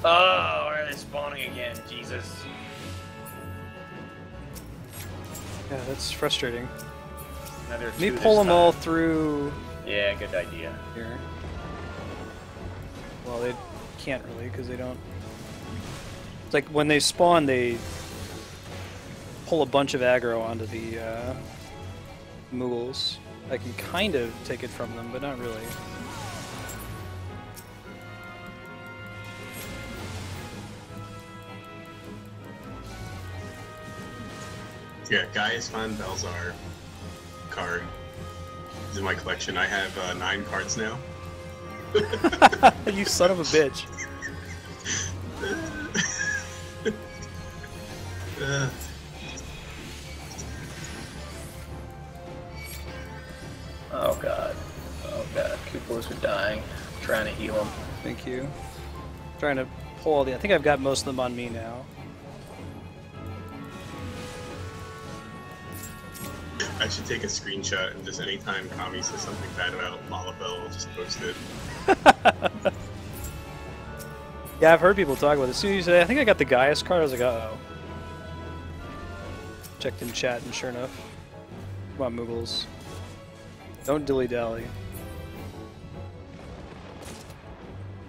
S3: Oh, where are they spawning again? Jesus.
S1: Yeah, that's frustrating.
S3: Another
S1: Let me
S3: 2
S1: pull
S3: this
S1: them all
S3: time.
S1: through
S3: Yeah, good idea.
S1: here. Well, they can't really because they don't. It's like when they spawn, they pull a bunch of aggro onto the Moogles. I can kind of take it from them, but not really.
S4: Yeah, Gaius Von Belzar card is in my collection. I have 9 cards now.
S1: You son of a bitch.
S3: Oh god. Oh god. Kupors are dying. I'm trying to heal them.
S1: Thank you. Trying to pull all the. I think I've got most of them on me now.
S4: I should take a screenshot and just anytime Kami says something bad about Lalafell, I'll just post it.
S1: Yeah, I've heard people talk about it. As soon as you say, I think I got the Gaius card, I was like, uh-oh. Checked in chat, and sure enough. Come on, Moogles. Don't dilly-dally.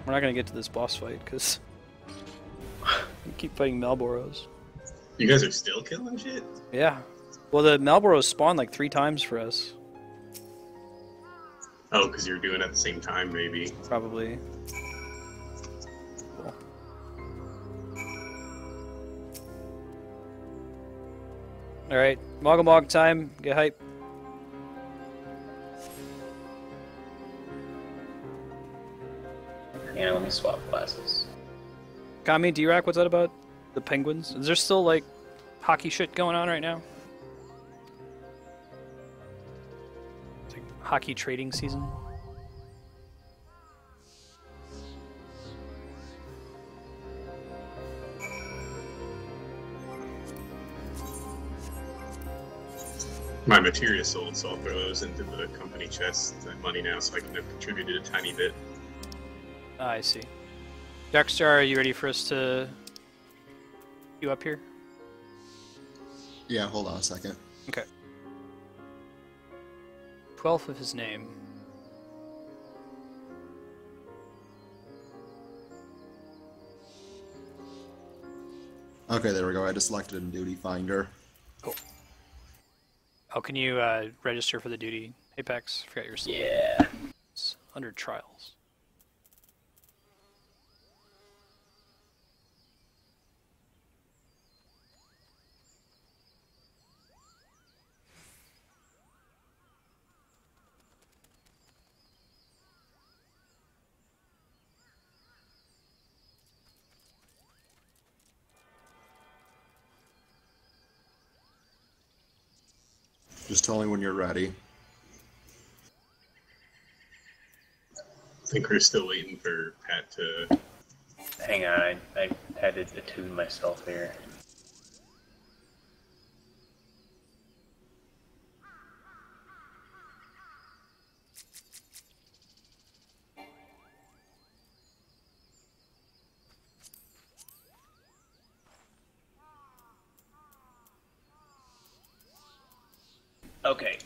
S1: We're not going to get to this boss fight, because we keep fighting Malboros.
S4: You guys are still killing shit?
S1: Yeah. Well, the Malboros spawned like 3 times for us.
S4: Oh, because you were doing it at the same time, maybe.
S1: Probably. Cool. Alright, Moggle time. Get hype.
S3: Yeah, let me swap classes.
S1: Kami, D-Rack, what's that about? The Penguins? Is there still, like, hockey shit going on right now? It's like hockey trading season?
S4: My materia sold, so I'll throw those into the company chest, that money now, so I can have contributed a tiny bit.
S1: Ah, I see. Darkstar, are you ready for us to queue up here?
S5: Yeah, hold on a second.
S1: Okay. 12th of his name.
S5: Okay, there we go. I just selected in Duty Finder.
S1: Cool. Oh, can you register for the duty Apex? Forgot your sleep.
S3: Yeah.
S1: It's 100 trials.
S5: Just tell me when you're ready.
S4: I think we're still waiting for Pat to...
S3: Hang on, I had to attune myself here. Okay.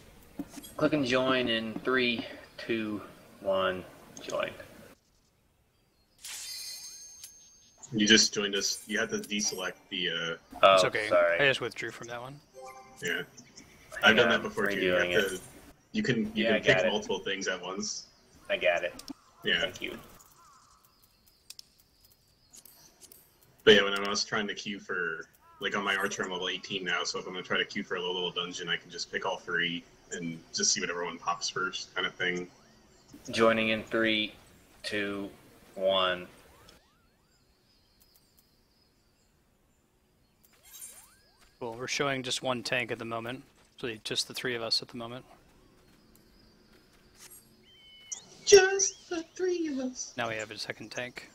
S3: Click and join in 3, 2, 1. Join.
S4: You just joined us. You have to deselect the.
S3: Oh,
S1: It's okay.
S3: sorry.
S1: I just withdrew from that one.
S4: Yeah. I've done that before too.
S3: Redoing
S4: You can pick multiple things at once.
S3: I got it.
S4: Yeah.
S3: Thank you.
S4: But yeah, when I was trying to queue for, like on my archer, I'm level 18 now, so if I'm going to try to queue for a low level dungeon, I can just pick all 3 and just see what everyone pops first, kind of thing.
S3: Joining in 3, 2, 1.
S1: Cool. We're showing just one tank at the moment. So just the 3 of us at the moment.
S4: Just the 3 of us.
S1: Now we have a second tank.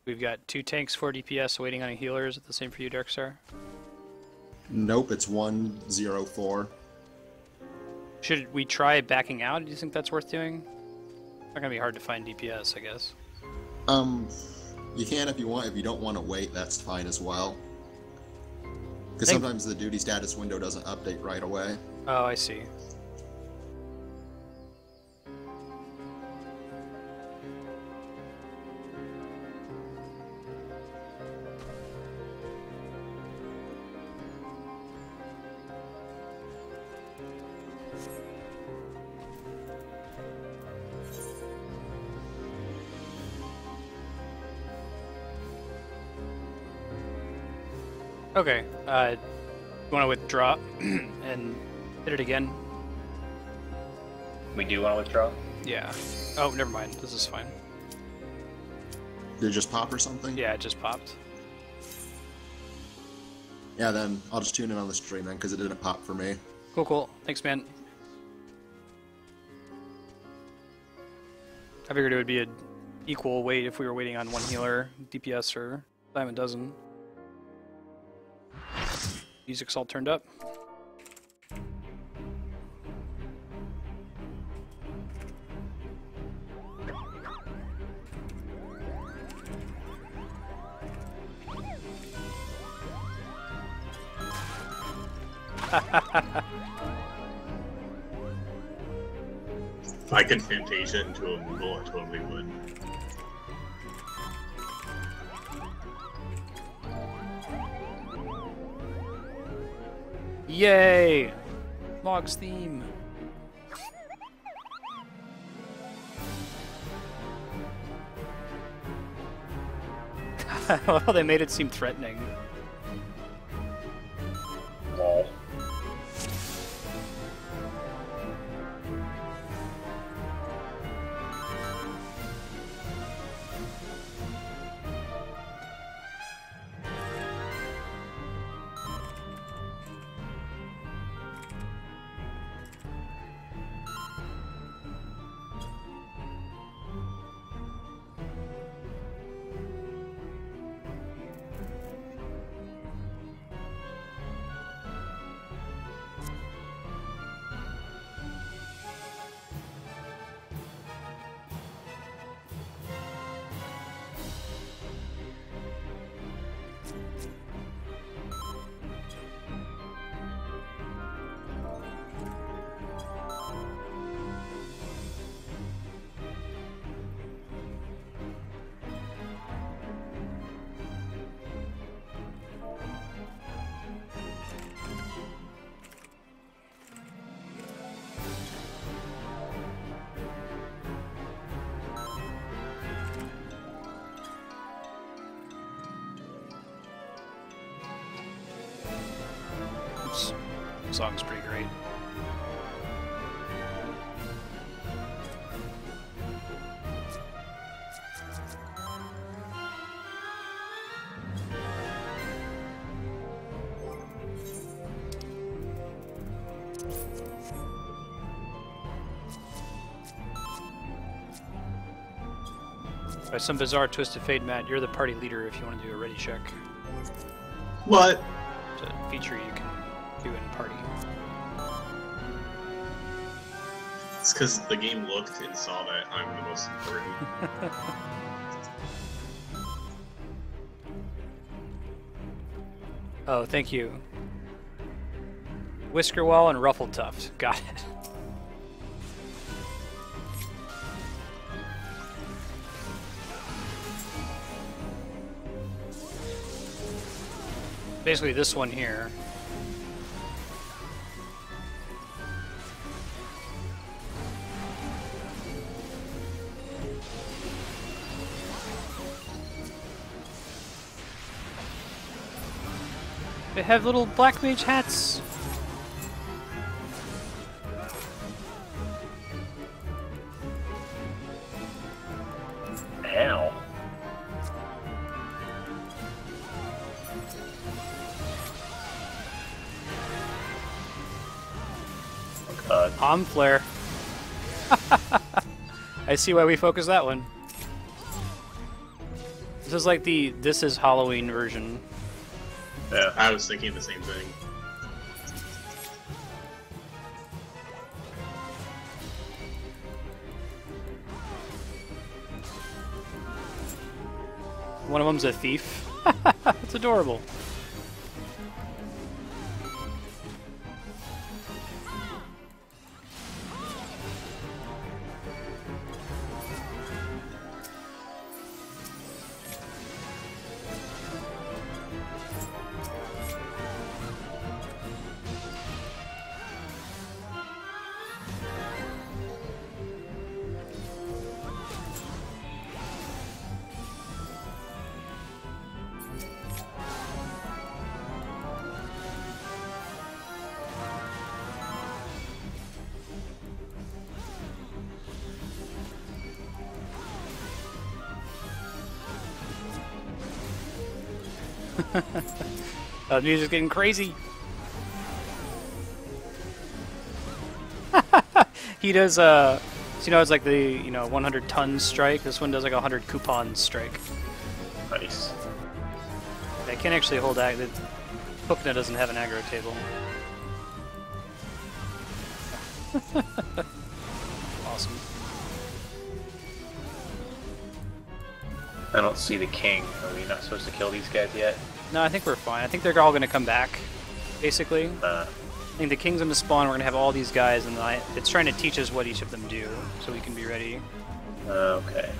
S1: We've got 2 tanks, 4 DPS, waiting on a healer. Is it the same for you, Darkstar?
S5: Nope, it's 104.
S1: Should we try backing out? Do you think that's worth doing? It's not gonna be hard to find DPS, I guess.
S5: You can if you want. If you don't want to wait, that's fine as well. Because sometimes the duty status window doesn't update right away.
S1: Oh, I see. Okay, you want to withdraw and hit it again?
S3: We do want to withdraw?
S1: Yeah. Oh, never mind. This is fine.
S5: Did it just pop or something?
S1: Yeah, it just popped.
S5: Yeah, then I'll just tune in on the stream then, because it didn't pop for me.
S1: Cool, cool. Thanks, man. I figured it would be an equal wait if we were waiting on one healer, DPS, or Simon doesn't. Music's all turned up.
S4: If I could Fantasia into a Moogle, I totally would.
S1: Yay! Mog's theme. Well, they made it seem threatening.
S3: Lol.
S1: Oops. The song's pretty great. By some bizarre twist of fate, Matt, you're the party leader if you want to do a ready check.
S4: What?
S1: It's a feature you can do in party.
S4: It's because the game looked and saw that I'm the most important.
S1: Oh, thank you. Whiskerwall and Ruffletuft. Got it. Basically this one here. They have little black mage hats.
S3: Ow.
S1: Palm flare. I see why we focus that one. This is like the This Is Halloween version.
S4: Yeah, I was thinking the same thing.
S1: One of them's a thief. It's adorable. The music's getting crazy. He does, so you know, it's like the 100-ton strike. This one does like 100 coupon strike.
S3: Nice.
S1: I can't actually hold ag. The Hookna doesn't have an aggro table. Awesome.
S3: I don't see the king. Are we not supposed to kill these guys yet?
S1: No, I think we're fine. I think they're all going to come back, basically. I think the king's going to spawn, we're going to have all these guys, and it's trying to teach us what each of them do, so we can be ready.
S3: Okay.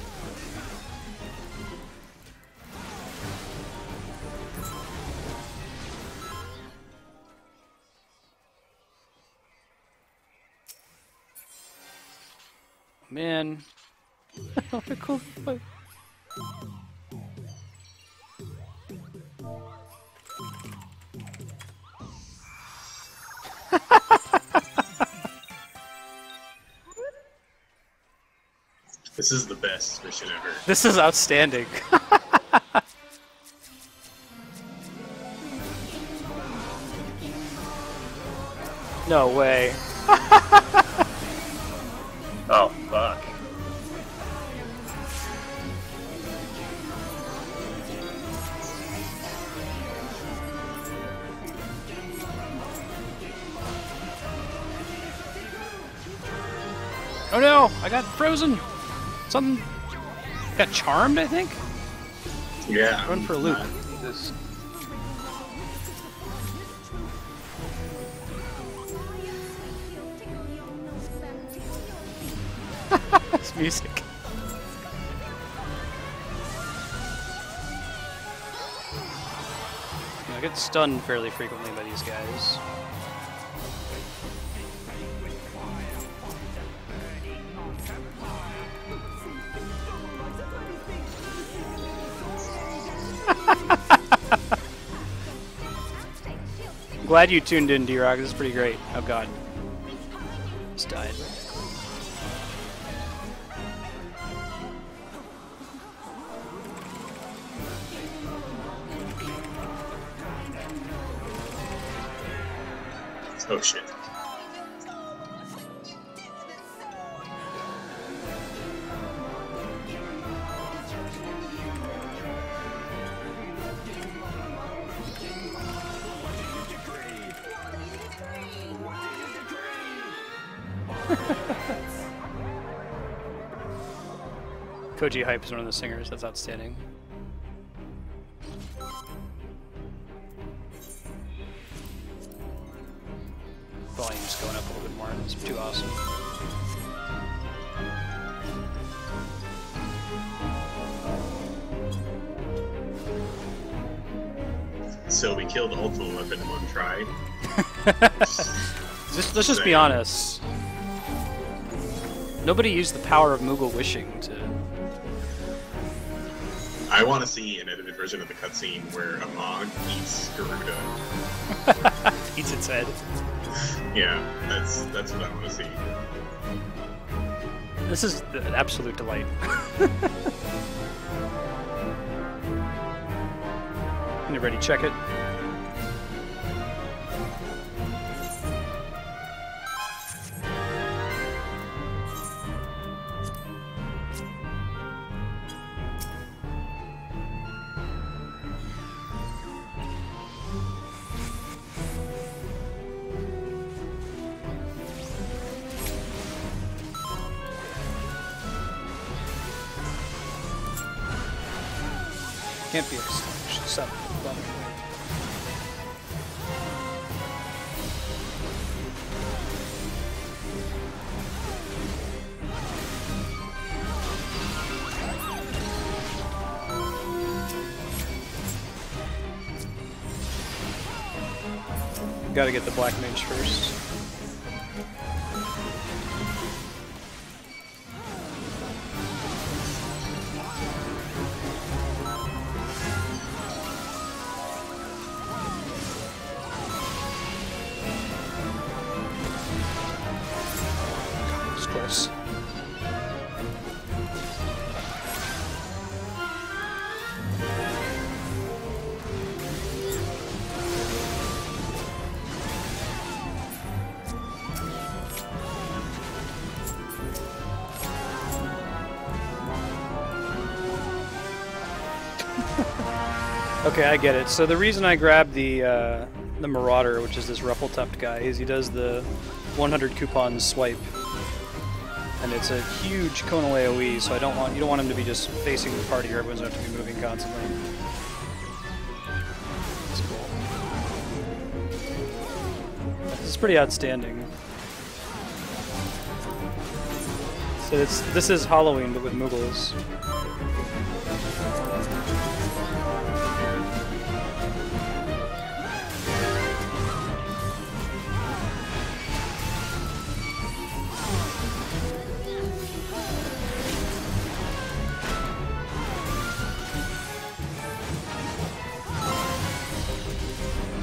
S1: Man. What a cool fight.
S4: This is the best mission ever.
S1: This is outstanding. No way.
S3: Oh, fuck.
S1: Oh no! I got frozen! Something... got charmed, I think?
S4: Yeah.
S1: Run for a loop.
S3: Jesus.
S1: This music. I get stunned fairly frequently by these guys. Glad you tuned in, D-Rock. This is pretty great. Oh god. Just died.
S4: Oh shit.
S1: Koji Hype is one of the singers. That's outstanding. just going up a little bit more. It's too awesome.
S4: So we killed Ultimate Weapon in one try.
S1: Let's just be honest. Nobody used the power of Moogle wishing to...
S4: I want to see an edited version of the cutscene where a Mog eats Garuda.
S1: Eats its head.
S4: Yeah, that's what I want to see.
S1: This is an absolute delight. You ready? Check it. Can't be except Gotta get the black mage first. Close. Okay, I get it. So the reason I grabbed the Marauder, which is this ruffle-tuft guy, is he does the 100 coupon swipe. And it's a huge conal AoE, so you don't want him to be just facing the party, or everyone's going to have to be moving constantly. That's cool. This is pretty outstanding. So this is Halloween, but with Moogles.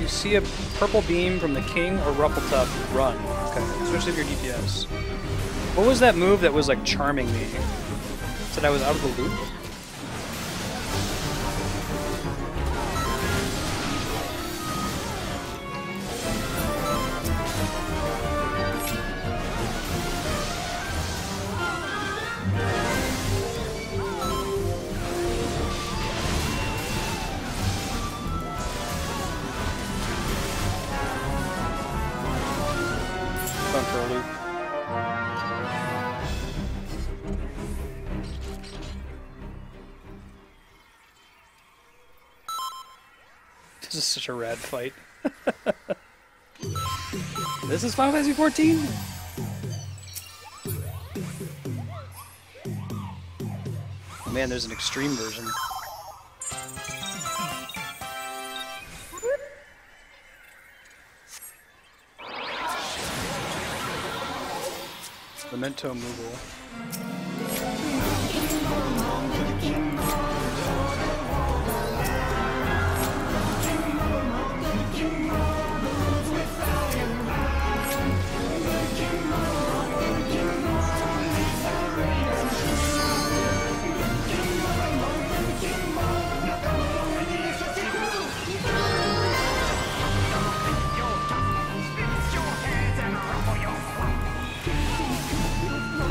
S1: See a purple beam from the king or Ruffletuft, run. Okay, especially if you're DPS. What was that move that was like charming me? Said I was out of the loop? This is such a rad fight. This is Final Fantasy 14? Oh man, there's an extreme version. Memento Moogle.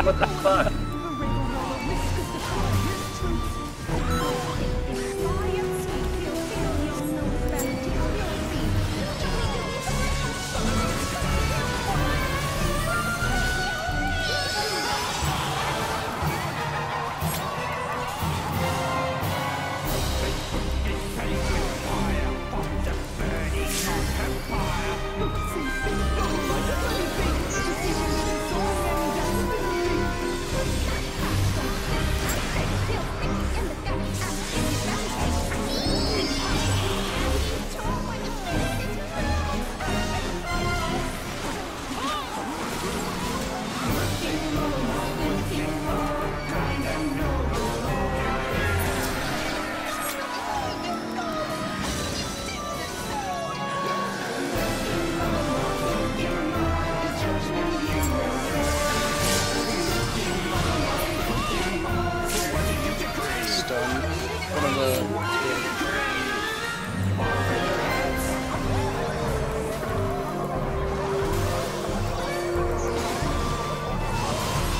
S3: What the fuck?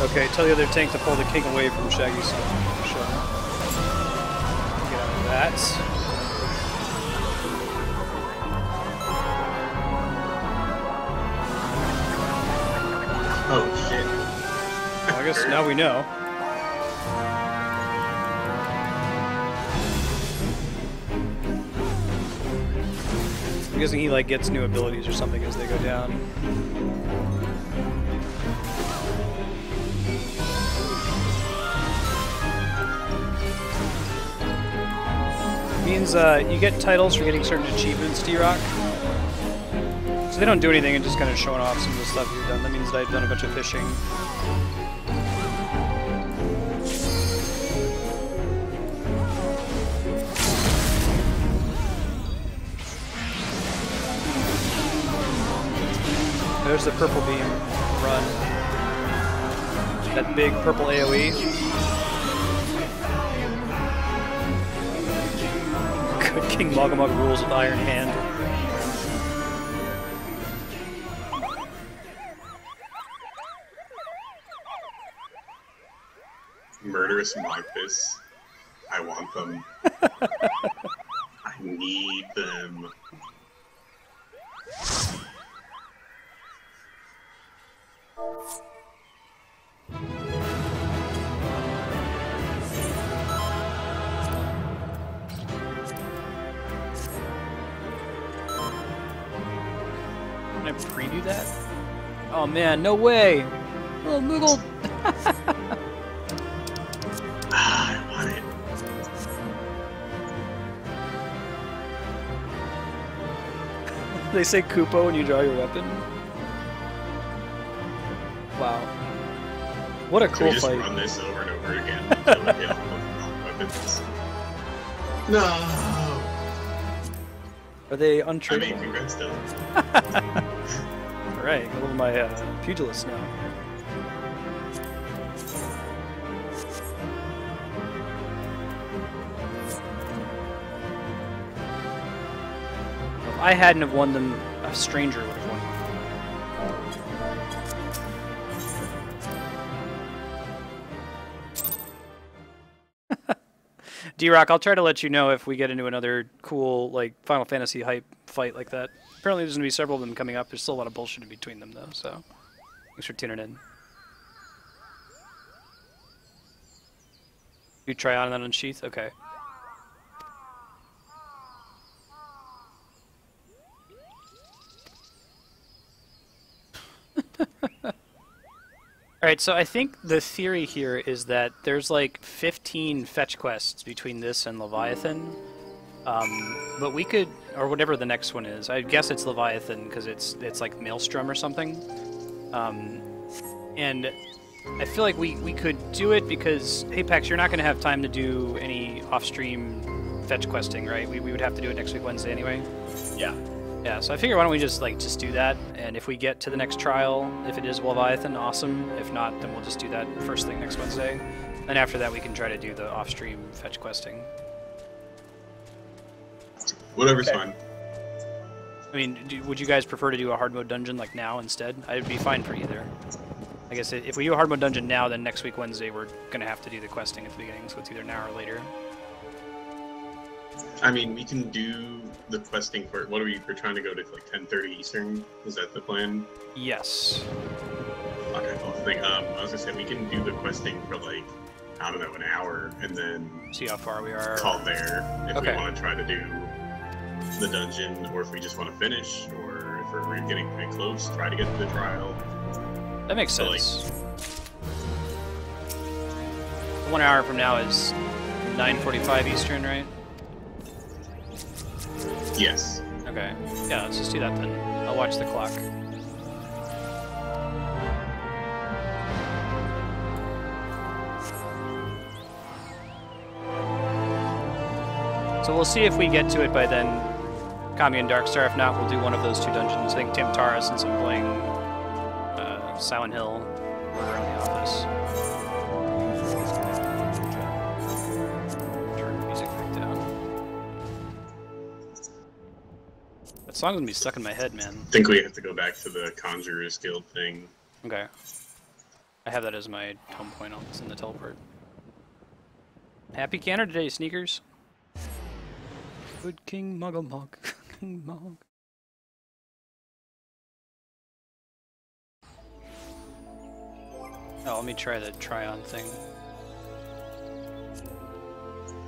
S1: Okay, tell the other tank to pull the king away from Shaggy's shot. Get out of that.
S4: Oh shit.
S1: Well, I guess now we know. I'm guessing he like gets new abilities or something as they go down. Means you get titles for getting certain achievements, D-Rock. So they don't do anything and just kind of showing off some of the stuff you've done. That means that I've done a bunch of fishing. There's the purple beam run. That big purple AoE. Good King Mogamog rules with Iron Hand.
S4: Murderous Magpus. I want them. I need them.
S1: Can I preview that? Oh man, no way! Oh, Moogle!
S4: I want it.
S1: They say Koopa when you draw your weapon. Wow. What a cool
S4: Can we just
S1: fight.
S4: run this over and over again until we get all of the weapons? No!
S1: Are they
S4: I
S1: untradeable?
S4: mean, congrats, Dylan.
S1: Alright, go over my pugilist now. If I hadn't have won them, a stranger would have won. D-Rock, I'll try to let you know if we get into another cool, like, Final Fantasy hype fight like that. Apparently there's going to be several of them coming up. There's still a lot of bullshit in between them, though, so thanks for tuning in. You try on that unsheath? Okay. Alright, so I think the theory here is that there's like 15 fetch quests between this and Leviathan. But we could, or whatever the next one is. I guess it's Leviathan because it's like Maelstrom or something. And I feel like we could do it because, Apex, you're not going to have time to do any off-stream fetch questing, right? We would have to do it next week Wednesday anyway.
S3: Yeah.
S1: Yeah, so I figure why don't we just do that, and if we get to the next trial, if it is Leviathan, awesome. If not, then we'll just do that first thing next Wednesday. And after that, we can try to do the off-stream fetch questing.
S4: Whatever's fine.
S1: I mean, would you guys prefer to do a hard mode dungeon like now instead? I'd be fine for either. I guess if we do a hard mode dungeon now, then next week Wednesday we're gonna have to do the questing at the beginning, so it's either now or later.
S4: I mean, we can do the questing for, what are we, we're trying to go to like 10:30 Eastern? Is that the plan?
S1: Yes.
S4: Fuck, I thought thing. I was gonna say, we can do the questing for like, I don't know, an hour, and then
S1: See how far we are.
S4: call there if
S1: Okay.
S4: we want to try to do the dungeon, or if we just want to finish, or if we're getting pretty close, try to get to the trial.
S1: That makes
S4: So, like,
S1: sense. 1 hour from now is 9:45 Eastern, right?
S4: yes.
S1: Okay. Yeah, let's just do that then. I'll watch the clock. So we'll see if we get to it by then. Kami and Darkstar. If not, we'll do one of those two dungeons. I think Tam-Tara, since I'm playing Silent Hill, we're around the office. Turn the music back down. That song's gonna be stuck in my head, man.
S4: I think we have to go back to the Conjurer's Guild thing.
S1: Okay. I have that as my home point on this in the teleport. Happy Canada Day, sneakers. Good King Muggle Mug. King Mug. Oh, let me try the try-on thing.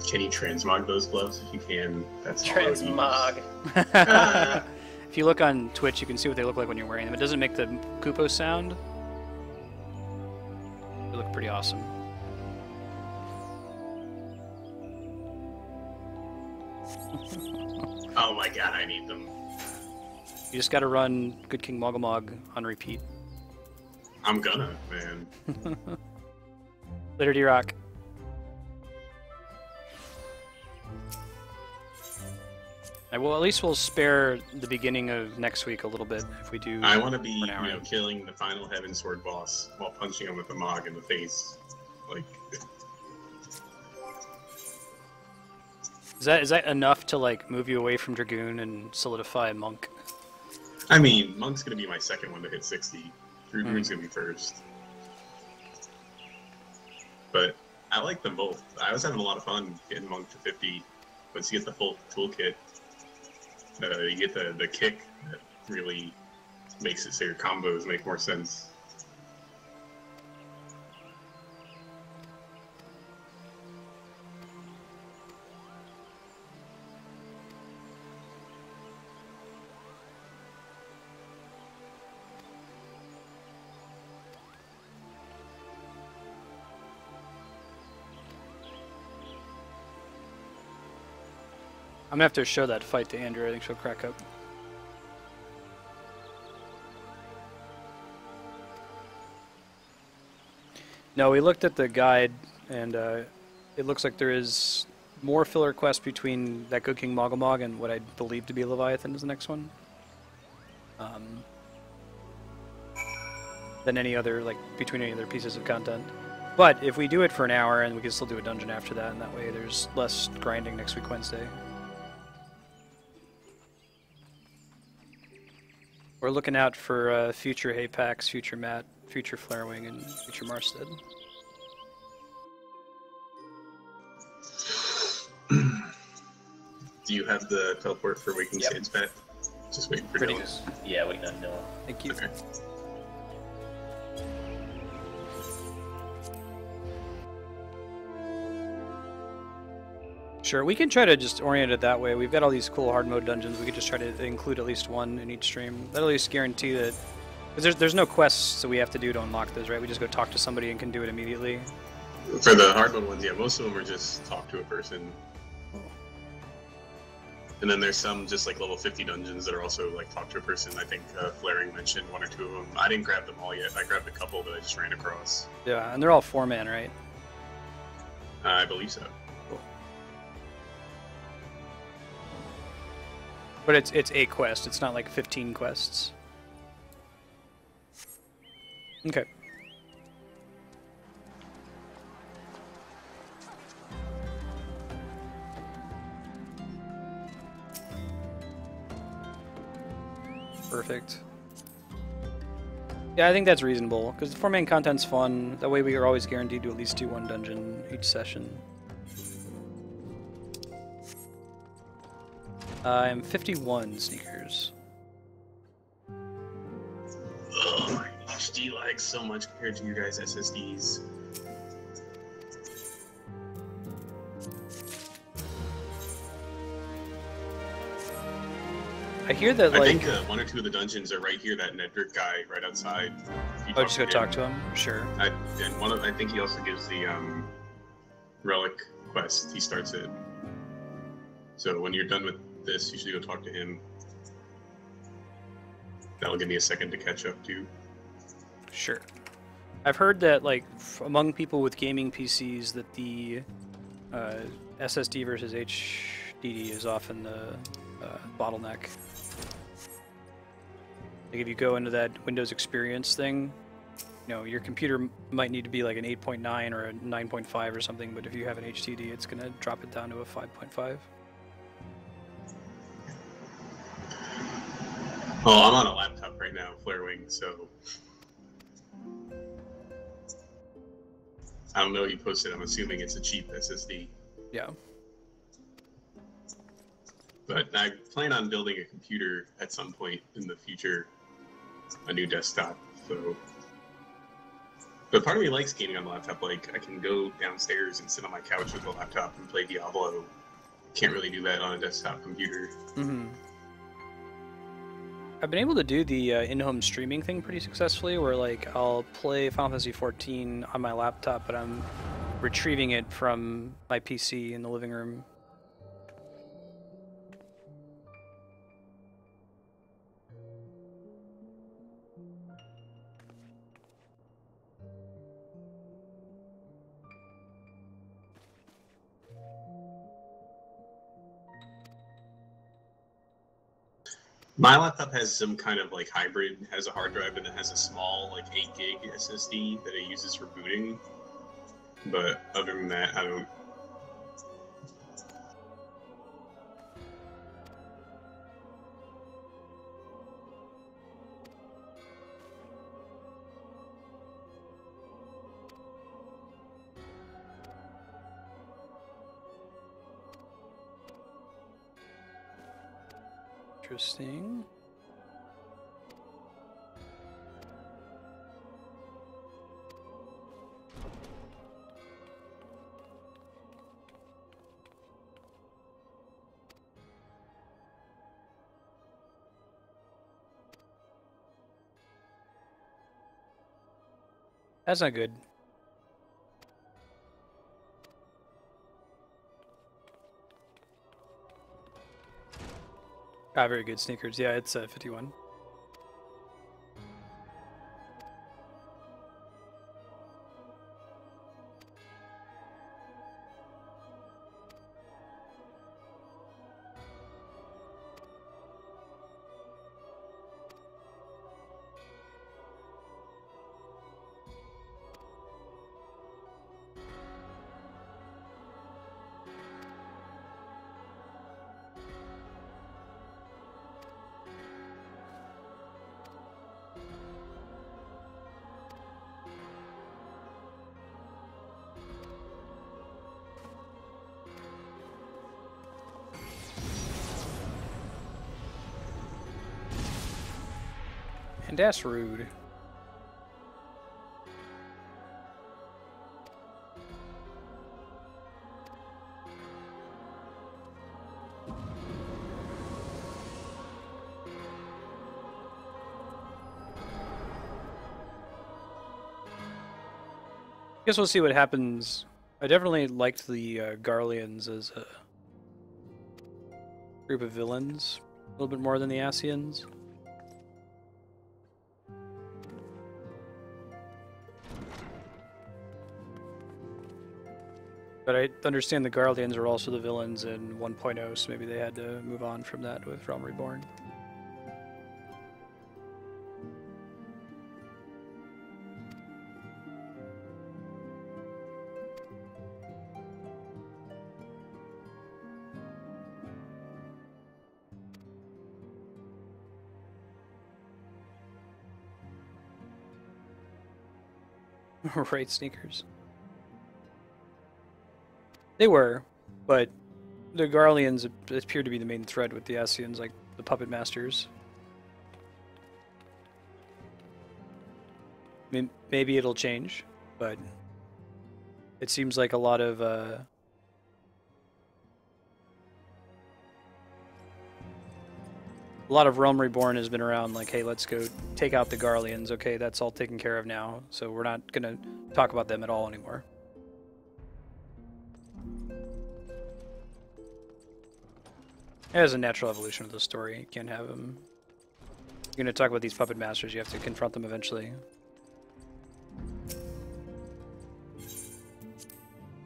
S4: Can you transmog those gloves? If you can, that's all I would use.
S3: Transmog.
S1: If you look on Twitch, you can see what they look like when you're wearing them. It doesn't make the Koopo sound. They look pretty awesome.
S4: Oh my god, I need them.
S1: You just gotta run Good King Moggamog on repeat.
S4: I'm gonna, man.
S1: Later, D-Rock. Well, at least we'll spare the beginning of next week a little bit if we do.
S4: I want to be, you know, killing the final Heaven Sword boss while punching him with the Mog in the face. Like,
S1: is that enough to like move you away from Dragoon and solidify Monk?
S4: I mean, Monk's gonna be my second one to hit 60. Dragoon's gonna be first. But I like them both. I was having a lot of fun getting Monk to 50. Once you get the full toolkit, you get the kick that really makes it so your combos make more sense.
S1: I'm gonna have to show that fight to Andrew. I think she'll crack up. No, we looked at the guide, and it looks like there is more filler quests between that Good King Moggamog and what I believe to be Leviathan is the next one. Than any other, like, between any other pieces of content. But if we do it for an hour, and we can still do a dungeon after that, and that way there's less grinding next week Wednesday. We're looking out for future Hapax, future Matt, future Flarewing, and future Marstead.
S4: Do you have the teleport for Waking Saints back? Just waiting for Dylan.
S3: Yeah, waiting on Dylan.
S1: Thank you.
S4: Okay.
S1: Sure, we can try to just orient it that way. We've got all these cool hard mode dungeons. We could just try to include at least one in each stream. That'll at least guarantee that... Because there's no quests that we have to do to unlock those, right? We just go talk to somebody and can do it immediately.
S4: For the hard mode ones, yeah, most of them are just talk to a person. And then there's some just like level 50 dungeons that are also like talk to a person. I think Flaring mentioned one or two of them. I didn't grab them all yet. I grabbed a couple that I just ran across.
S1: Yeah, and they're all 4-man, right?
S4: I believe so.
S1: Cool. But it's a quest. It's not like 15 quests. Okay. Perfect. Yeah, I think that's reasonable, because the 4-man content's fun. That way we are always guaranteed to at least do one dungeon each session. I'm 51 sneakers.
S4: Oh, my HD lags so much compared to your guys' SSDs.
S1: I hear that,
S4: I
S1: like...
S4: think one or two of the dungeons are right here, that Nedrick guy right outside.
S1: Oh, just go talk to him? Sure.
S4: I think he also gives the relic quest. He starts it. So when you're done with this, you should go talk to him. That'll give me a second to catch up too.
S1: Sure. I've heard that, like, among people with gaming PCs, that the SSD versus HDD is often the bottleneck. Like, if you go into that Windows Experience thing, you know, your computer might need to be like an 8.9 or a 9.5 or something, but if you have an HDD, it's going to drop it down to a 5.5.
S4: Oh, I'm on a laptop right now, Flarewing, so... I don't know what you posted. I'm assuming it's a cheap SSD.
S1: Yeah.
S4: But I plan on building a computer at some point in the future, a new desktop. So, but part of me likes gaming on the laptop. Like, I can go downstairs and sit on my couch with a laptop and play Diablo. Can't really do that on a desktop computer.
S1: Mm-hmm. I've been able to do the in-home streaming thing pretty successfully, where like I'll play Final Fantasy XIV on my laptop, but I'm retrieving it from my PC in the living room.
S4: My laptop has some kind of like hybrid. It has a hard drive and it has a small like 8 gig SSD that it uses for booting. But other than that, I don't.
S1: Interesting. That's not good. Ah, very good sneakers. Yeah, it's 51. And that's rude. Guess we'll see what happens. I definitely liked the Garleans as a group of villains a little bit more than the Ascians. But I understand the Garleans are also the villains in 1.0, so maybe they had to move on from that with Realm Reborn. Right, sneakers. They were, but the Garleans appear to be the main threat with the Ascians, like the puppet masters. Maybe it'll change, but it seems like a lot of Realm Reborn has been around like, hey, let's go take out the Garleans. Okay, that's all taken care of now, so we're not going to talk about them at all anymore. It is a natural evolution of the story. You can't have them... You're going to talk about these puppet masters, you have to confront them eventually.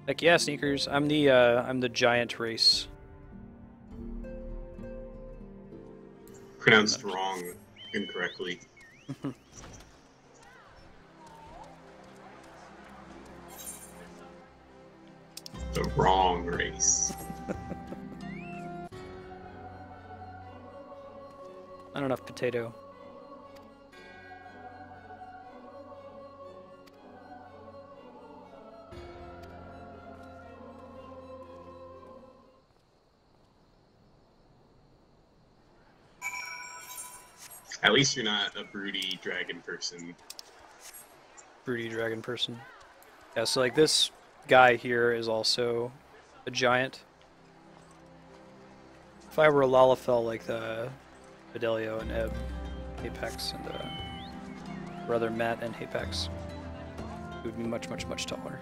S1: Like, yeah, sneakers. I'm the giant race.
S4: Pronounced wrong, incorrectly. The wrong race.
S1: Not enough potato.
S4: At least you're not a broody dragon person.
S1: Broody dragon person. Yeah, so like this guy here is also a giant. If I were a Lalafell like the Fidelio and Ebb, Apex, and brother Matt and Apex, it would be much, much, much taller.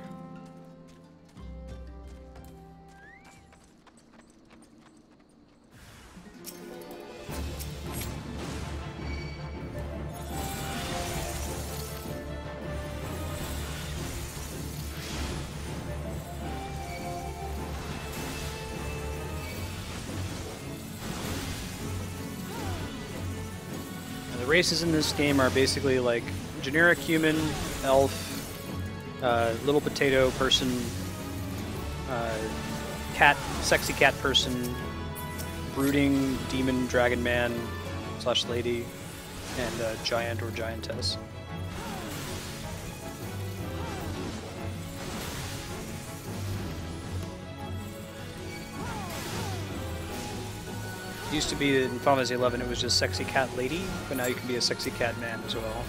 S1: Races in this game are basically like generic human, elf, little potato person, cat, sexy cat person, brooding demon dragon man / lady, and giant or giantess. Used to be in Final Fantasy 11 it was just sexy cat lady, but now you can be a sexy cat man as well.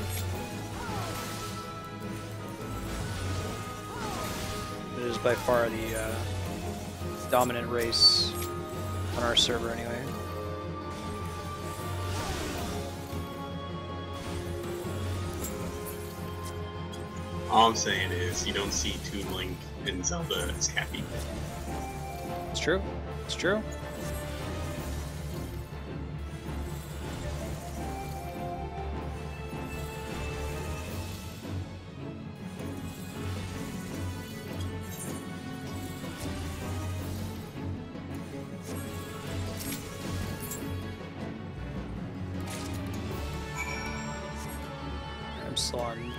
S1: It is by far the dominant race on our server anyway.
S4: All I'm saying is you don't see Toon Link and Zelda as happy.
S1: It's true. It's true.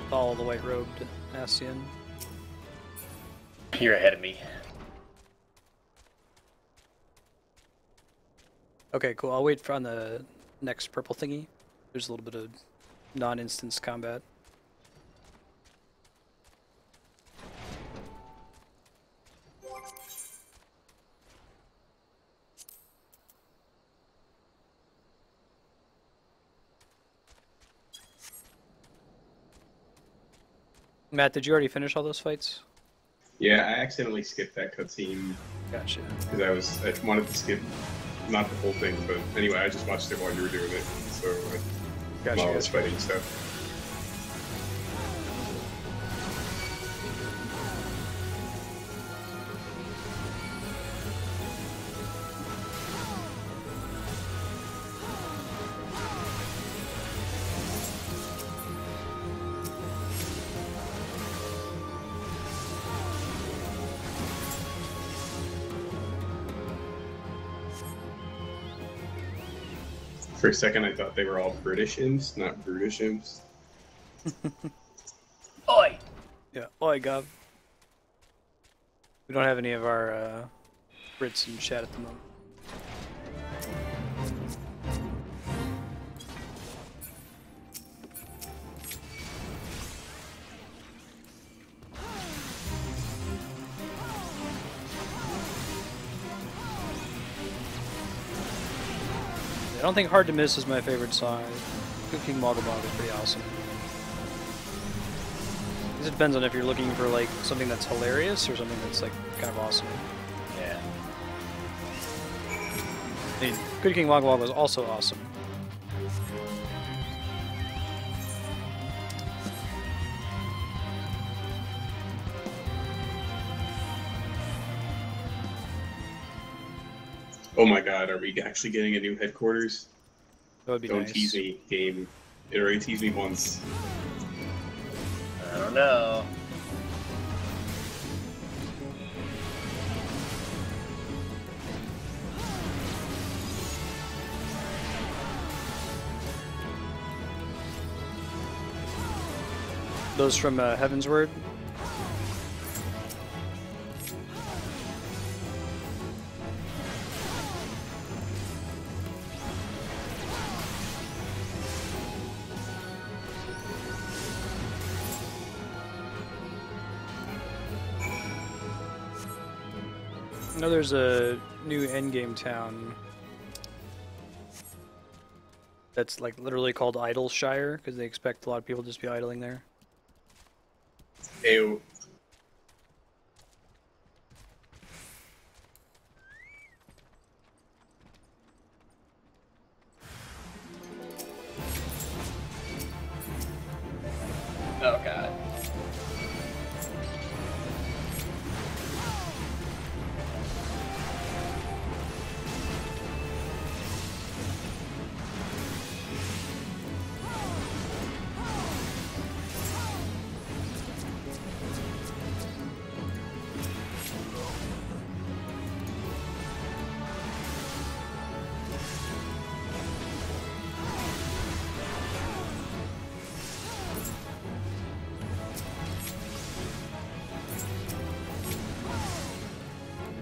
S1: Follow the white-robed Ascian.
S3: You're ahead of me.
S1: Okay, cool. I'll wait for on the next purple thingy. There's a little bit of non-instance combat. Matt, did you already finish all those fights?
S4: Yeah, I accidentally skipped that cutscene.
S1: Gotcha.
S4: Because I wanted to skip, not the whole thing, but anyway, I just watched it while you were doing it. So
S1: Gotcha.
S4: while I was fighting stuff. For a second, I thought they were all British imps, not Brutish imps.
S3: Oi!
S1: Yeah, oi, Gov. We don't have any of our Brits in chat at the moment. I don't think Hard to Miss is my favorite song. Good King Mogglebog is pretty awesome. It depends on if you're looking for like something that's hilarious or something that's like kind of awesome.
S3: Yeah.
S1: I mean, Good King Mogglebog was also awesome.
S4: Oh my god, are we actually getting a new headquarters?
S1: That would be
S4: Don't
S1: nice.
S4: tease me, game. It already teased me once.
S3: I don't know.
S1: Those from Heaven's Word? I know there's a new endgame town That's like literally called Idle Shire because they expect a lot of people to just be idling there.
S4: Ew.
S3: Oh god.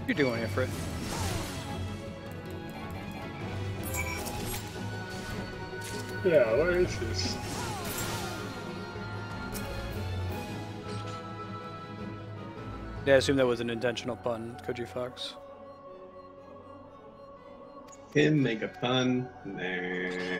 S1: You're doing it, Fred.
S4: Yeah, where is this?
S1: Yeah, I assume that was an intentional pun, Koji Fox.
S4: Him make a pun? Nah.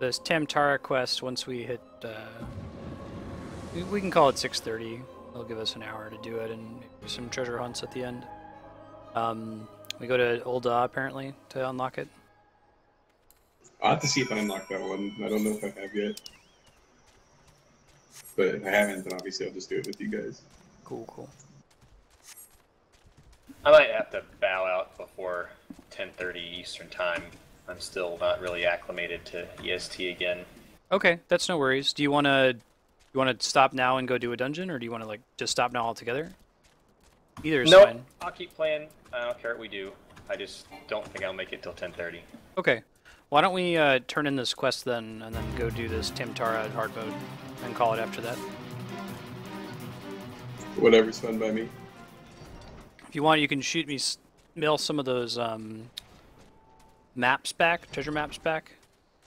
S1: This Tam-Tara quest, once we hit, we can call it 6:30. It'll give us an hour to do it and maybe some treasure hunts at the end. We go to Ul'dah apparently to unlock it.
S4: I'll have to see if I unlock that one. I don't know if I have yet. But if I haven't, then obviously I'll just do it with you guys.
S1: Cool, cool.
S3: I might have to bow out before 10:30 Eastern time. I'm still not really acclimated to EST again.
S1: Okay, that's no worries. Do you wanna stop now and go do a dungeon, or do you wanna like just stop now altogether? Either is
S3: Nope.
S1: fine.
S3: I'll keep playing. I don't care what we do. I just don't think I'll make it till 10:30.
S1: Okay. Why don't we turn in this quest then, and then go do this Tam-Tara hard mode, and call it after that.
S4: Whatever's fun by me.
S1: If you want, you can shoot me, mail some of those maps back, treasure maps back,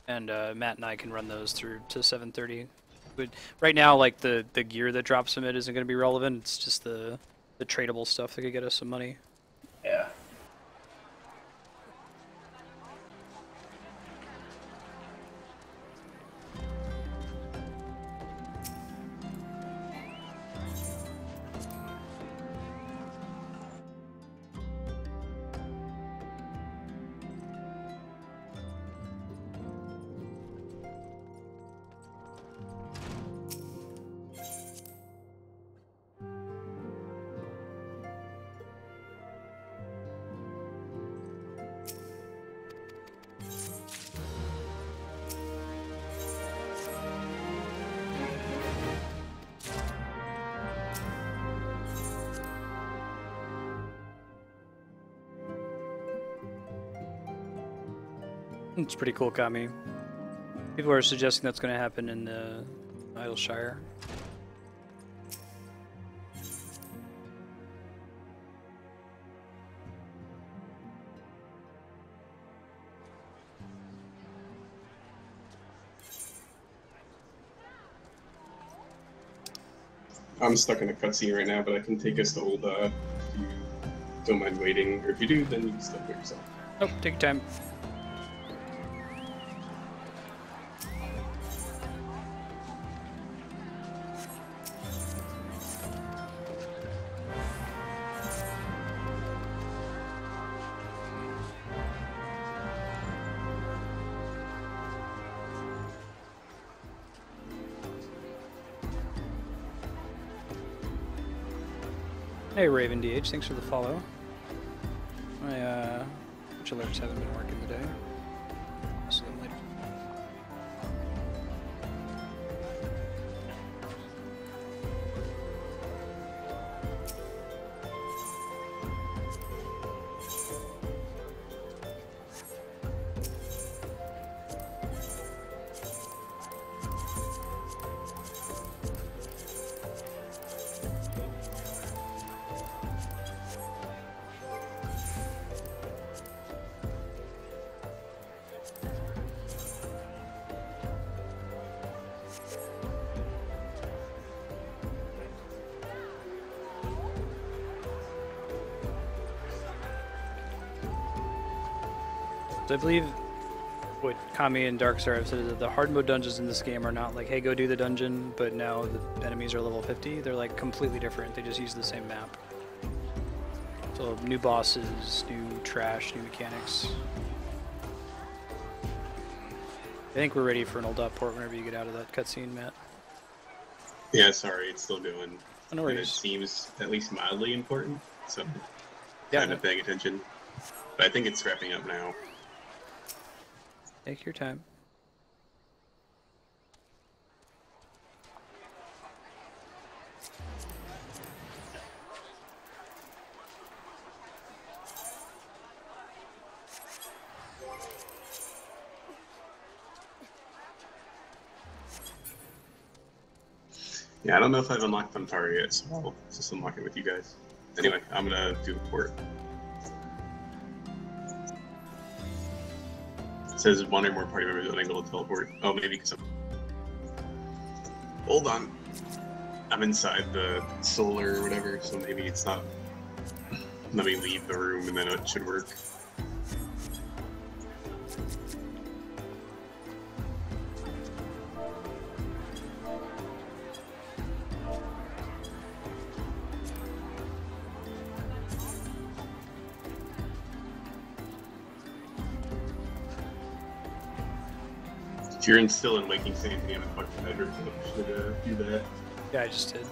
S1: and Matt and I can run those through to 7:30. But right now, like the gear that drops from it isn't going to be relevant. It's just the tradable stuff that could get us some money.
S3: Yeah.
S1: It's pretty cool, Kami. People are suggesting that's going to happen in Idle Shire.
S4: I'm stuck in a cutscene right now, but I can take us to Ul'dah if you don't mind waiting. Or if you do, then you can still put yourself.
S1: Nope, take your time. Hey Raven DH, thanks for the follow. My which alerts haven't been working today. So I'm like, So I believe what Kami and Darkstar have said is that the hard mode dungeons in this game are not like, hey, go do the dungeon, but now the enemies are level 50. They're like completely different. They just use the same map. So new bosses, new trash, new mechanics. I think we're ready for an old port whenever you get out of that cutscene, Matt.
S4: Yeah, sorry, it's still going.
S1: No
S4: and it
S1: worries.
S4: seems at least mildly important, so
S1: Yeah,
S4: kind of paying attention. But I think it's wrapping up now.
S1: take your time.
S4: Yeah, I don't know if I've unlocked Tam-Tara yet, so I'll just unlock it with you guys. Anyway, I'm gonna do the port. It says one or more party members unable to teleport. Oh, maybe because I'm... Hold on. I'm inside the solar or whatever, so maybe it's not... Let me leave the room and then it should work. If you're still in waking state and you haven't fucked the bedroom, you should do that.
S1: Yeah, I just did.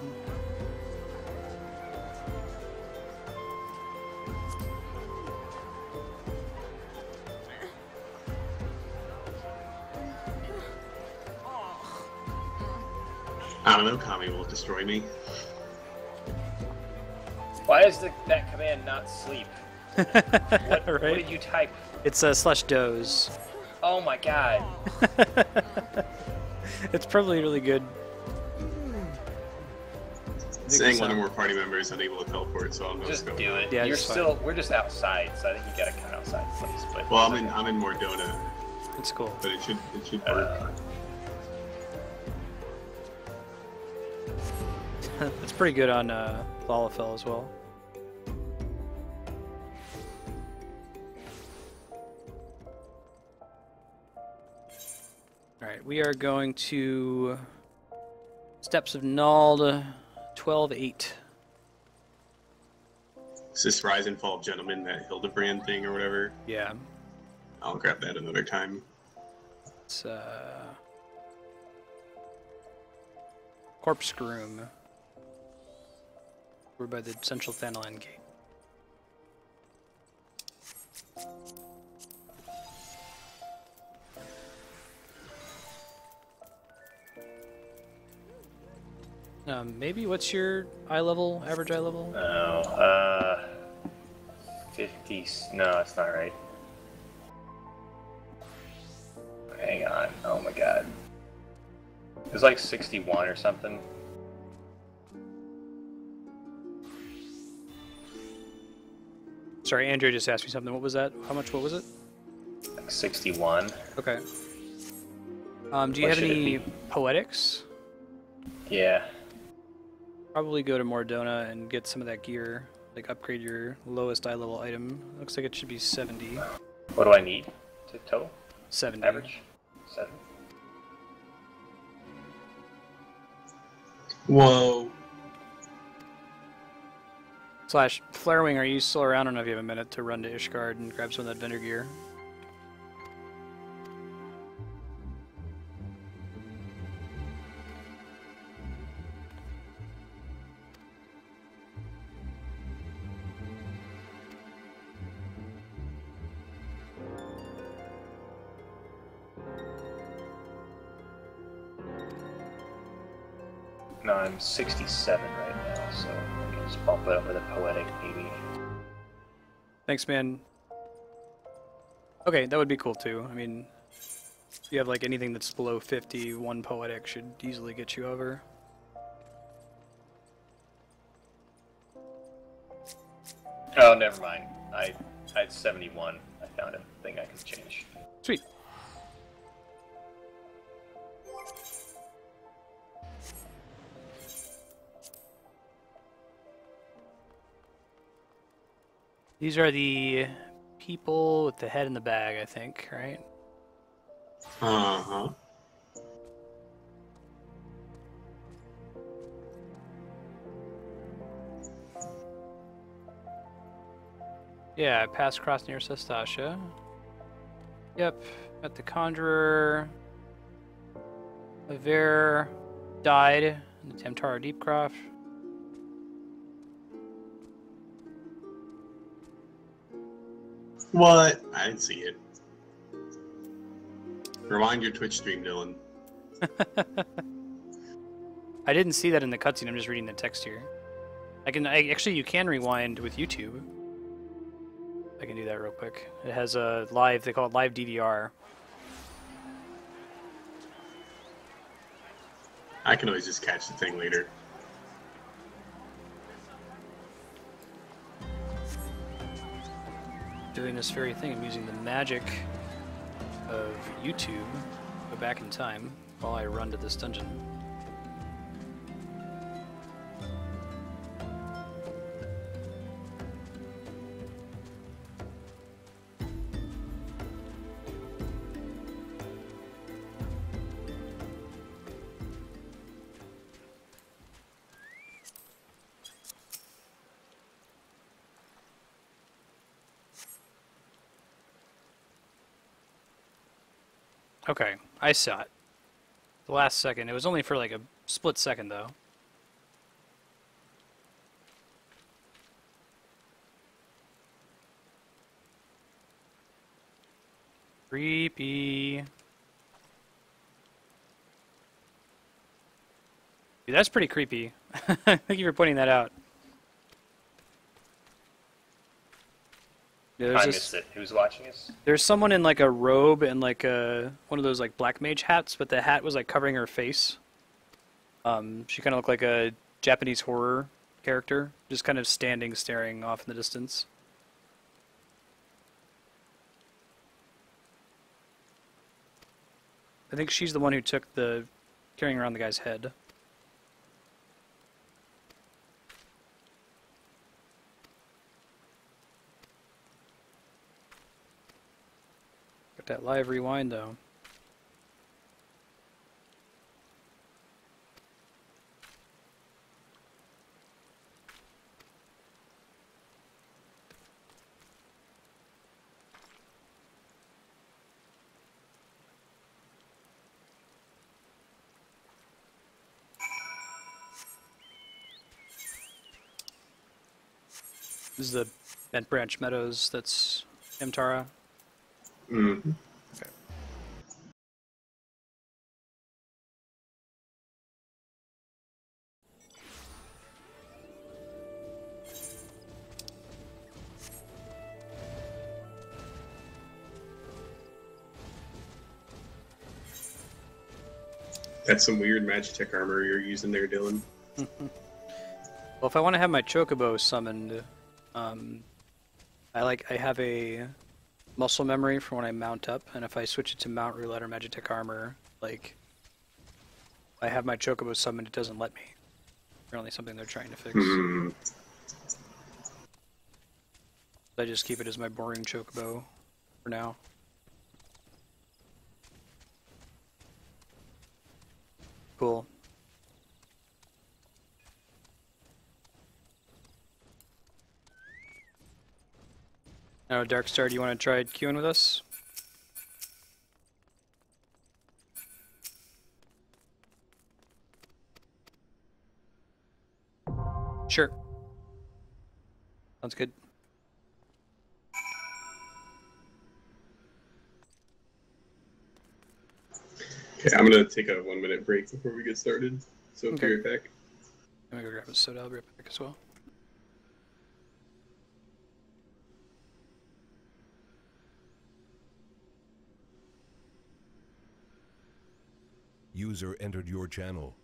S4: I don't know, Kami will destroy me.
S3: Why is that command not sleep? What
S1: Right?
S3: did you type?
S1: It's /doze.
S3: Oh my god.
S1: It's probably really good.
S4: Saying one or more party members unable to teleport, so I'll
S3: Just
S4: go.
S3: do it.
S1: Yeah,
S3: You're
S1: just
S3: still. We're just outside, so I think you gotta come outside, please. But
S4: Well, I'm in Mordona,
S1: It's cool.
S4: but it should work.
S1: It's pretty good on Lalafell as well. Alright, we are going to Steps of Nald 12-8.
S4: Is this Rise and Fall of Gentlemen, that Hildebrand thing or whatever?
S1: Yeah.
S4: I'll grab that another time.
S1: It's Corpse Groom. We're by the Central Thanalan Gate. Maybe what's your eye level, average eye level?
S3: Oh, 50. No, that's not right. Hang on. Oh my god. It was like 61 or something.
S1: Sorry, Andrew just asked me something. What was that? How much? What was it?
S3: Like 61.
S1: Okay. Do you
S3: What
S1: have
S3: should it
S1: any
S3: be?
S1: poetics?
S3: Yeah.
S1: Probably go to Mordona and get some of that gear. Like upgrade your lowest eye level item. Looks like it should be 70.
S3: What do I need to total?
S1: 70.
S3: Average? 7.
S4: Whoa.
S1: Slash, Flarewing, are you still around? I don't know if you have a minute to run to Ishgard and grab some of that vendor gear.
S3: No, I'm 67 right now, so I can just bump it up with a poetic, maybe.
S1: Thanks, man. Okay, that would be cool too. I mean, if you have like anything that's below 50, one poetic should easily get you over.
S3: Oh, never mind. I had 71. I found a thing I can change.
S1: Sweet. These are the people with the head in the bag, I think, right?
S4: Uh-huh.
S1: Yeah, I passed across near Sestasha. Yep, met the Conjurer. Avere died in the Tam-Tara Deepcroft.
S4: What? I didn't see it. Rewind your Twitch stream, Dylan.
S1: I didn't see that in the cutscene. I'm just reading the text here. Actually, you can rewind with YouTube. I can do that real quick. It has a live. They call it live DVR.
S4: I can always just catch the thing later.
S1: Doing this very thing. I'm using the magic of YouTube. Go back in time while I run to this dungeon. Okay, I saw it. The last second. It was only for like a split second, though. Creepy. Dude, that's pretty creepy. Thank you for pointing that out. Yeah,
S3: I missed it. Who's watching us?
S1: There's someone in like a robe and like a one of those like black mage hats, but the hat was like covering her face. She kind of looked like a Japanese horror character, just kind of standing, staring off in the distance. I think she's the one who took the carrying around the guy's head. Got that live rewind though. This is the Bent Branch Meadows, that's Tam-Tara.
S4: Mm-hmm.
S1: Okay.
S4: That's some weird Magitech armor you're using there, Dylan.
S1: Well, if I want to have my Chocobo summoned, I have a muscle memory for when I mount up, and if I switch it to Mount Roulette or Magitech Armor, like, I have my Chocobo summoned, it doesn't let me. Apparently something they're trying to fix.
S4: Mm.
S1: I just keep it as my boring Chocobo for now. Cool. Now, Darkstar, do you want to try queuing with us? Sure. Sounds good.
S4: Okay, I'm gonna take a 1-minute break before we get started. So
S1: Okay.
S4: be right back.
S1: I'm gonna go grab a soda, I'll be right back as well.
S2: User entered your channel.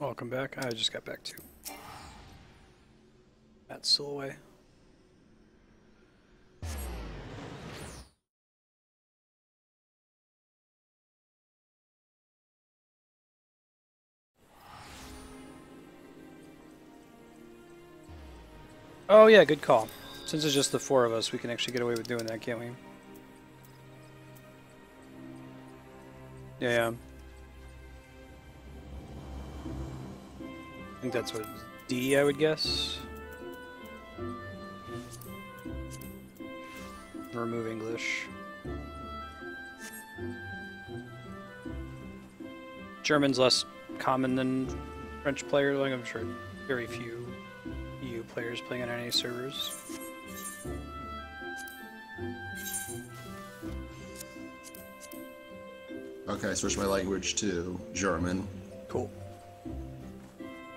S1: Welcome back. I just got back too. Matt's still away. Oh yeah, good call. Since it's just the 4 of us, we can actually get away with doing that, can't we? Yeah. I think that's what D, I would guess. Remove English. German's less common than French players. Like I'm sure very few EU players playing on any servers.
S5: Okay, switch my language to German.
S1: Cool.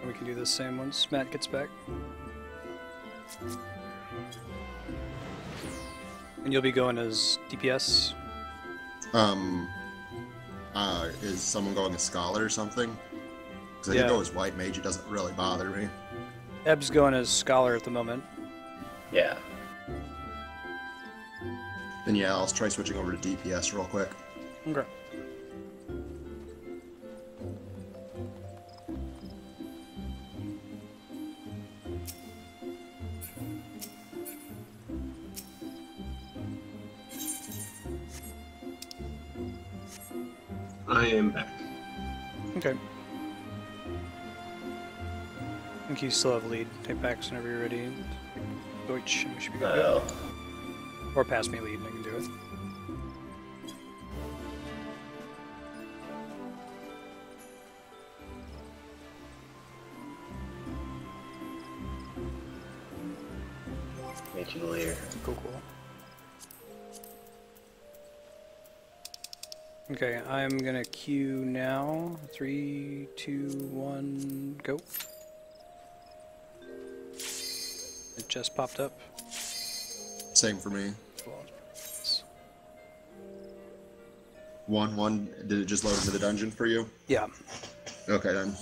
S1: And we can do the same once Matt gets back. And you'll be going as DPS?
S5: Is someone going as Scholar or something? Because I could go as White Mage, it doesn't really bother me.
S1: Eb's going as Scholar at the moment.
S3: Yeah.
S5: Then yeah, I'll try switching over to DPS real quick.
S1: Okay.
S4: I am back.
S1: Okay. I think you still have lead. Take backs whenever you're ready. Deutsch, and we should be good. Or pass me lead and I can do it.
S3: Meet you later.
S1: Cool, cool. Okay, I'm gonna queue now. 3, 2, 1, go. It just popped up.
S5: Same for me. 1-1, did it just load into the dungeon for you?
S1: Yeah.
S5: Okay then.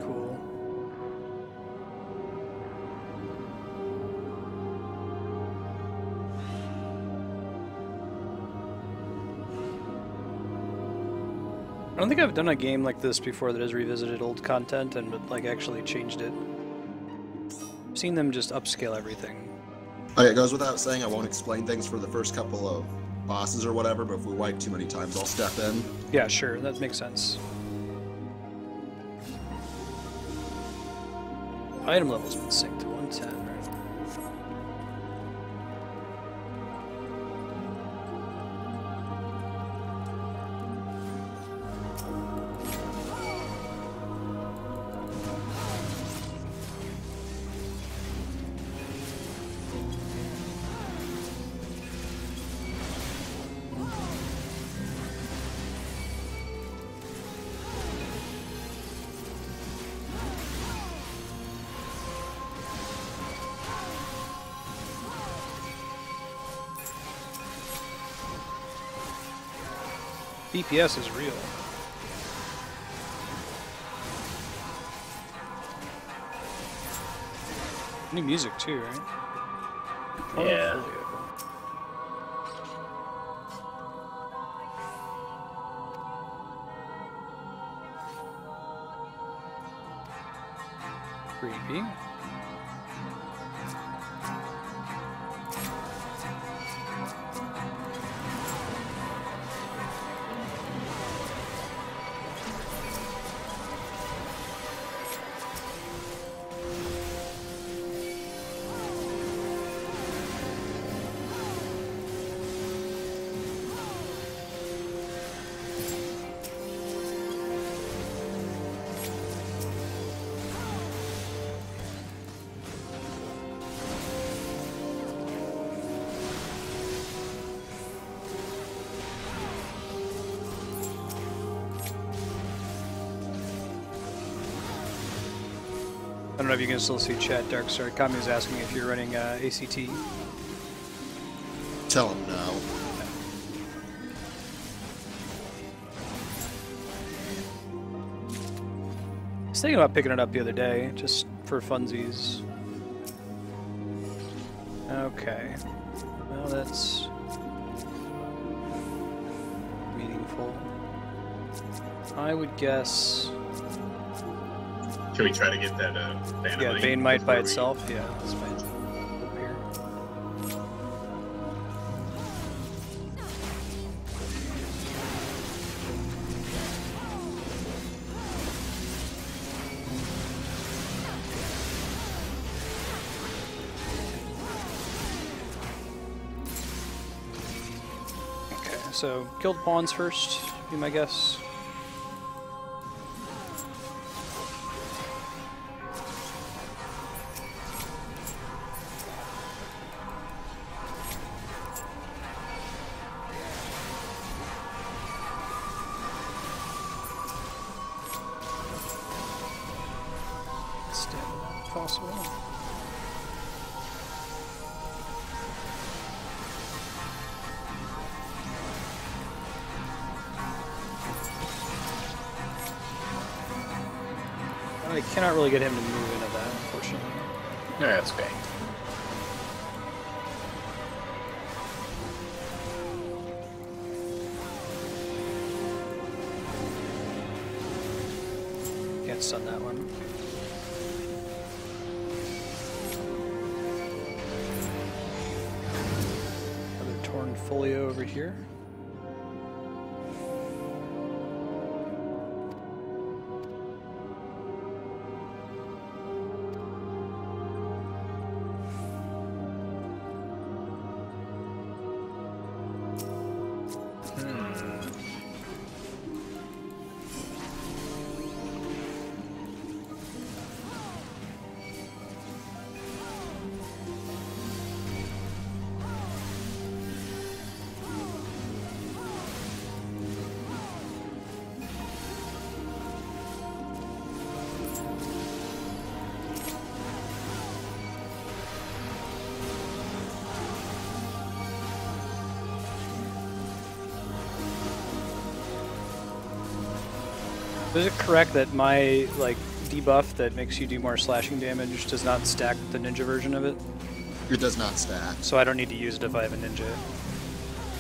S1: Cool. I don't think I've done a game like this before that has revisited old content and like actually changed it. I've seen them just upscale everything.
S5: Okay, it goes without saying I won't explain things for the first couple of bosses or whatever, but if we wipe too many times, I'll step in.
S1: Yeah, sure, that makes sense. Item level's been synced to 110, right? DPS is real. New music too, right?
S3: Yeah.
S1: Creepy. I don't know if you can still see chat, Darkstar. Kami's asking if you're running ACT.
S5: Tell him no.
S1: I was thinking about picking it up the other day, just for funsies. Okay. Well, that's meaningful. I would guess...
S4: Can we try to get that Bane
S1: Yeah, Bane Might by itself? Yeah, that's fine. Over here. Okay, so guild pawns first, be my guess. Possible. I cannot really get him to move into that, unfortunately.
S3: No, that's okay.
S1: Can't stun that one. Folio over here. Is it correct that my debuff that makes you do more slashing damage does not stack with the ninja version of it?
S5: It does not stack.
S1: So I don't need to use it if I have a ninja.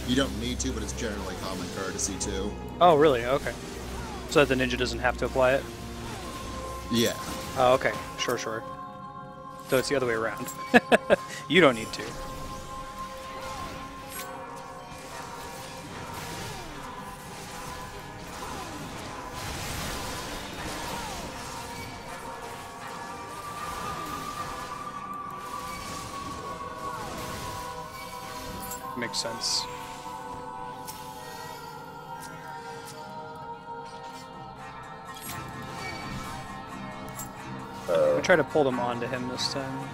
S5: You don't need to, but it's generally common courtesy too.
S1: Oh, really? Okay. So that the ninja doesn't have to apply it?
S5: Yeah.
S1: Oh, okay. Sure. So it's the other way around. You don't need to. Makes sense. I try to pull them onto him this time.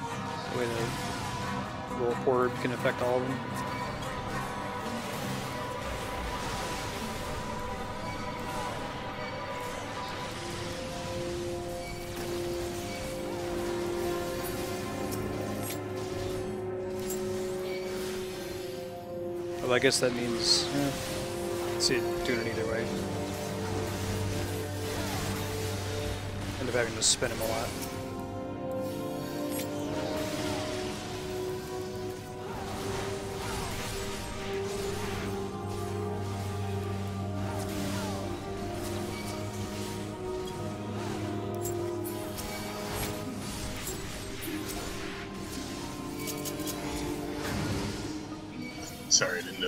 S1: The way the little orb can affect all of them. Well, I guess that means, see it doing it either way. End up having to spin him a lot.
S4: Sorry, I didn't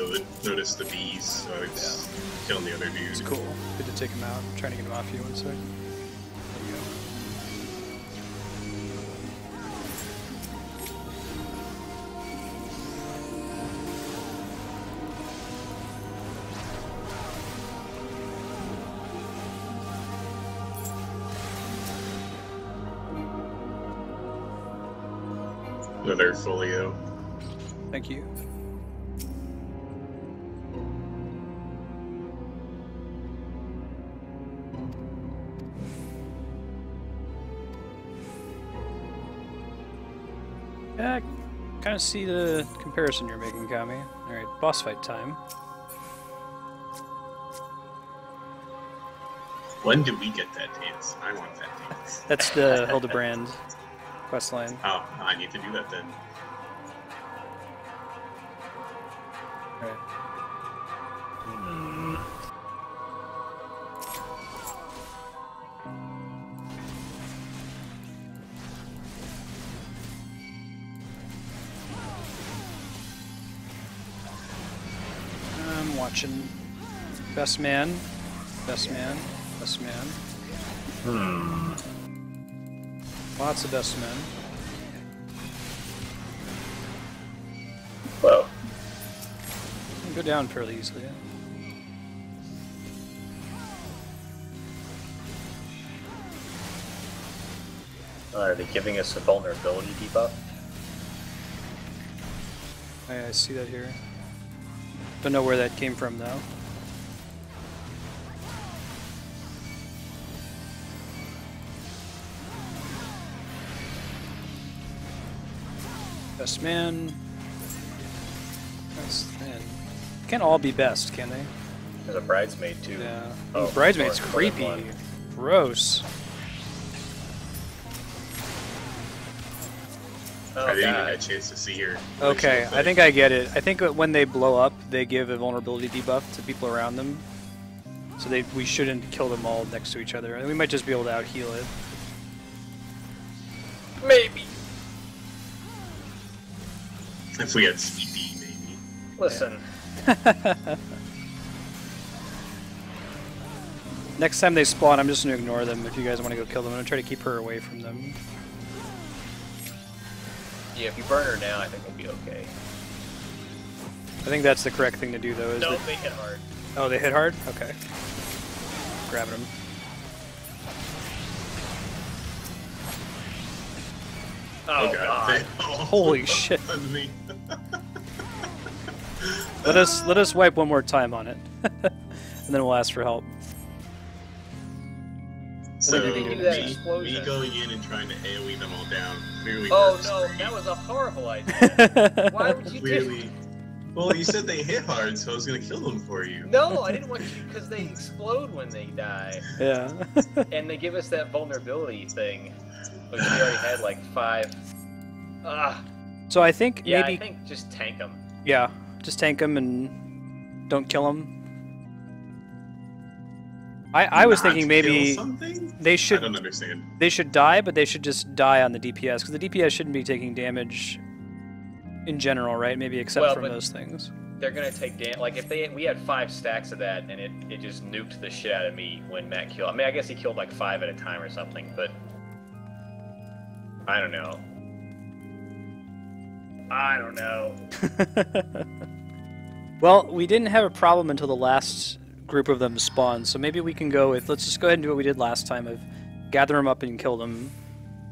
S4: notice the bees, so I was killing the other dude.
S1: It's cool. Good to take him out. I'm trying to get him off you one second. There you go.
S4: Another folio.
S1: Thank you. trying to see the comparison you're making, Kami. Alright, boss fight time.
S4: When do we get that dance? I want that dance.
S1: That's the Hildebrand questline.
S4: Oh, I need to do that then.
S1: Alright. I'm watching Best Man. Best Man. Best Man. Lots of best men.
S3: Whoa.
S1: Can go down fairly easily.
S3: Are they giving us a vulnerability debuff?
S1: I see that here. Don't know where that came from though. Best man. Best man. Can't all be best, can they?
S3: There's a bridesmaid too.
S1: Yeah.
S3: Oh,
S1: Bridesmaid's
S3: more than
S1: creepy.
S3: one.
S1: Gross.
S3: Oh,
S4: I didn't even
S3: God.
S4: get a chance to see her.
S1: Okay, I think I get it. I think that when they blow up, they give a vulnerability debuff to people around them. So we shouldn't kill them all next to each other. And we might just be able to out heal it.
S3: Maybe.
S4: If we had Sleepy, maybe.
S3: Listen.
S1: Next time they spawn, I'm just going to ignore them. If you guys want to go kill them, I'm going to try to keep her away from them.
S3: Yeah, if you burn her now, I think we'll be okay.
S1: I think that's the correct thing to do, though.
S3: No, they hit hard.
S1: Oh, they hit hard? Okay. Grabbing them.
S3: Oh, God.
S1: Holy shit.
S4: On me.
S1: Let us wipe one more time on it. And then we'll ask for help.
S4: So,
S3: When did he do that
S4: me
S3: explosion?
S4: going in and trying to AoE them all down clearly
S3: Oh,
S4: works
S3: no,
S4: for
S3: that
S4: you.
S3: was a horrible idea. Why would you do
S4: Clearly. Well, you said they hit hard, so I was going to kill them for you.
S3: No, I didn't want you, because they explode when they die.
S1: Yeah.
S3: And they give us that vulnerability thing, which we already had like 5.
S1: So I think
S3: Yeah,
S1: maybe...
S3: I think just tank them.
S1: Yeah, just tank them and don't kill them. I was
S4: Not
S1: thinking
S4: kill
S1: maybe
S4: something?
S1: they
S4: I
S1: should
S4: don't understand.
S1: die, but they should just die on the DPS, because the DPS shouldn't be taking damage in general, right? Maybe except from
S3: but
S1: those things.
S3: They're gonna take damage. Like if we had 5 stacks of that, and it just nuked the shit out of me when Matt killed. I mean, I guess he killed like 5 at a time or something, but I don't know. I don't know.
S1: Well, we didn't have a problem until the last group of them spawned, so maybe we can go with, let's just go ahead and do what we did last time of gather them up and kill them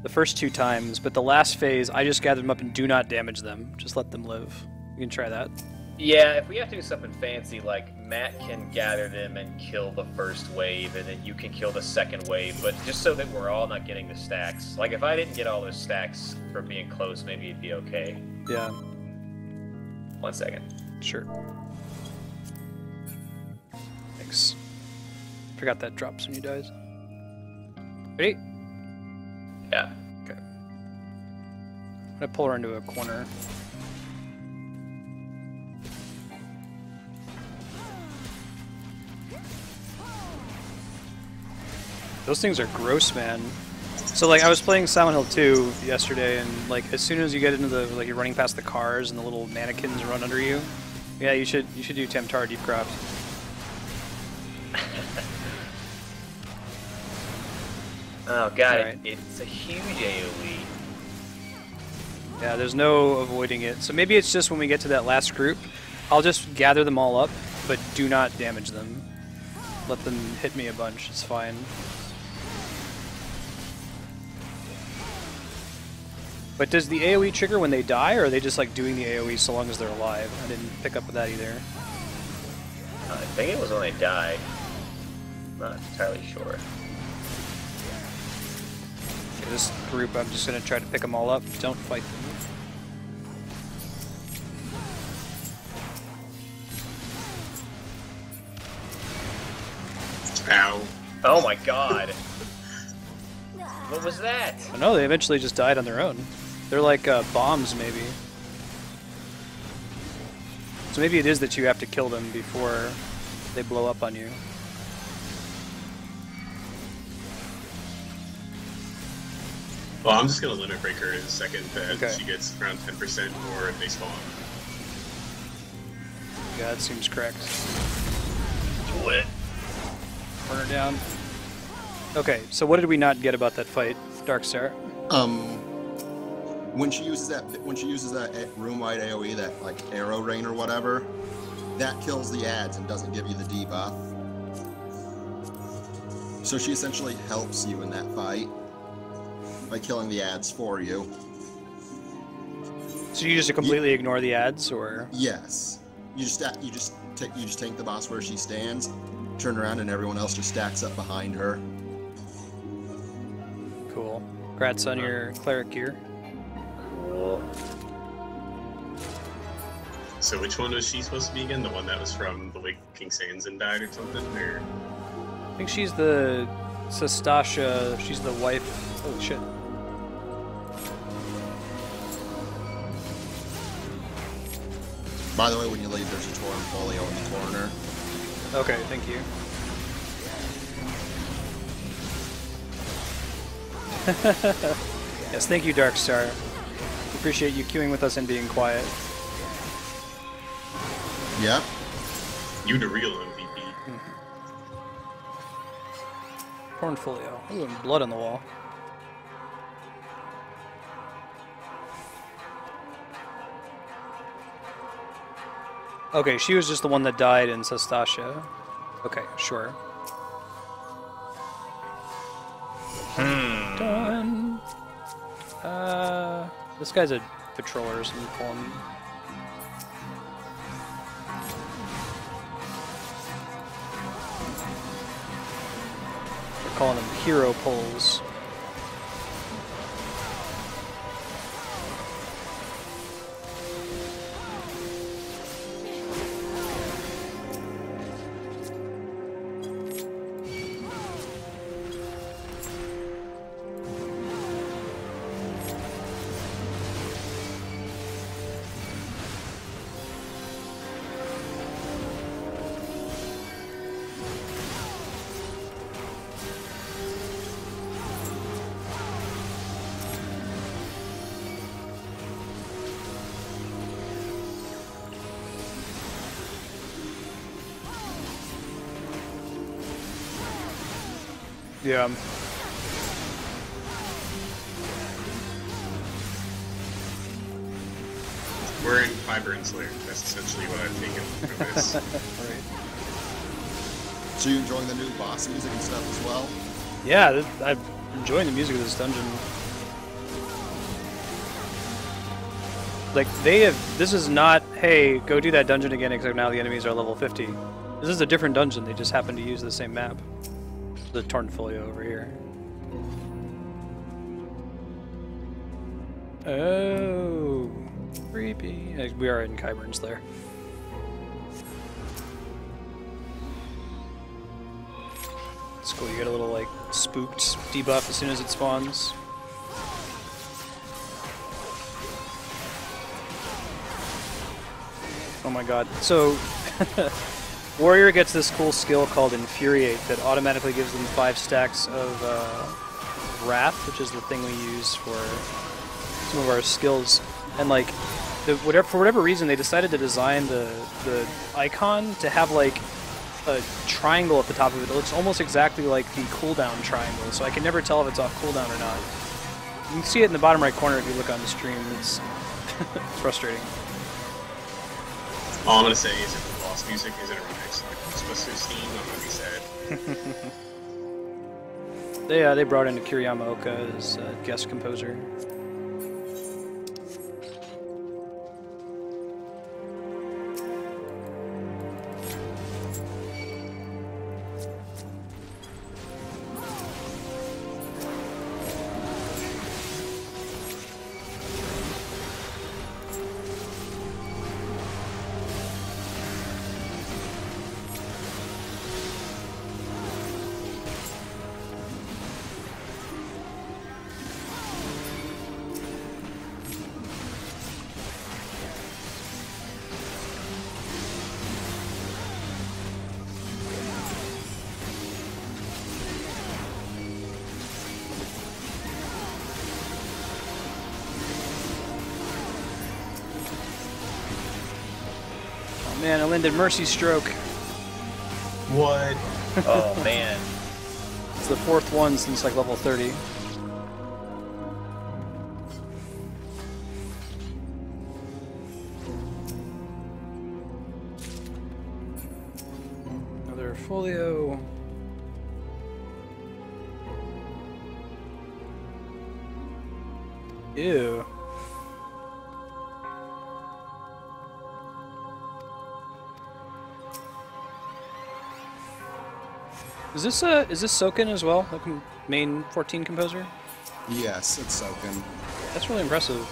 S1: the first 2 times, but the last phase, I just gather them up and do not damage them. Just let them live. You can try that.
S3: Yeah, if we have to do something fancy, like Matt can gather them and kill the first wave, and then you can kill the second wave, but just so that we're all not getting the stacks. Like if I didn't get all those stacks for being close, maybe it'd be okay.
S1: Yeah.
S3: 1 second.
S1: Sure. Thanks. Forgot that drops when you dies. Ready?
S3: Yeah.
S1: Okay. I'm gonna pull her into a corner. Those things are gross, man. So like I was playing Silent Hill 2 yesterday, and like as soon as you get into the like you're running past the cars and the little mannequins run under you. Yeah, you should do Tam-Tara Deepcroft.
S3: Oh god,
S1: Alright.
S3: it's a huge AoE.
S1: Yeah, there's no avoiding it. So maybe it's just when we get to that last group, I'll just gather them all up, but do not damage them. Let them hit me a bunch, it's fine. But does the AoE trigger when they die, or are they just like doing the AoE so long as they're alive? I didn't pick up with that either.
S3: I think it was when they died. Not entirely sure.
S1: Okay, this group, I'm just gonna try to pick them all up. Don't fight them.
S4: Ow.
S3: Oh my god. What was that?
S1: I know, they eventually just died on their own. They're like bombs, maybe. So maybe it is that you have to kill them before they blow up on you.
S4: Well, I'm just gonna limit break her in a second that
S1: Okay.
S4: she gets around 10% more if they spawn.
S1: Yeah, that seems correct.
S3: Do it.
S1: Burn her down. Okay, so what did we not get about that fight, Darkstar?
S5: When she uses that room-wide AOE, that like arrow rain or whatever, that kills the ads and doesn't give you the debuff. So she essentially helps you in that fight by killing the ads for you.
S1: So you just completely ignore the ads, or?
S5: Yes, you just tank the boss where she stands, turn around, and everyone else just stacks up behind her.
S1: Cool. Congrats on your cleric gear.
S3: Cool.
S4: So which one was she supposed to be again? The one that was from the way King Sanzin died or something? Or...
S1: I think she's the Sestasha. She's the wife. Oh shit.
S5: By the way, when you leave, there's a Torn folio in the corner.
S1: Okay, thank you. Yes, thank you, Darkstar. Appreciate you queuing with us and being quiet.
S5: Yep.
S4: You the real MVP.
S1: Pornfolio. Ooh, and blood on the wall. Okay, she was just the one that died in Sestasha. Okay, sure. Done. This guy's a patroller, so we pull him. We're calling them hero pulls. Yeah.
S4: We're in Fiber and Slayer. That's essentially what I've taken from this.
S1: Right.
S5: So you enjoying the new boss music and stuff as well?
S1: Yeah, I'm enjoying the music of this dungeon. Like, this is not, hey, go do that dungeon again, except now the enemies are level 50. This is a different dungeon, they just happen to use the same map. The Tornfolio over here. Oh, creepy. We are in Qyburn's Lair. It's cool, you get a little, like, spooked debuff as soon as it spawns. Oh my god. So, Warrior gets this cool skill called Infuriate that automatically gives them 5 stacks of Wrath, which is the thing we use for some of our skills. And like, for whatever reason, they decided to design the icon to have like a triangle at the top of it. It looks almost exactly like the cooldown triangle, so I can never tell if it's off cooldown or not. You can see it in the bottom right corner if you look on the stream. It's frustrating.
S4: All I'm gonna say is if the boss music isn't a remix like Ghostbusters theme, I'm gonna be sad.
S1: They brought in Kiriyama Oka as guest composer. Man, I landed Mercy Stroke.
S4: What?
S3: Oh man.
S1: It's the 4th one since like level 30. Another folio. Ew. Is this Sunken as well? Like main 14 composer?
S5: Yes, it's Sunken.
S1: That's really impressive.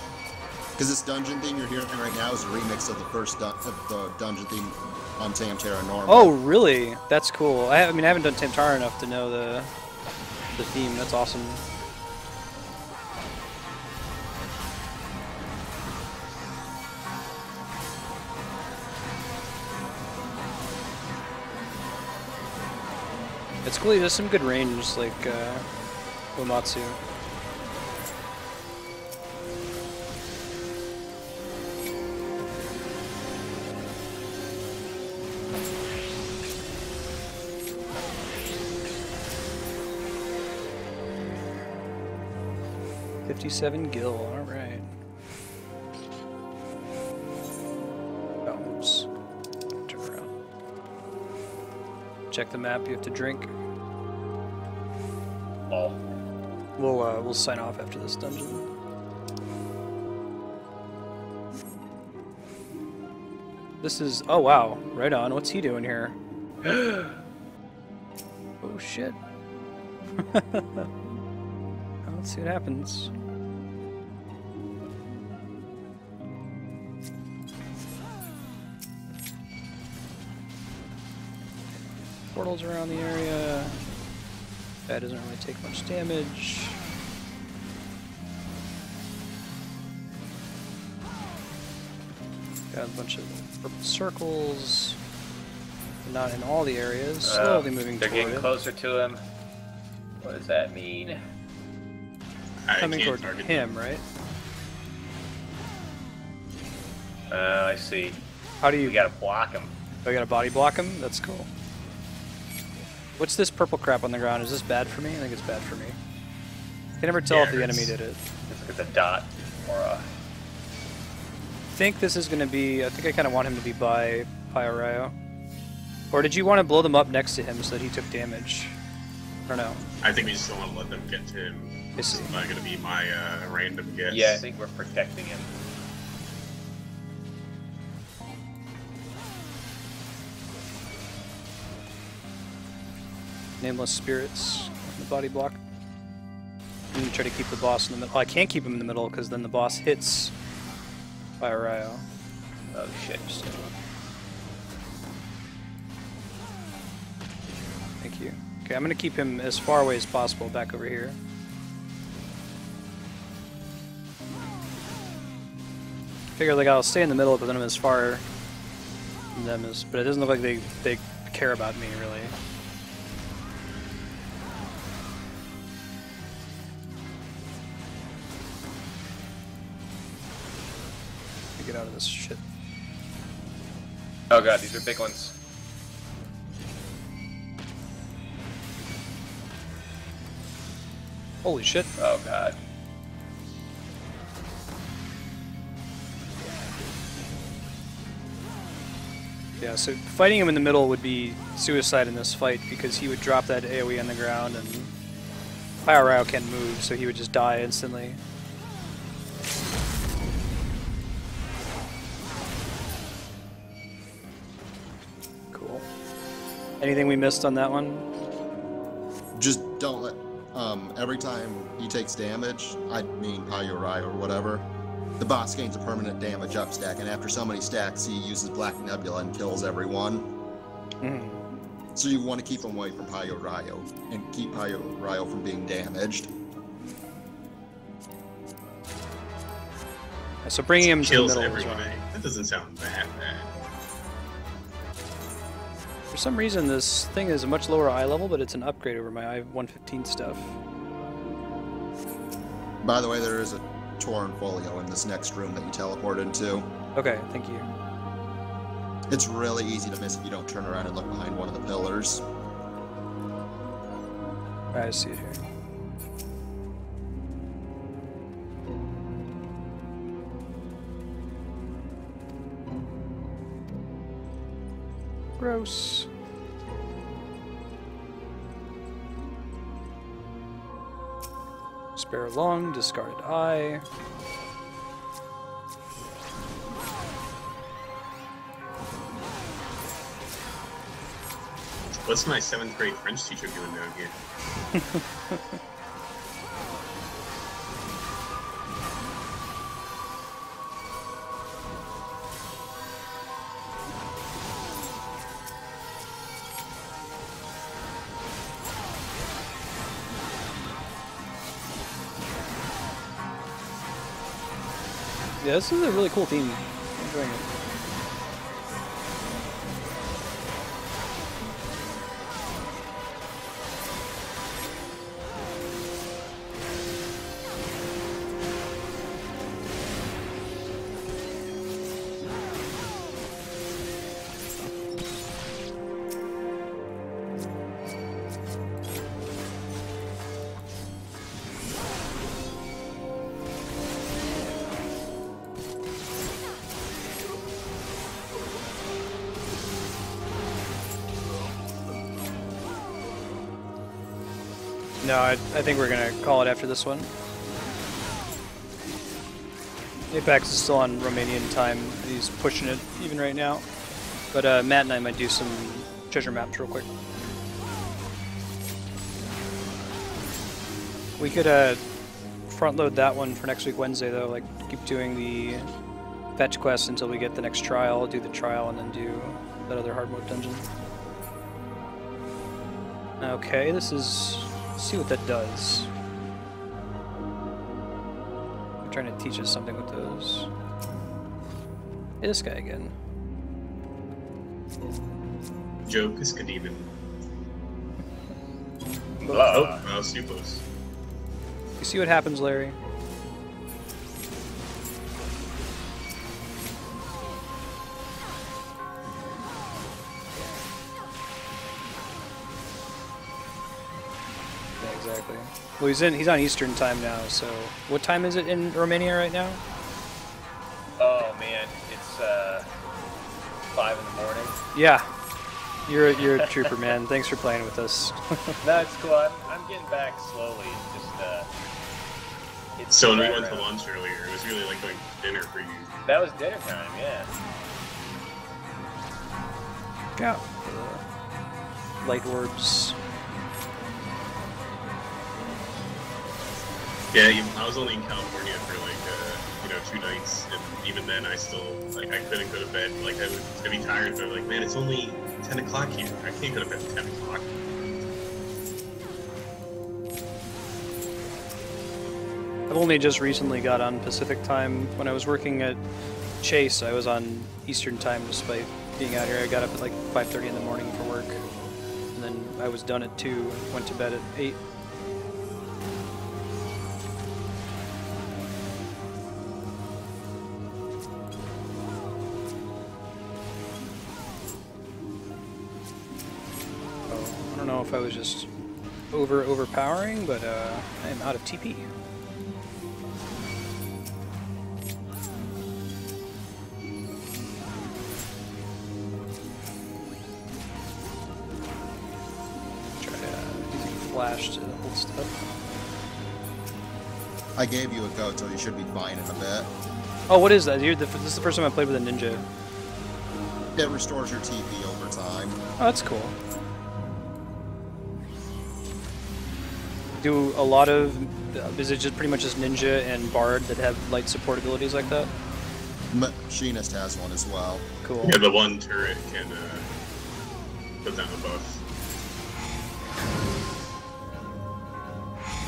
S5: Because this dungeon theme you're hearing right now is a remix of the first the dungeon theme on Tam-Tara normal.
S1: Oh, really? That's cool. I mean, I haven't done Tam-Tara enough to know the theme. That's awesome. It's cool. There's some good range, like Uematsu. $57 gil. All right. Oh, oops. Turn around. Check the map. You have to drink.
S3: Oh.
S1: We'll sign off after this dungeon. This is, oh wow, right on. What's he doing here? Oh shit. Let's see what happens. Portals around the area. That doesn't really take much damage. Got a bunch of purple circles. Not in all the areas. Slowly moving
S3: they're
S1: toward
S3: getting
S1: it.
S3: closer to him. What does that mean?
S1: Coming toward him, right?
S3: I see.
S1: How do you...
S3: We gotta block him.
S1: Oh, you gotta body block him? That's cool. What's this purple crap on the ground? Is this bad for me? I think it's bad for me. I can never tell if the enemy did it.
S3: Let's look at the dot. Or
S1: I think this is gonna be... I think I kind of want him to be by Pyraio. Or did you want to blow them up next to him so that he took damage? I don't know.
S4: I think we just don't want to let them get to him.
S1: I see.
S4: It's not going to be my random guess.
S3: Yeah, I think we're protecting him.
S1: Nameless spirits in the body block. I'm gonna try to keep the boss in the middle. Oh, I can't keep him in the middle because then the boss hits Pyraio.
S3: Oh shit.
S1: Thank you. Okay, I'm gonna keep him as far away as possible back over here. Figure like I'll stay in the middle, but then I'm as far from them as. But it doesn't look like they care about me really. Get out of this shit.
S3: Oh god, these are big ones.
S1: Holy shit.
S3: Oh god.
S1: Yeah, so fighting him in the middle would be suicide in this fight because he would drop that AoE on the ground and Pyraio can't move, so he would just die instantly. Cool. Anything we missed on that one?
S5: Just don't let... every time he takes damage, I mean Pyraio or whatever, the boss gains a permanent damage up stack, and after so many stacks, he uses Black Nebula and kills everyone.
S1: Mm.
S5: So you want to keep him away from Pyraio, and keep Pyraio from being damaged.
S1: So bringing him to the
S4: Kills
S1: middle
S4: everyone.
S1: is wrong.
S4: That doesn't sound that bad.
S1: For some reason, this thing is a much lower eye level, but it's an upgrade over my I-115 stuff.
S5: By the way, there is a Torn folio in this next room that you teleport into.
S1: Okay, thank you.
S5: It's really easy to miss if you don't turn around and look behind one of the pillars.
S1: I see it here. Gross. Spare lung, discarded eye.
S4: What's my 7th grade French teacher doing down here?
S1: Yeah, this is a really cool theme. I'm enjoying it. No, I think we're gonna call it after this one. Apex is still on Romanian time. He's pushing it even right now. But Matt and I might do some treasure maps real quick. We could front load that one for next week Wednesday though. Like keep doing the fetch quest until we get the next trial. Do the trial and then do that other hard mode dungeon. Okay, this is. Let's see what that does. I'm trying to teach us something with those. Hey, this guy again.
S4: Joke is Kademon. Oh, Supos.
S1: You see what happens, Larry? Exactly. Well, he's on Eastern time now. So, what time is it in Romania right now?
S3: Oh man, it's 5 in the morning.
S1: Yeah, you're a trooper, man. Thanks for playing with us.
S3: No, it's cool. I'm getting back slowly. Just it's
S4: So when we went to lunch earlier, it was really like going to dinner for you.
S3: That was dinner time, yeah.
S1: Yeah. Light orbs.
S4: Yeah, I was only in California for like 2 nights, and even then I still I couldn't go to bed. Like I'd be tired, but like man, it's only 10 o'clock here. I can't go to bed at 10 o'clock.
S1: I've only just recently got on Pacific time. When I was working at Chase, I was on Eastern time despite being out here. I got up at like 5:30 in the morning for work, and then I was done at 2 and went to bed at 8. I don't know if I was just overpowering, but I am out of TP. Try using flash to hold stuff.
S5: I gave you a goat, so you should be fine in a bit.
S1: Oh, what is that? This is the first time I played with a ninja.
S5: It restores your TP over time.
S1: Oh, that's cool. Do a lot of... is it just pretty much just ninja and bard that have light support abilities like that?
S5: Machinist has one as well.
S1: Cool.
S4: Yeah, the one turret can put down a buff.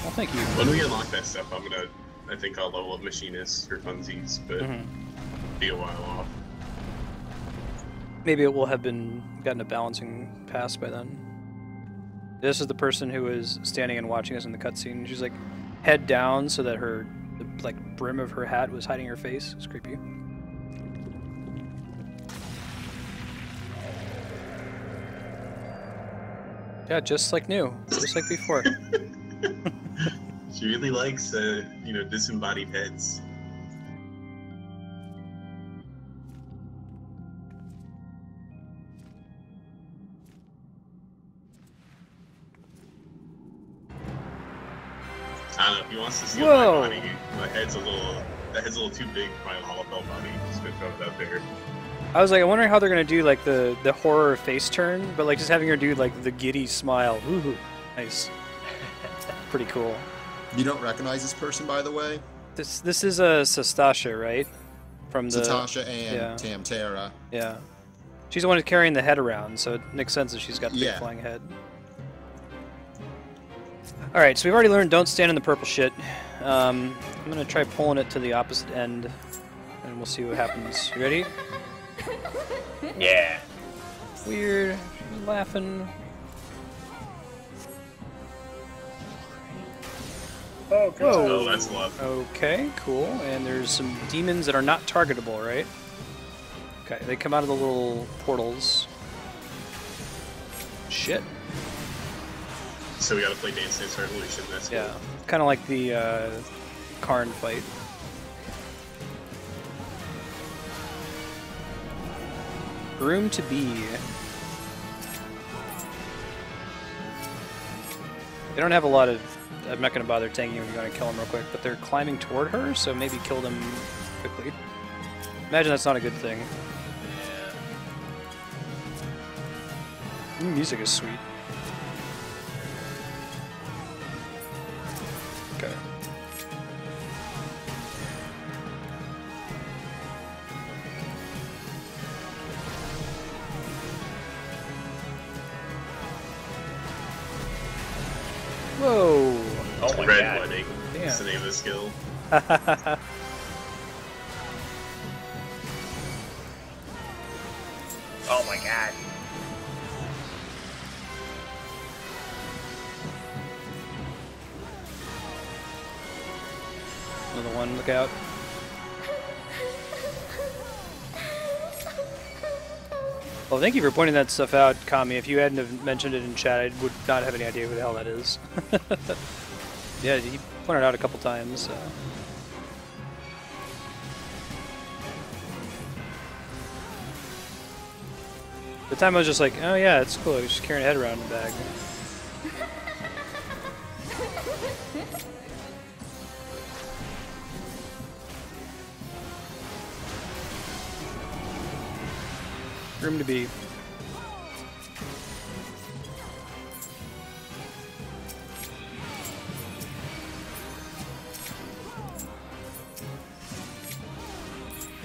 S1: Well, thank you.
S4: When we unlock that stuff, I think I'll level up Machinist for funsies, but be a while off.
S1: Maybe it will have gotten a balancing pass by then. This is the person who is standing and watching us in the cutscene. She's like head down so that the brim of her hat was hiding her face. It's creepy. Yeah, just like new. Just like before.
S4: She really likes, disembodied heads. I don't know, if he wants to steal my body, that head's a little too big for my hollow belt body. Just gonna throw it out there.
S1: I was like, I'm wondering how they're gonna do like the horror face turn, but like just having her do like the giddy smile. Ooh, nice. Pretty cool.
S5: You don't recognize this person, by the way?
S1: This is a Sastasha, right? From the
S5: Sastasha and Tam-Tara.
S1: Yeah. She's the one who's carrying the head around, so it makes sense that she's got the big flying head. Alright, so we've already learned don't stand in the purple shit. I'm gonna try pulling it to the opposite end, and we'll see what happens. You ready?
S3: Yeah.
S1: Weird. She's laughing.
S3: Oh, good.
S4: Oh, that's love.
S1: Okay, cool. And there's some demons that are not targetable, right? Okay, they come out of the little portals. Shit.
S4: So we gotta play Dance Dance Revolution. That's
S1: Yeah, kind of like the Qarn fight. Room to be. They don't have a lot of... I'm not going to bother tanking when you're going to kill them real quick, but they're climbing toward her, so maybe kill them quickly. Imagine that's not a good thing. Yeah. Music is sweet. Okay. Whoa!
S3: Oh my
S4: Red
S3: god.
S4: Wedding.
S1: Damn.
S4: That's the name of the skill.
S3: Oh my god.
S1: Another one, look out. Well, thank you for pointing that stuff out, Kami. If you hadn't have mentioned it in chat, I would not have any idea who the hell that is. Yeah, he pointed it out a couple times. So. The time I was just like, oh yeah, it's cool. I was just carrying a head around in the bag. Room to be.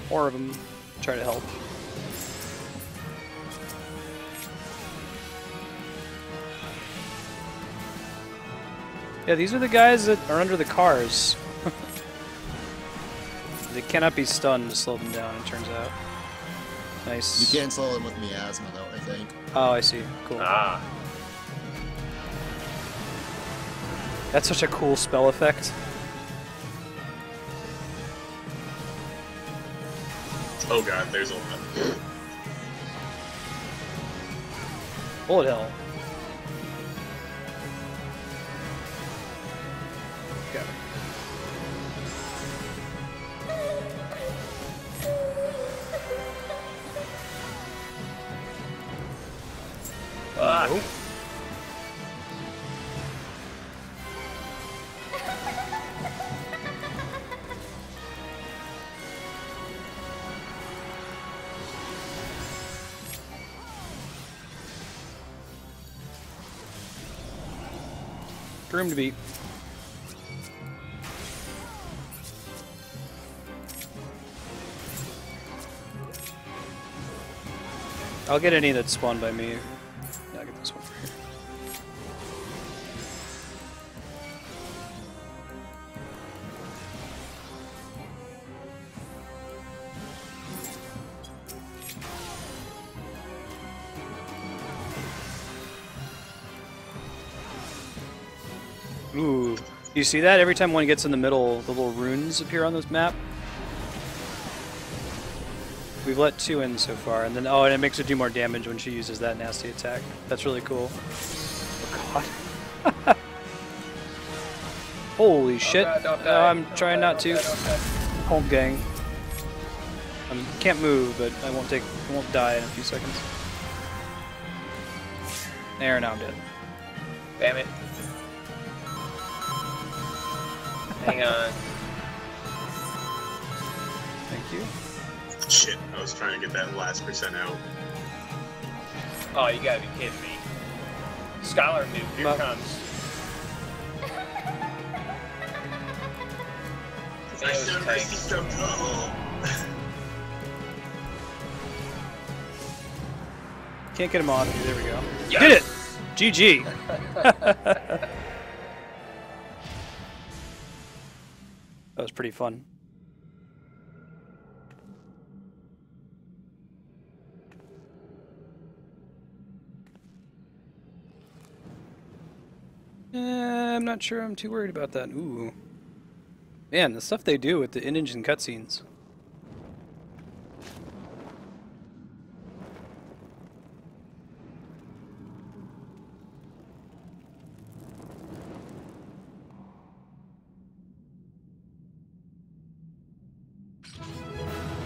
S1: Four of them. Try to help. Yeah, these are the guys that are under the cars. They cannot be stunned to slow them down, it turns out. Nice.
S5: You can't slow them with miasma, though, I think.
S1: Oh, I see. Cool.
S3: Ah.
S1: That's such a cool spell effect.
S4: Oh god, there's a lot.
S1: Bullet hell. Got it.
S3: Fuck.
S1: Room to beat. I'll get any that's spawned by me. Yeah, I'll get this one for here. Ooh, you see that? Every time one gets in the middle, the little runes appear on this map. We've let 2 in so far, and then and it makes her do more damage when she uses that nasty attack. That's really cool. Oh god. Holy shit.
S3: Don't die,
S1: I'm
S3: don't
S1: trying
S3: die,
S1: not
S3: don't
S1: to.
S3: die, don't die.
S1: Hold gang. Can't move, but I won't die in a few seconds. There, now I'm dead.
S3: Damn it. Hang on.
S1: Thank you.
S4: Shit, I was trying to get that last percent out.
S3: Oh, you gotta be kidding me. Scholar noob, here
S1: Well-
S3: comes.
S4: I
S3: Theo's
S4: should have
S3: tank.
S4: system.
S1: Can't get him off you. There we go.
S3: Yes!
S1: Did it! GG! That was pretty fun. I'm not sure I'm too worried about that. Ooh. Man, the stuff they do with the in-engine cutscenes.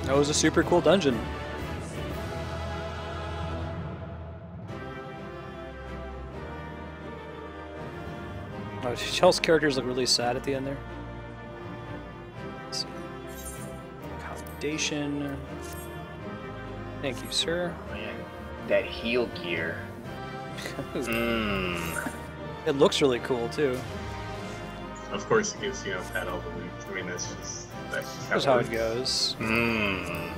S1: That was a super cool dungeon. Oh, Chelsea's characters look really sad at the end there. Let's see. Accommodation. Thank you, sir.
S3: Man, that heal gear. Mmm.
S1: It looks really cool too.
S4: Of course, it gives pet all the loot. I mean, that's
S1: That's how it goes.
S3: Mmm.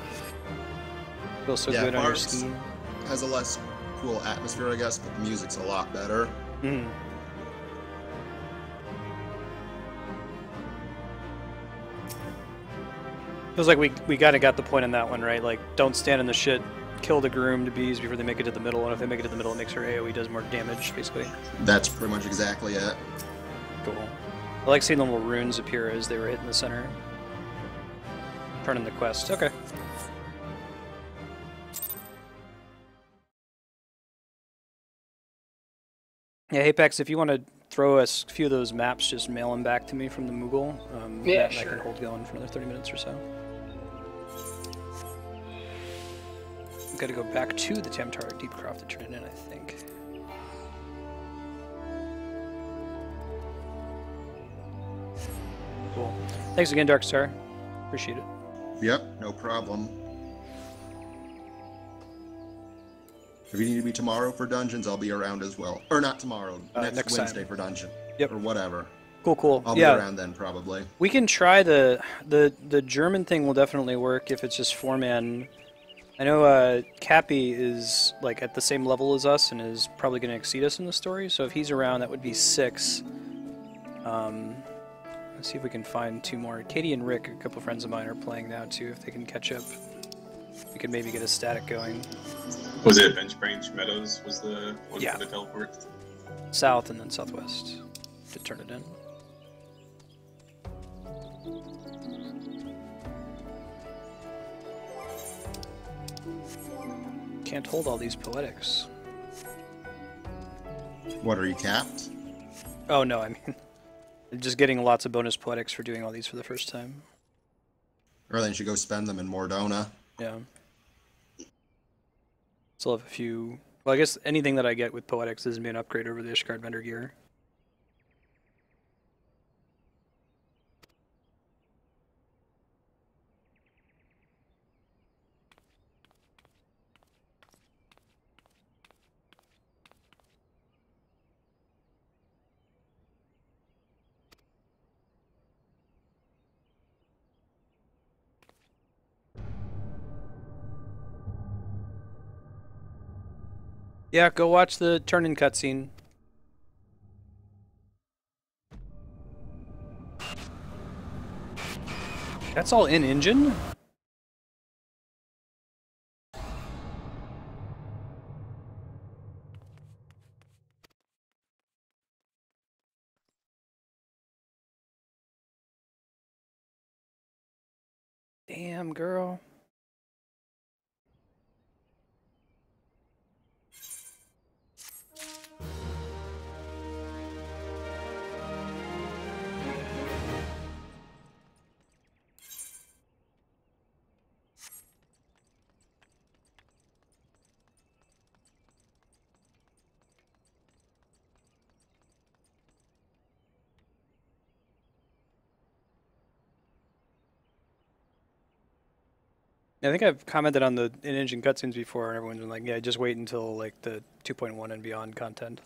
S1: Feels so
S5: Yeah,
S1: good on your
S5: Barb's
S1: skin.
S5: has a less cool atmosphere, I guess, but the music's a lot better.
S1: Mm. Feels like we kind of got the point in that one, right? Like, don't stand in the shit, kill the groomed bees before they make it to the middle, and if they make it to the middle, it makes her AoE does more damage, basically.
S5: That's pretty much exactly it.
S1: Cool. I like seeing the little runes appear as they were hitting the center. Turning the quest. Okay. Yeah, Apex, if you want to throw us a few of those maps, just mail them back to me from the Moogle.
S3: Yeah,
S1: and I
S3: sure.
S1: can hold going for another 30 minutes or so. I've got to go back to the Tam-Tara Deepcroft to turn it in, I think. Cool. Thanks again, Darkstar. Appreciate it.
S5: Yep, no problem. If you need me tomorrow for dungeons, I'll be around as well. Or not tomorrow, next
S1: next
S5: Wednesday
S1: time.
S5: for dungeon.
S1: Yep.
S5: Or whatever.
S1: Cool, cool.
S5: I'll be
S1: Yeah,
S5: around then, probably.
S1: we can try the German thing. Will definitely work if it's just 4-man. I know Cappy is like at the same level as us and is probably going to exceed us in the story. So if he's around, that would be 6. Let's see if we can find 2 more. Katie and Rick, a couple friends of mine, are playing now too. If they can catch up, we could maybe get a static going.
S4: Was it Bench Branch Meadows was the one
S1: Yeah.
S4: for the teleport?
S1: South and then southwest to turn it in. Can't hold all these poetics.
S5: What, are you capped?
S1: Oh no, I mean, just getting lots of bonus poetics for doing all these for the first time.
S5: Or then you should go spend them in Mordona.
S1: Yeah. Still have a few. Well, I guess anything that I get with poetics is be an upgrade over the Ishgard vendor gear. Yeah, go watch the turn-in cutscene. That's all in-engine? Damn, girl. I think I've commented on the in-engine cutscenes before, and everyone's been like, yeah, just wait until like the 2.1 and beyond content.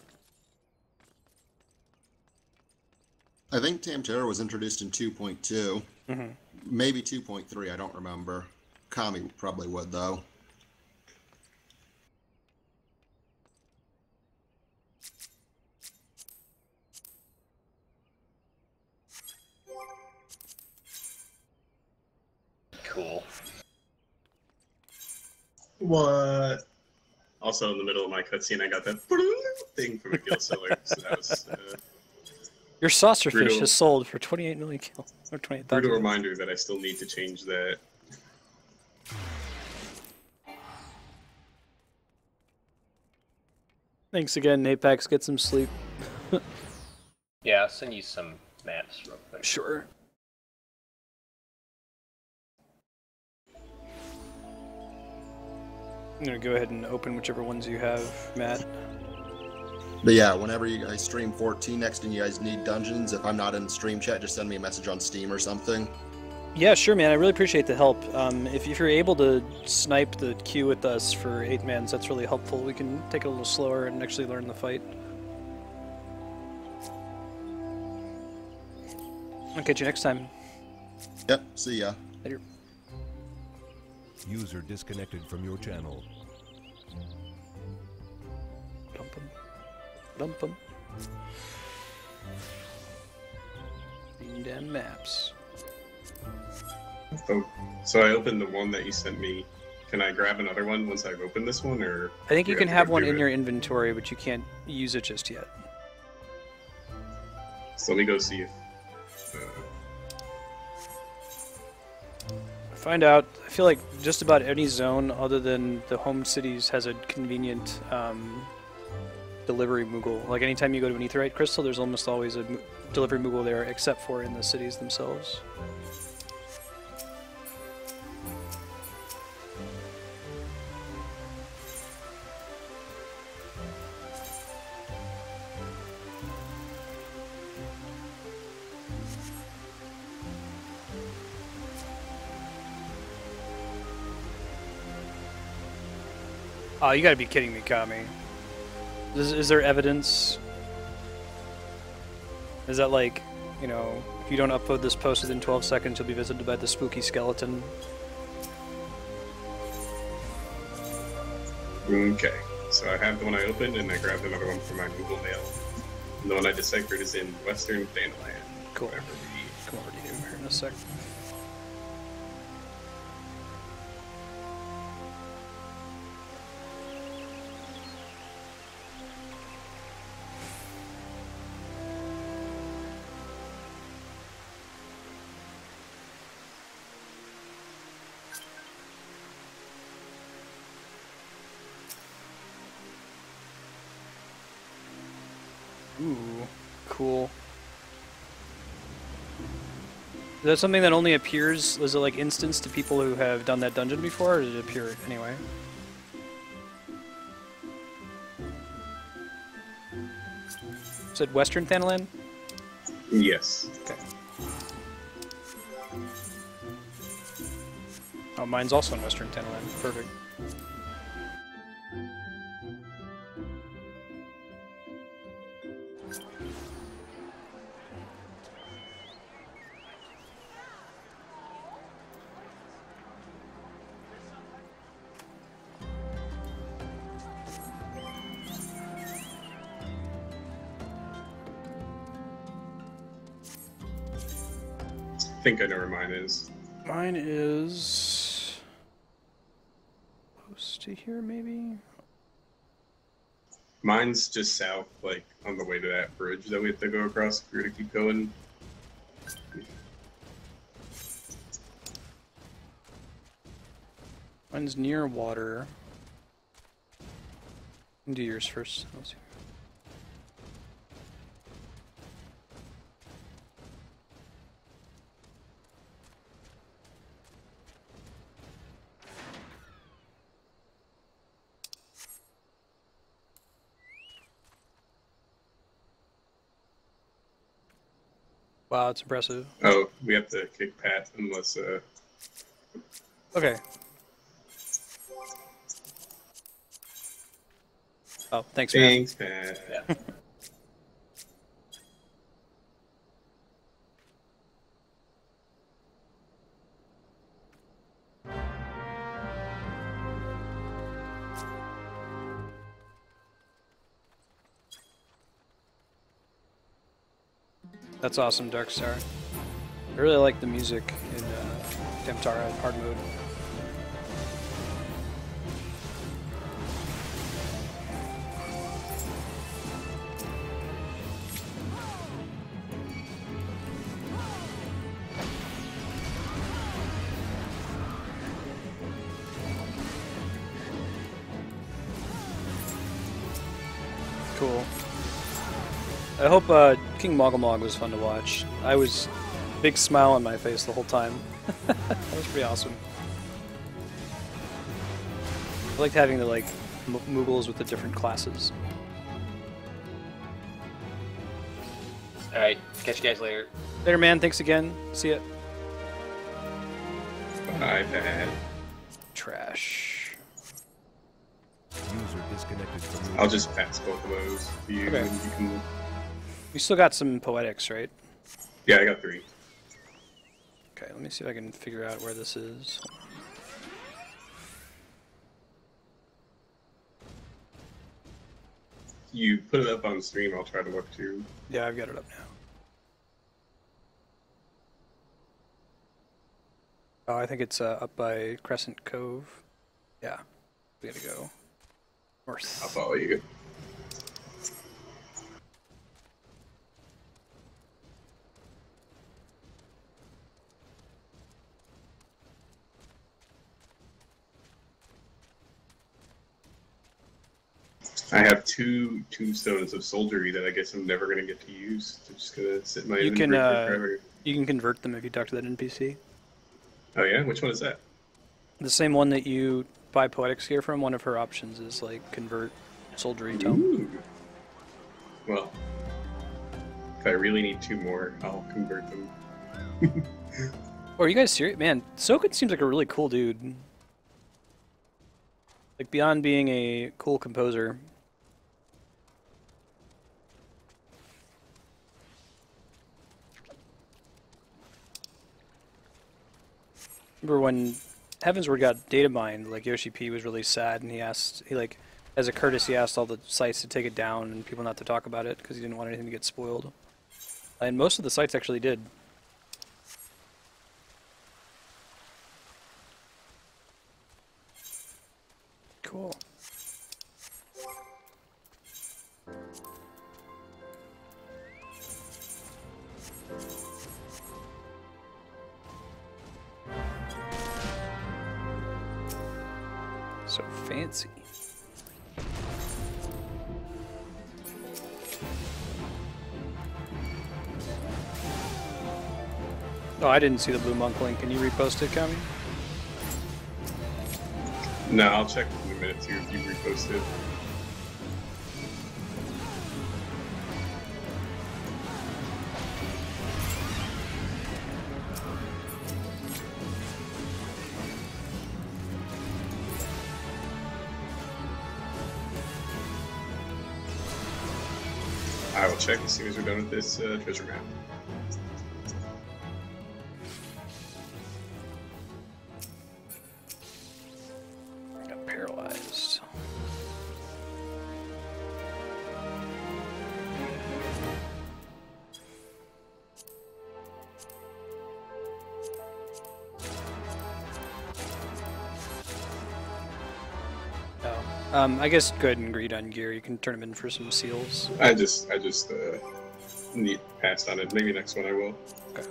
S5: I think Tam-Tara was introduced in 2.2.
S1: Mm-hmm.
S5: Maybe 2.3, I don't remember. Kami probably would, though.
S3: Cool.
S4: What? Also, in the middle of my cutscene, I got that thing from a guild seller. So that was
S1: Your saucer fish
S4: brutal.
S1: is sold for 28 million kills, or 28,000.
S4: brutal reminder that I still need to change that.
S1: Thanks again, Apex. Get some sleep.
S3: Yeah, I'll send you some maps real quick.
S1: Sure. I'm gonna go ahead and open whichever ones you have, Matt.
S5: But yeah, whenever you guys stream 14 next and you guys need dungeons, if I'm not in stream chat, just send me a message on Steam or something.
S1: Yeah, sure, man. I really appreciate the help. If you're able to snipe the queue with us for 8-mans, that's really helpful. We can take it a little slower and actually learn the fight. I'll catch you next time.
S5: Yep, see ya.
S1: Later.
S2: User disconnected from your channel.
S1: Dump 'em. Dump 'em. Damn maps.
S4: Oh, so I opened the one that you sent me. Can I grab another one once I've opened this one, or?
S1: I think you
S4: do
S1: can
S4: to
S1: have
S4: go
S1: one
S4: do
S1: in
S4: it?
S1: your inventory, but you can't use it just yet.
S4: So let me go see if.
S1: Find out. I feel like just about any zone other than the home cities has a convenient delivery Moogle. Like anytime you go to an Aetherite Crystal, there's almost always a delivery Moogle there, except for in the cities themselves. Oh, you gotta be kidding me, Kami. Is there evidence? Is that like, you know, if you don't upload this post within 12 seconds, you'll be visited by the spooky skeleton?
S4: Okay, so I have the one I opened, and I grabbed another one from my Google Mail. And the one I deciphered is in Western Thanaland.
S1: Cool.
S4: Whatever
S1: Come over to you here in a sec. Ooh, cool. Is that something that only appears, is it like instance to people who have done that dungeon before, or did it appear anyway? Is it Western Thanaland?
S4: Yes.
S1: Okay. Oh, mine's also in Western Thanaland. Perfect.
S4: I think I know where mine is.
S1: Mine is close to here, maybe?
S4: Mine's just south, like on the way to that bridge that we have to go across if we were to keep going.
S1: Mine's near water. Do yours first. Let's see. Wow, it's impressive.
S4: Oh, we have to kick Pat unless
S1: Okay. Oh, thanks, man.
S4: Thanks, Pat.
S3: Yeah.
S1: That's awesome, Darkstar. I really like the music in Tam-Tara hard mode. Cool. I hope King Mogglmog was fun to watch. I was big smile on my face the whole time. That was pretty awesome. I liked having the like Moogles with the different classes.
S3: All right, catch you guys later.
S1: Later, man. Thanks again. See ya.
S4: Bye, Pat.
S1: Trash.
S2: User disconnected from your
S4: I'll just pass both of those to you,
S1: Okay.
S4: and you can.
S1: We still got some poetics, right?
S4: Yeah, I got 3.
S1: Okay, let me see if I can figure out where this is.
S4: You put it up on stream. I'll try to look too.
S1: Yeah, I've got it up now. Oh, I think it's up by Crescent Cove. Yeah, we gotta go
S4: I'll
S1: north.
S4: follow you. I have 2 tombstones of soldiery that I guess I'm never gonna get to use. I'm just gonna sit in my
S1: You can
S4: inventory forever.
S1: you can convert them if you talk to that NPC.
S4: Oh yeah, which one is that?
S1: The same one that you buy poetics gear from. One of her options is like convert soldiery tome.
S4: Ooh. Well, if I really need 2 more, I'll convert them.
S1: Or are you guys serious? Man, Sunken seems like a really cool dude. Like beyond being a cool composer. Remember when Heavensward got data mined, like Yoshi P was really sad, and he like, as a courtesy, asked all the sites to take it down and people not to talk about it because he didn't want anything to get spoiled. And most of the sites actually did. Cool. So fancy. Oh, I didn't see the Blue Monk link. Can you repost it, Kami?
S4: No, I'll check in a minute too if you repost it. I will check as soon as we're done with this treasure map.
S1: I got paralyzed. I guess go ahead and greed on gear. You can turn them in for some seals.
S4: I just need passed on it. Maybe next one I will.
S1: Okay.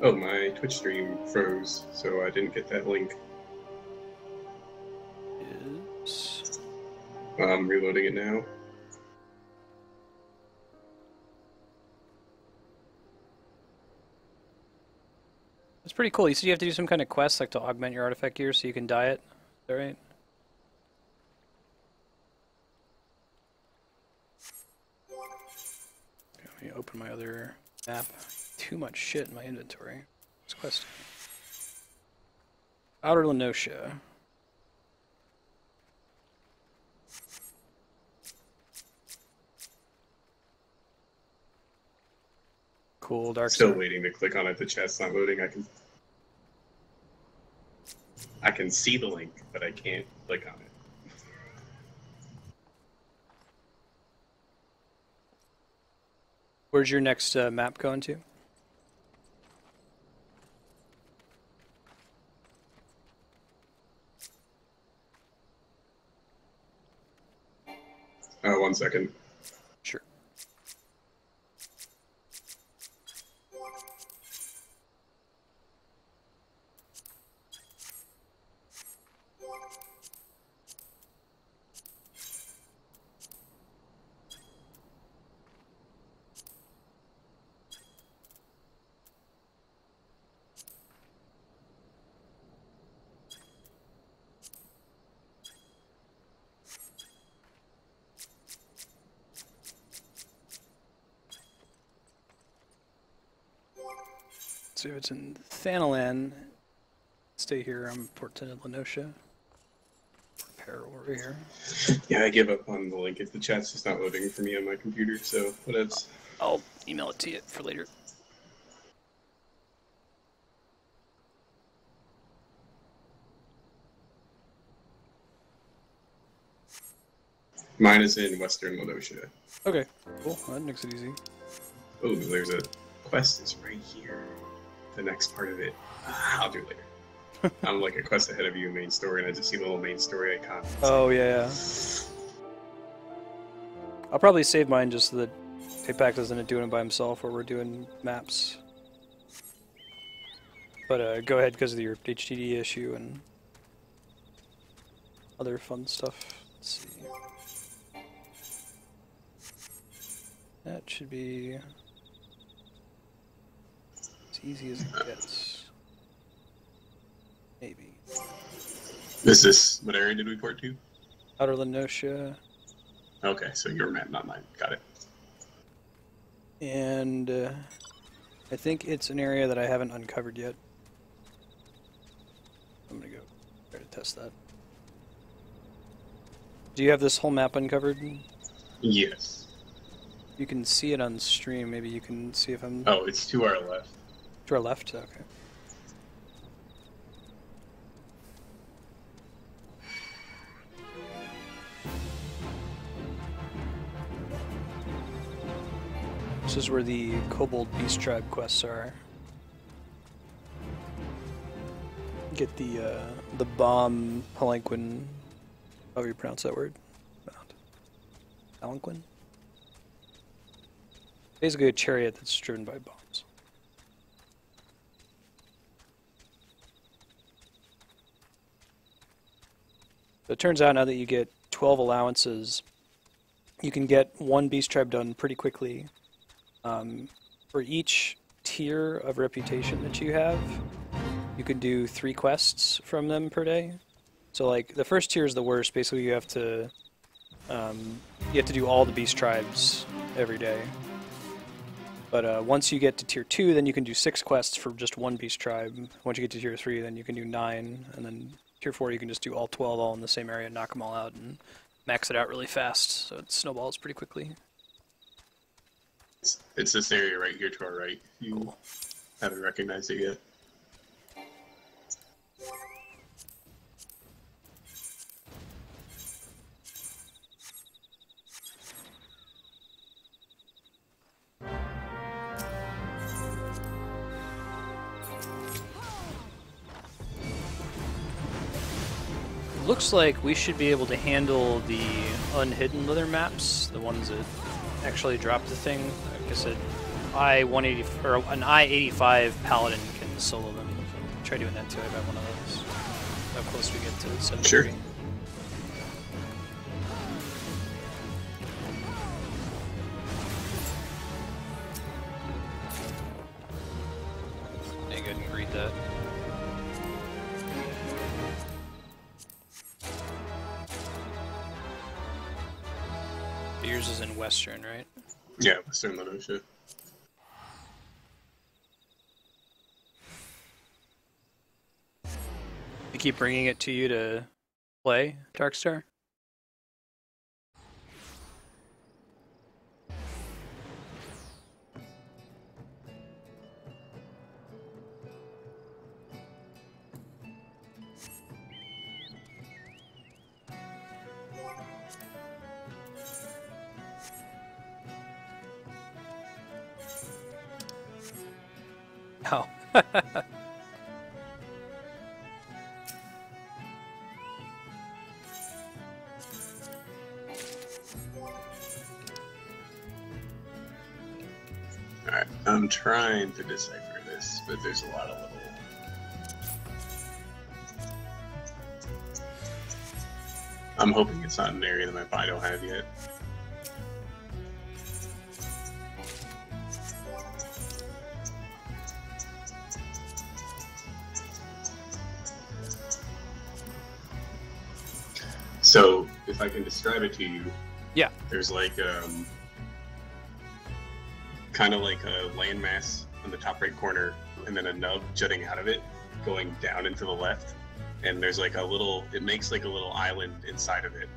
S4: Oh, my Twitch stream froze, so I didn't get that link.
S1: Is...
S4: I'm reloading it now.
S1: It's pretty cool. You said you have to do some kind of quest, like to augment your artifact gear so you can dye it. Is that right? Okay, let me open my other map. Too much shit in my inventory. What's questing? Outer Lenosha. Cool, Dark
S4: Still
S1: Star.
S4: waiting to click on it. The chat's not loading. I can see the link, but I can't click on it.
S1: Where's your next map going to?
S4: One second.
S1: Sure. So it's in Thanalan. Stay here. I'm Portent Lenosha. Prepare over here.
S4: Yeah, I give up on the link if the chat's just not loading for me on my computer, so whatevs.
S1: I'll email it to you for later.
S4: Mine is in Western Lenosha.
S1: Okay, cool. That makes it easy.
S4: Oh, there's a quest is right here. The next part of it. I'll do it later. I'm like a quest ahead of you in main story, and I just see the little main story icon.
S1: Oh, yeah. I'll probably save mine just so that Paypack doesn't do it by himself while we're doing maps. But go ahead because of your HDD issue and other fun stuff. Let's see. That should be as easy as it gets. Maybe.
S4: Is this, what area did we port to?
S1: Outer Lenosha.
S4: Okay, so your map, not mine. Got it.
S1: And I think it's an area that I haven't uncovered yet. I'm gonna go try to test that. Do you have this whole map uncovered?
S4: Yes.
S1: You can see it on stream. Maybe you can see if I'm...
S4: Oh, it's to our left.
S1: To our left? Okay. This is where the Kobold Beast Tribe quests are. Get the bomb palanquin, however you pronounce that word. Palanquin? Basically a chariot that's driven by bombs. So it turns out now that you get 12 allowances, you can get one beast tribe done pretty quickly. For each tier of reputation that you have, you can do 3 quests from them per day. So like the first tier is the worst. Basically you have to do all the beast tribes every day. But once you get to tier 2, then you can do 6 quests for just one beast tribe. Once you get to tier 3, then you can do 9, and then tier 4 you can just do all 12 all in the same area, knock them all out, and max it out really fast, so it snowballs pretty quickly.
S4: It's this area right here to our right. You
S1: Cool.
S4: haven't recognized it yet.
S1: Looks like we should be able to handle the unhidden leather maps, the ones that actually drop the thing. Like I said, I-180 or an I-85 paladin can solo them. Try doing that too. I got one of those. How close we get to 73.
S4: Sure.
S1: Yeah, go ahead and read that. Yours is in Western, right?
S4: Yeah, Western Lenosha.
S1: They keep bringing it to you to play, Darkstar? Oh.
S4: Alright, I'm trying to decipher this, but there's a lot of little... I'm hoping it's not an area that my map I don't have yet. So, if I can describe it to you,
S1: Yeah.
S4: there's like kind of like a landmass on the top right corner, and then a nub jutting out of it, going down into the left. And there's like a little, it makes like a little island inside of it.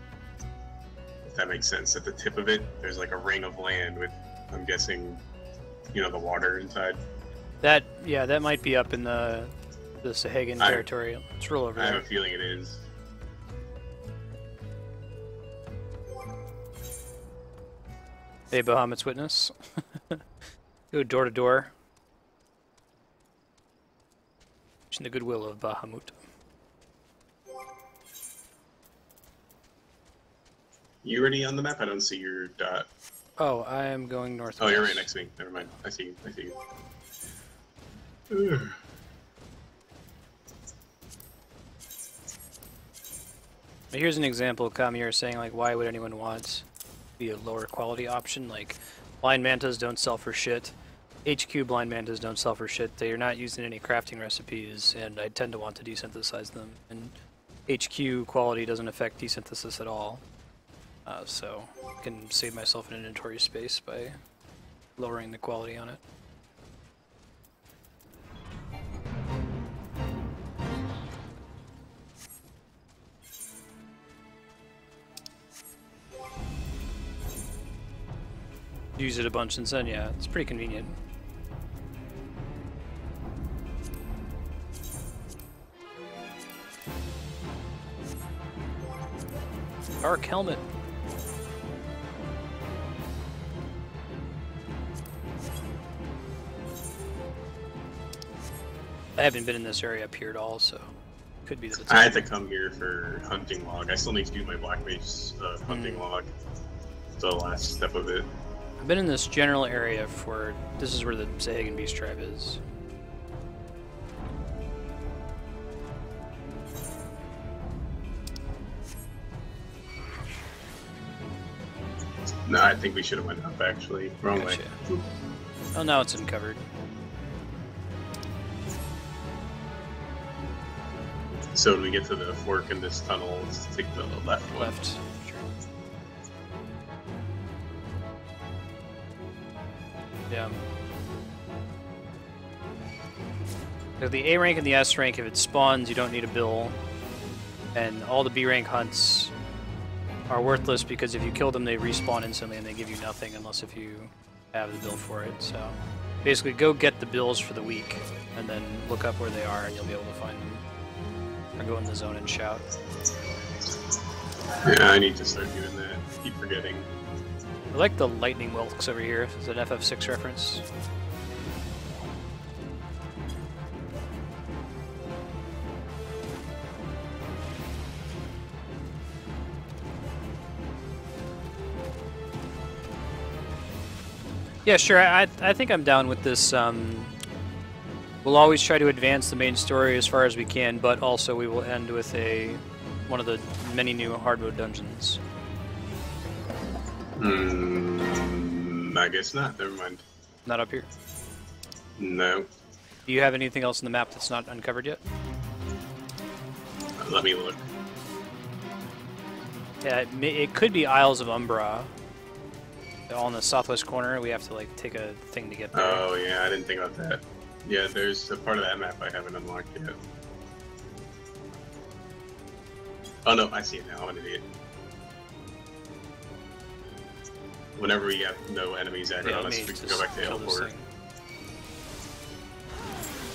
S4: If that makes sense. At the tip of it, there's like a ring of land with, I'm guessing, you know, the water inside.
S1: That might be up in the Sahagan territory. Let's roll over
S4: I
S1: there.
S4: have a feeling it is.
S1: Hey, Bahamut's witness. Go door to door. In the goodwill of Bahamut.
S4: You already on the map? I don't see your dot.
S1: Oh, I am going northwest.
S4: Oh, you're right next to me. Never mind. I see you. I see you. Ugh.
S1: Here's an example, Kami, saying, like, why would anyone want to be a lower quality option? Like, blind mantas don't sell for shit. HQ blind mantas don't sell for shit. They are not used in any crafting recipes, and I tend to want to desynthesize them. And HQ quality doesn't affect desynthesis at all. So I can save myself an inventory space by lowering the quality on it. Use it a bunch since then, yeah, it's pretty convenient. Dark helmet. I haven't been in this area up here at all, so could be that it's...
S4: I had to come here for hunting log. I still need to do my black mage hunting log. The last step of it.
S1: I've been in this general area for... This is where the Sahagan Beast Tribe is.
S4: No, I think we should have went up actually. Wrong
S1: Gotcha.
S4: way.
S1: Oh, now it's uncovered.
S4: So when we get to the fork in this tunnel, let's take the left one.
S1: Left. Sure. Yeah. So the A rank and the S rank, if it spawns, you don't need a bill. And all the B rank hunts are worthless because if you kill them, they respawn instantly and they give you nothing unless if you have the bill for it. So basically, go get the bills for the week and then look up where they are and you'll be able to find them. Or go in the zone and shout.
S4: Yeah, I need to start doing that. Keep forgetting.
S1: I like the lightning whelks over here. Is it an FF6 reference? Yeah, sure. I think I'm down with this. We'll always try to advance the main story as far as we can, but also we will end with one of the many new hard mode dungeons.
S4: I guess not. Never mind.
S1: Not up here.
S4: No.
S1: Do you have anything else in the map that's not uncovered yet?
S4: Let me look.
S1: Yeah, it could be Isles of Umbra. All in the southwest corner. We have to like take a thing to get there.
S4: Oh yeah, I didn't think about that. Yeah, there's a part of that map I haven't unlocked yet. Oh no, I see it now. I'm an idiot. Whenever we have no enemies acting on us, we can go back to Airport.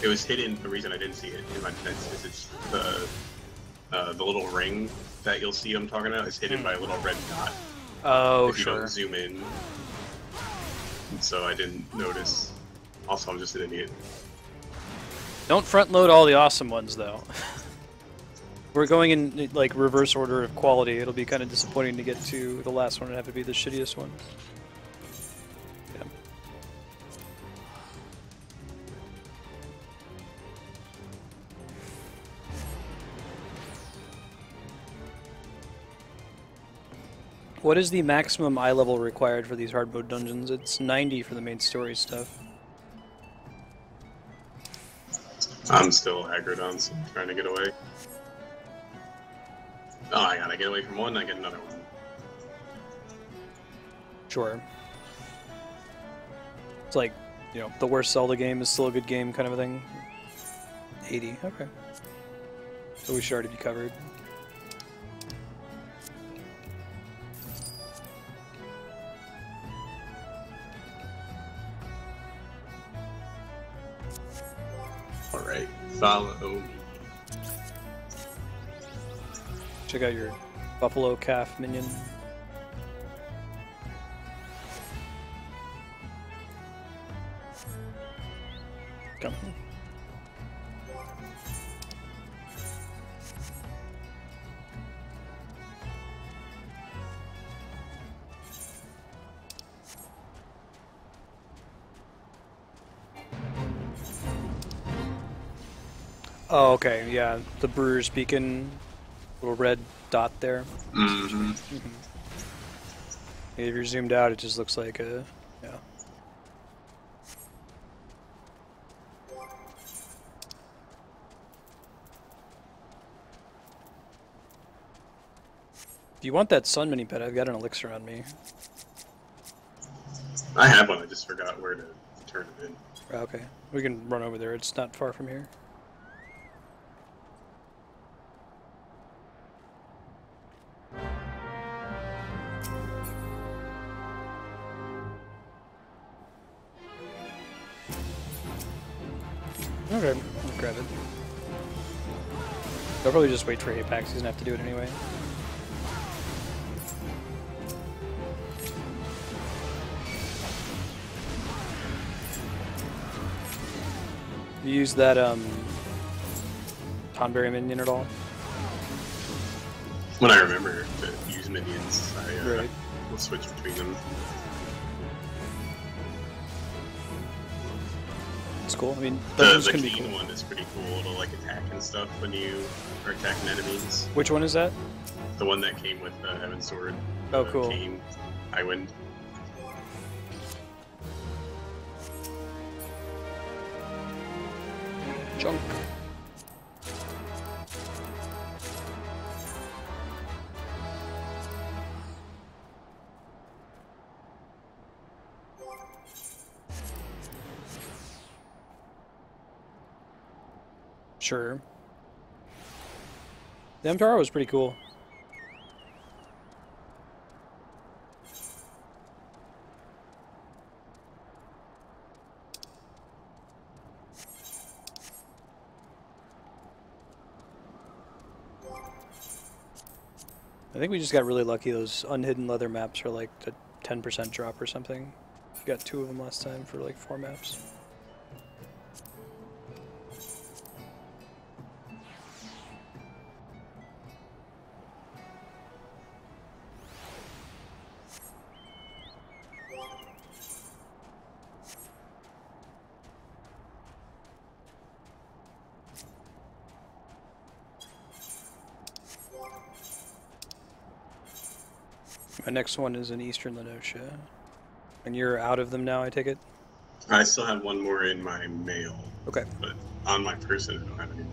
S4: It was hidden. The reason I didn't see it in my defense is it's the little ring that you'll see I'm talking about is hidden by a little red dot.
S1: Oh,
S4: if you don't zoom in. So I didn't notice. Also, I'm just an idiot.
S1: Don't front load all the awesome ones though. We're going in like reverse order of quality. It'll be kind of disappointing to get to the last one and have to be the shittiest one. Yeah. What is the maximum eye level required for these hard mode dungeons? It's 90 for the main story stuff.
S4: I'm still aggroed on, so I'm trying to get away. Oh, I gotta get away from one, I get another one.
S1: Sure. It's like, you know, the worst Zelda game is still a good game kind of a thing. 80, okay. So we should already be covered.
S4: Alright, follow me.
S1: Check out your buffalo calf minion. Come. Oh, okay, yeah, the Brewer's Beacon, little red dot there.
S4: Mm-hmm.
S1: If you're zoomed out, it just looks like a, yeah. If you want that sun mini pet, I've got an elixir on me.
S4: I have one, I just forgot where to turn it in.
S1: Okay, we can run over there, it's not far from here. Okay, I'll grab it. I'll probably just wait for Apex, he's gonna have to do it anyway. You use that Tonberry minion at all?
S4: When I remember to use minions, I
S1: Right.
S4: will switch between them.
S1: It's cool. I mean,
S4: The
S1: dungeons can be
S4: Keen
S1: cool.
S4: one is pretty cool. It'll like attack and stuff when you are attacking enemies.
S1: Which one is that?
S4: The one that came with Heaven's Sword.
S1: Oh, cool.
S4: Keen, Highwind.
S1: Junk. Sure. The Tam-Tara was pretty cool. I think we just got really lucky. Those unhidden leather maps are like the 10% drop or something. We got 2 of them last time for like 4 maps. My next one is in Eastern Lenosha. And you're out of them now, I take it?
S4: I still have one more in my mail.
S1: Okay.
S4: But on my person, I don't have any.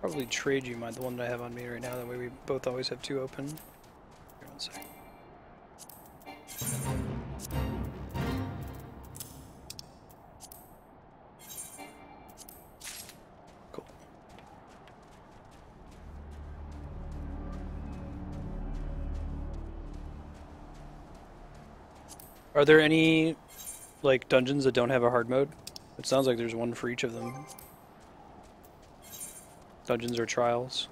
S1: Probably trade you the one that I have on me right now, that way we both always have 2 open. Here, one sec. Cool. Are there any, like, dungeons that don't have a hard mode? It sounds like there's one for each of them. Dungeons or trials.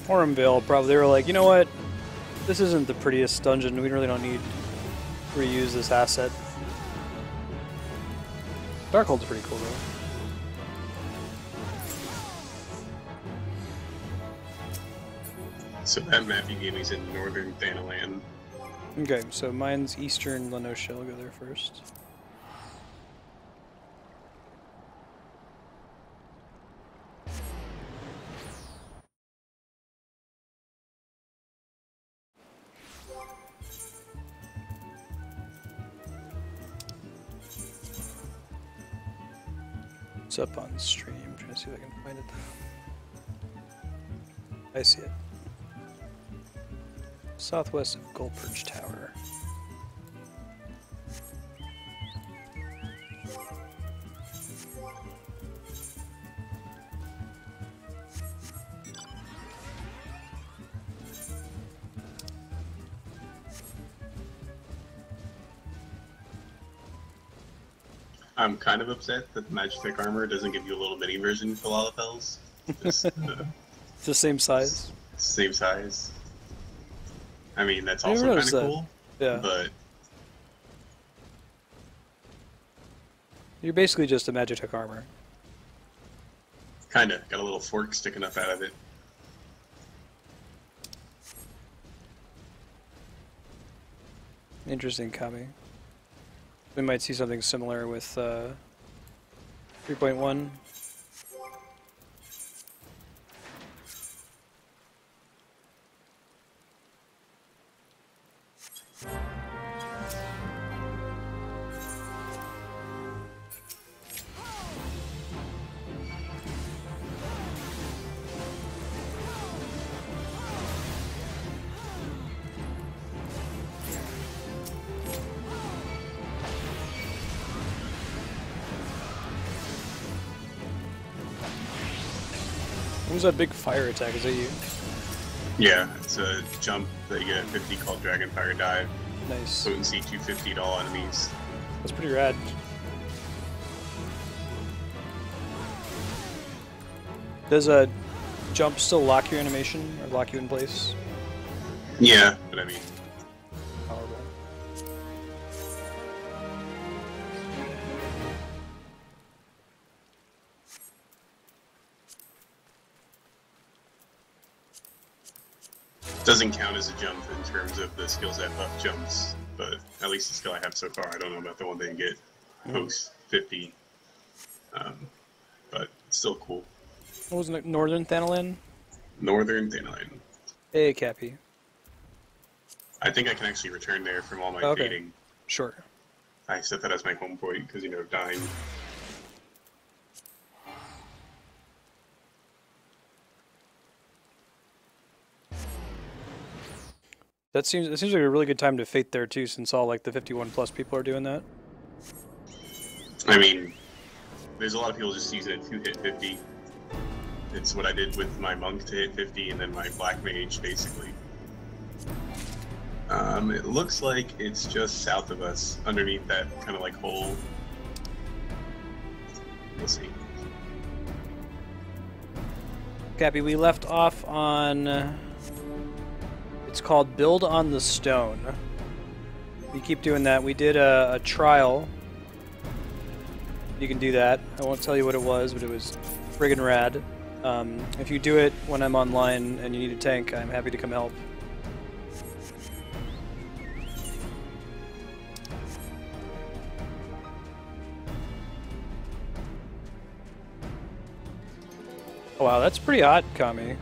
S1: Aurum Vale, probably. They were like, you know what? This isn't the prettiest dungeon. We really don't need to reuse this asset. Darkhold's pretty cool, though.
S4: So that map you gave me is in northern Thanalan.
S1: Okay, so mine's eastern Lenosha. I'll go there first. It's up on stream. I'm trying to see if I can find it. I see it. Southwest of Goldperch Tower.
S4: I'm kind of upset that the Magitek armor doesn't give you a little mini version for Lalafels. Just,
S1: It's the same size.
S4: same size. I mean, that's
S1: I never
S4: also kind of
S1: noticed that.
S4: cool.
S1: Yeah.
S4: But
S1: You're basically just a Magitek armor.
S4: kinda got a little fork sticking up out of it.
S1: Interesting, Kami. We might see something similar with 3.1. What was that big fire attack? Is that you?
S4: Yeah, it's a jump that you get at 50 called Dragonfire Dive.
S1: Nice.
S4: Potency 250 to all enemies.
S1: That's pretty rad. Does a jump still lock your animation or lock you in place?
S4: Yeah, but I mean,
S1: Powerful.
S4: doesn't count as a jump in terms of the skills that buff jumps, but at least the skill I have so far. I don't know about the one they get post 50, but it's still cool.
S1: What was it? Northern Thanalan?
S4: Northern Thanalan.
S1: Hey, Cappy.
S4: I think I can actually return there from all my
S1: Okay.
S4: fading.
S1: Sure.
S4: I set that as my home point because, you know, dying.
S1: That seems like a really good time to fate there too, since all like the 51 plus people are doing that.
S4: I mean, there's a lot of people just using it to hit 50. It's what I did with my monk to hit 50 and then my black mage, basically. It looks like it's just south of us, underneath that kind of like hole. We'll see.
S1: Cappy, we left off on... It's called Build on the Stone. We keep doing that. We did a trial. You can do that. I won't tell you what it was, but it was friggin' rad. If you do it when I'm online and you need a tank, I'm happy to come help. Oh, wow, that's pretty hot, Kami.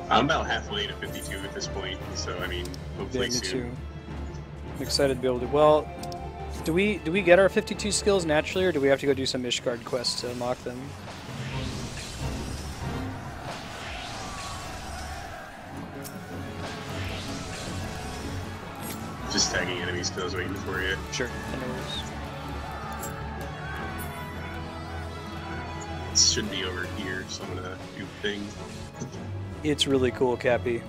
S4: I'm about halfway to 52 at this point, so I mean, hopefully
S1: Yeah, me
S4: soon.
S1: too. I'm excited to be able to. Well, do we get our 52 skills naturally, or do we have to go do some Ishgard quests to unlock them?
S4: Just tagging enemies because I was waiting for you.
S1: Sure. No worries.
S4: It should be over here, so I'm gonna do the thing.
S1: It's really cool, Cappy.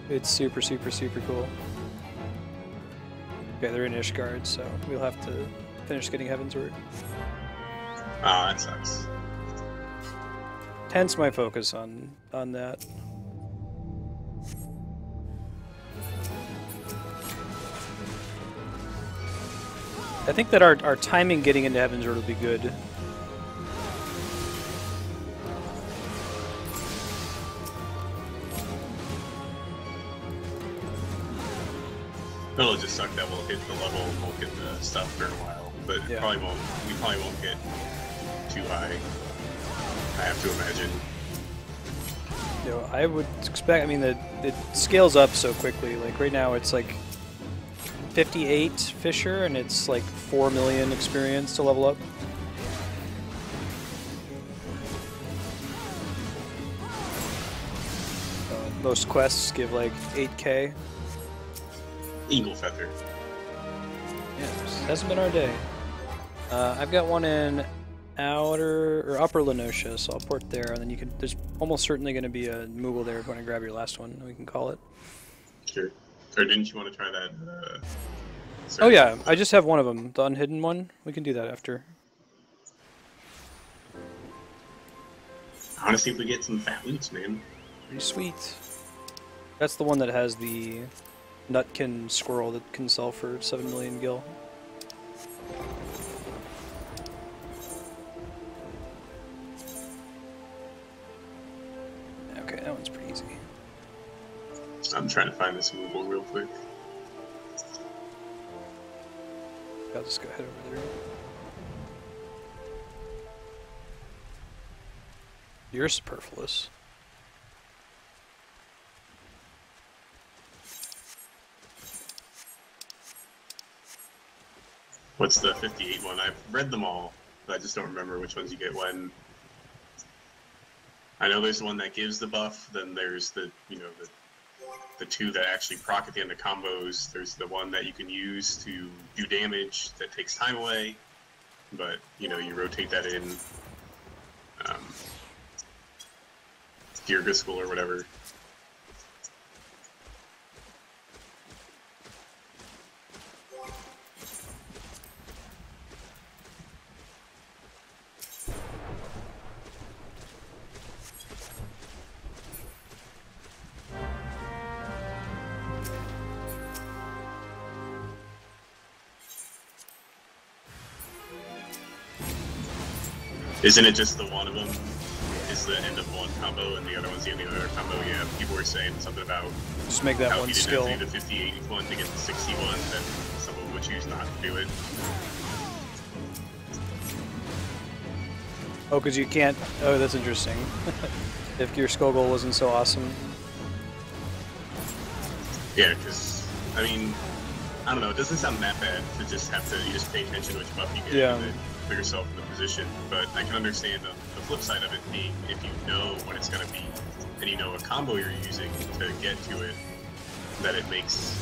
S1: It's super, super, super cool. Okay, they're in Ishgard, so we'll have to finish getting Heavensward.
S4: Ah, that sucks.
S1: hence my focus on that. I think that our timing getting into Heaven's Road will be good.
S4: It'll just suck that we'll hit the level and won't get the stuff for a while, but
S1: Yeah.
S4: we probably won't get too high. I have to imagine.
S1: You know, I would expect. I mean, it scales up so quickly. Like right now, it's like 58 Fisher, and it's like 4 million experience to level up. Most quests give like 8K.
S4: Eagle Feather.
S1: Yeah, this hasn't been our day. I've got one in outer or upper Lenosha, so I'll port there, and then you can. There's almost certainly going to be a Moogle there if you want to grab your last one. We can call it.
S4: Sure. Or didn't you want to try that?
S1: Oh yeah, I just have one of them, the unhidden one. We can do that after.
S4: I want to see if we get some fat loots, man.
S1: Pretty sweet. That's the one that has the Nutkin squirrel that can sell for 7 million gil. Okay, that one's pretty easy.
S4: I'm trying to find this Moogle real quick.
S1: I'll just go head over there. You're superfluous.
S4: What's the 58 one? I've read them all, but I just don't remember which ones you get when. I know there's the one that gives the buff, then there's the, you know, the two that actually proc at the end of combos. There's the one that you can use to do damage that takes time away, but, you know, you rotate that in. Gear School or whatever. Isn't it just the one of them is the end of one combo and the other one's the end of the other combo? Yeah, people were saying something about
S1: Just make that
S4: how
S1: one
S4: he didn't
S1: skill.
S4: have to do the 58 one to get the 61, then someone would choose not to do it.
S1: Oh, because you can't. Oh, that's interesting. If your skull goal wasn't so awesome.
S4: Yeah, because, I mean, I don't know, it doesn't sound that bad to just have to, you just pay attention to which buff you get
S1: Yeah.
S4: and then put yourself in the position, but I can understand the flip side of it being if you know what it's going to be, and you know a combo you're using to get to it, that it makes,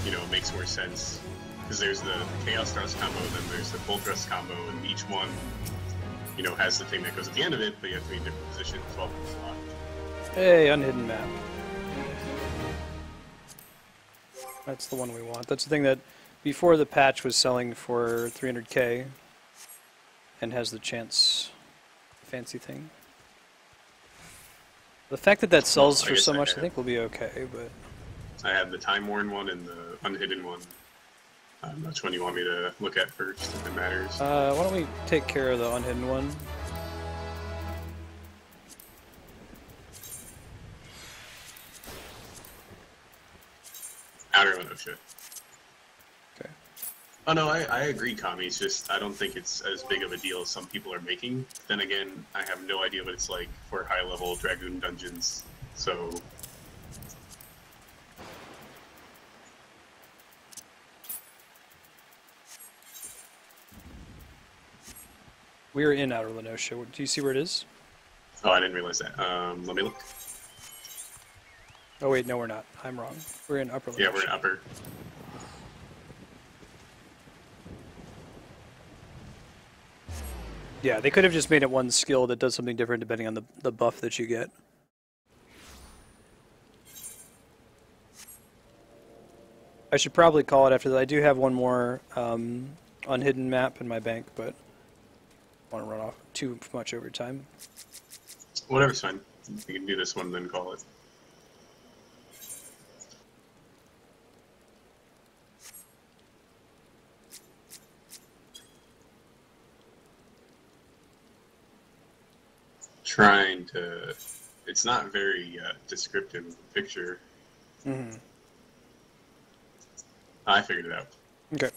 S4: you know, makes more sense. Because there's the Chaos Thrust combo, and then there's the Full Thrust combo, and each one, you know, has the thing that goes at the end of it, but you have to be in different positions while it's locked.
S1: Hey, unhidden map. That's the one we want. That's the thing that before the patch was selling for 300k and has the chance fancy thing. The fact that that sells
S4: I
S1: for
S4: guess
S1: so
S4: I
S1: much, I
S4: have.
S1: think we'll be okay, but
S4: I have the Time Worn one and the Unhidden one. Which one you want me to look at first, if it matters?
S1: why don't we take care of the unhidden one?
S4: Outer Lenosha.
S1: Okay.
S4: Oh no, I agree, Kami. It's just, I don't think it's as big of a deal as some people are making. Then again, I have no idea what it's like for high-level Dragoon dungeons, so...
S1: We're in Outer Lenosha. Do you see where it is?
S4: Oh, I didn't realize that. Let me look.
S1: Oh wait, no we're not. I'm wrong. We're in Upper Lenosha.
S4: Yeah, we're in Upper.
S1: Yeah, they could have just made it one skill that does something different depending on the buff that you get. I should probably call it after that. I do have one more unhidden map in my bank, but I don't want to run off too much over time.
S4: Whatever's fine. We can do this one and then call it. Trying to... It's not very descriptive picture.
S1: Mm-hmm.
S4: I figured it out.
S1: Okay.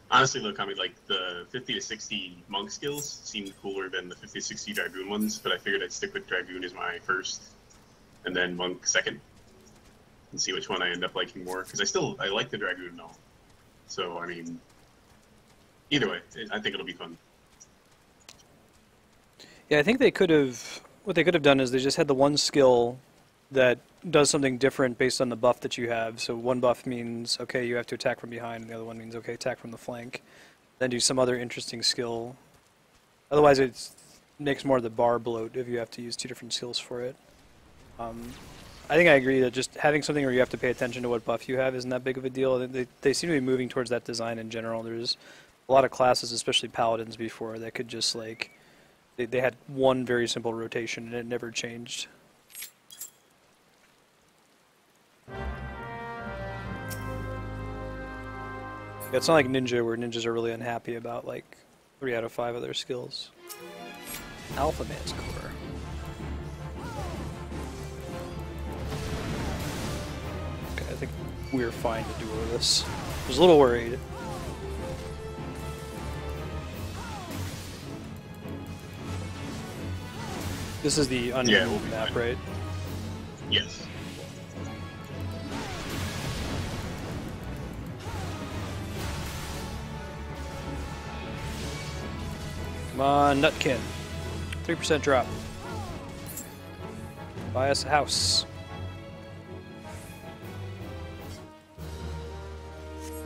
S4: Honestly, look, I mean, like, the 50 to 60 monk skills seemed cooler than the 50 to 60 dragoon ones, but I figured I'd stick with dragoon as my first, and then monk second, and see which one I end up liking more, because I like the dragoon and all. So, I mean, either way, I think it'll be fun.
S1: Yeah, I think they could have... What they could have done is they just had the one skill that does something different based on the buff that you have. So one buff means, okay, you have to attack from behind, and the other one means, okay, attack from the flank. Then do some other interesting skill. Otherwise, it makes more of the bar bloat if you have to use two different skills for it. I think I agree that just having something where you have to pay attention to what buff you have isn't that big of a deal. They seem to be moving towards that design in general. There's a lot of classes, especially paladins before, that could just, like... They had one very simple rotation, and it never changed. Yeah, it's not like Ninja, where ninjas are really unhappy about, like, 3 out of 5 of their skills. Alpha Man's Core. Okay, I think we're fine to do all this. I was a little worried. This is the unmoved map, right?
S4: Yes.
S1: Come on, Nutkin. 3% drop. Buy us a house.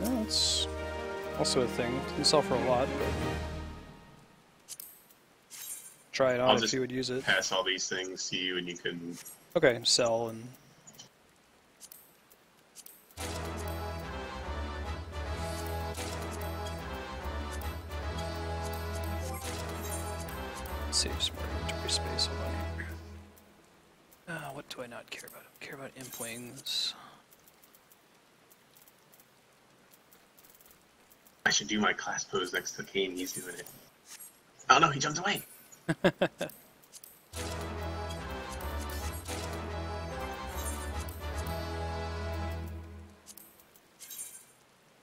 S1: Well, that's also a thing. Didn't sell for a lot, but... Try it on if you would use it.
S4: Pass all these things to you, and you can...
S1: Okay, sell and... Save some inventory space on here. What do I not care about? I care about imp wings.
S4: I should do my class pose next to Kane. He's doing it. Oh no, he jumped away!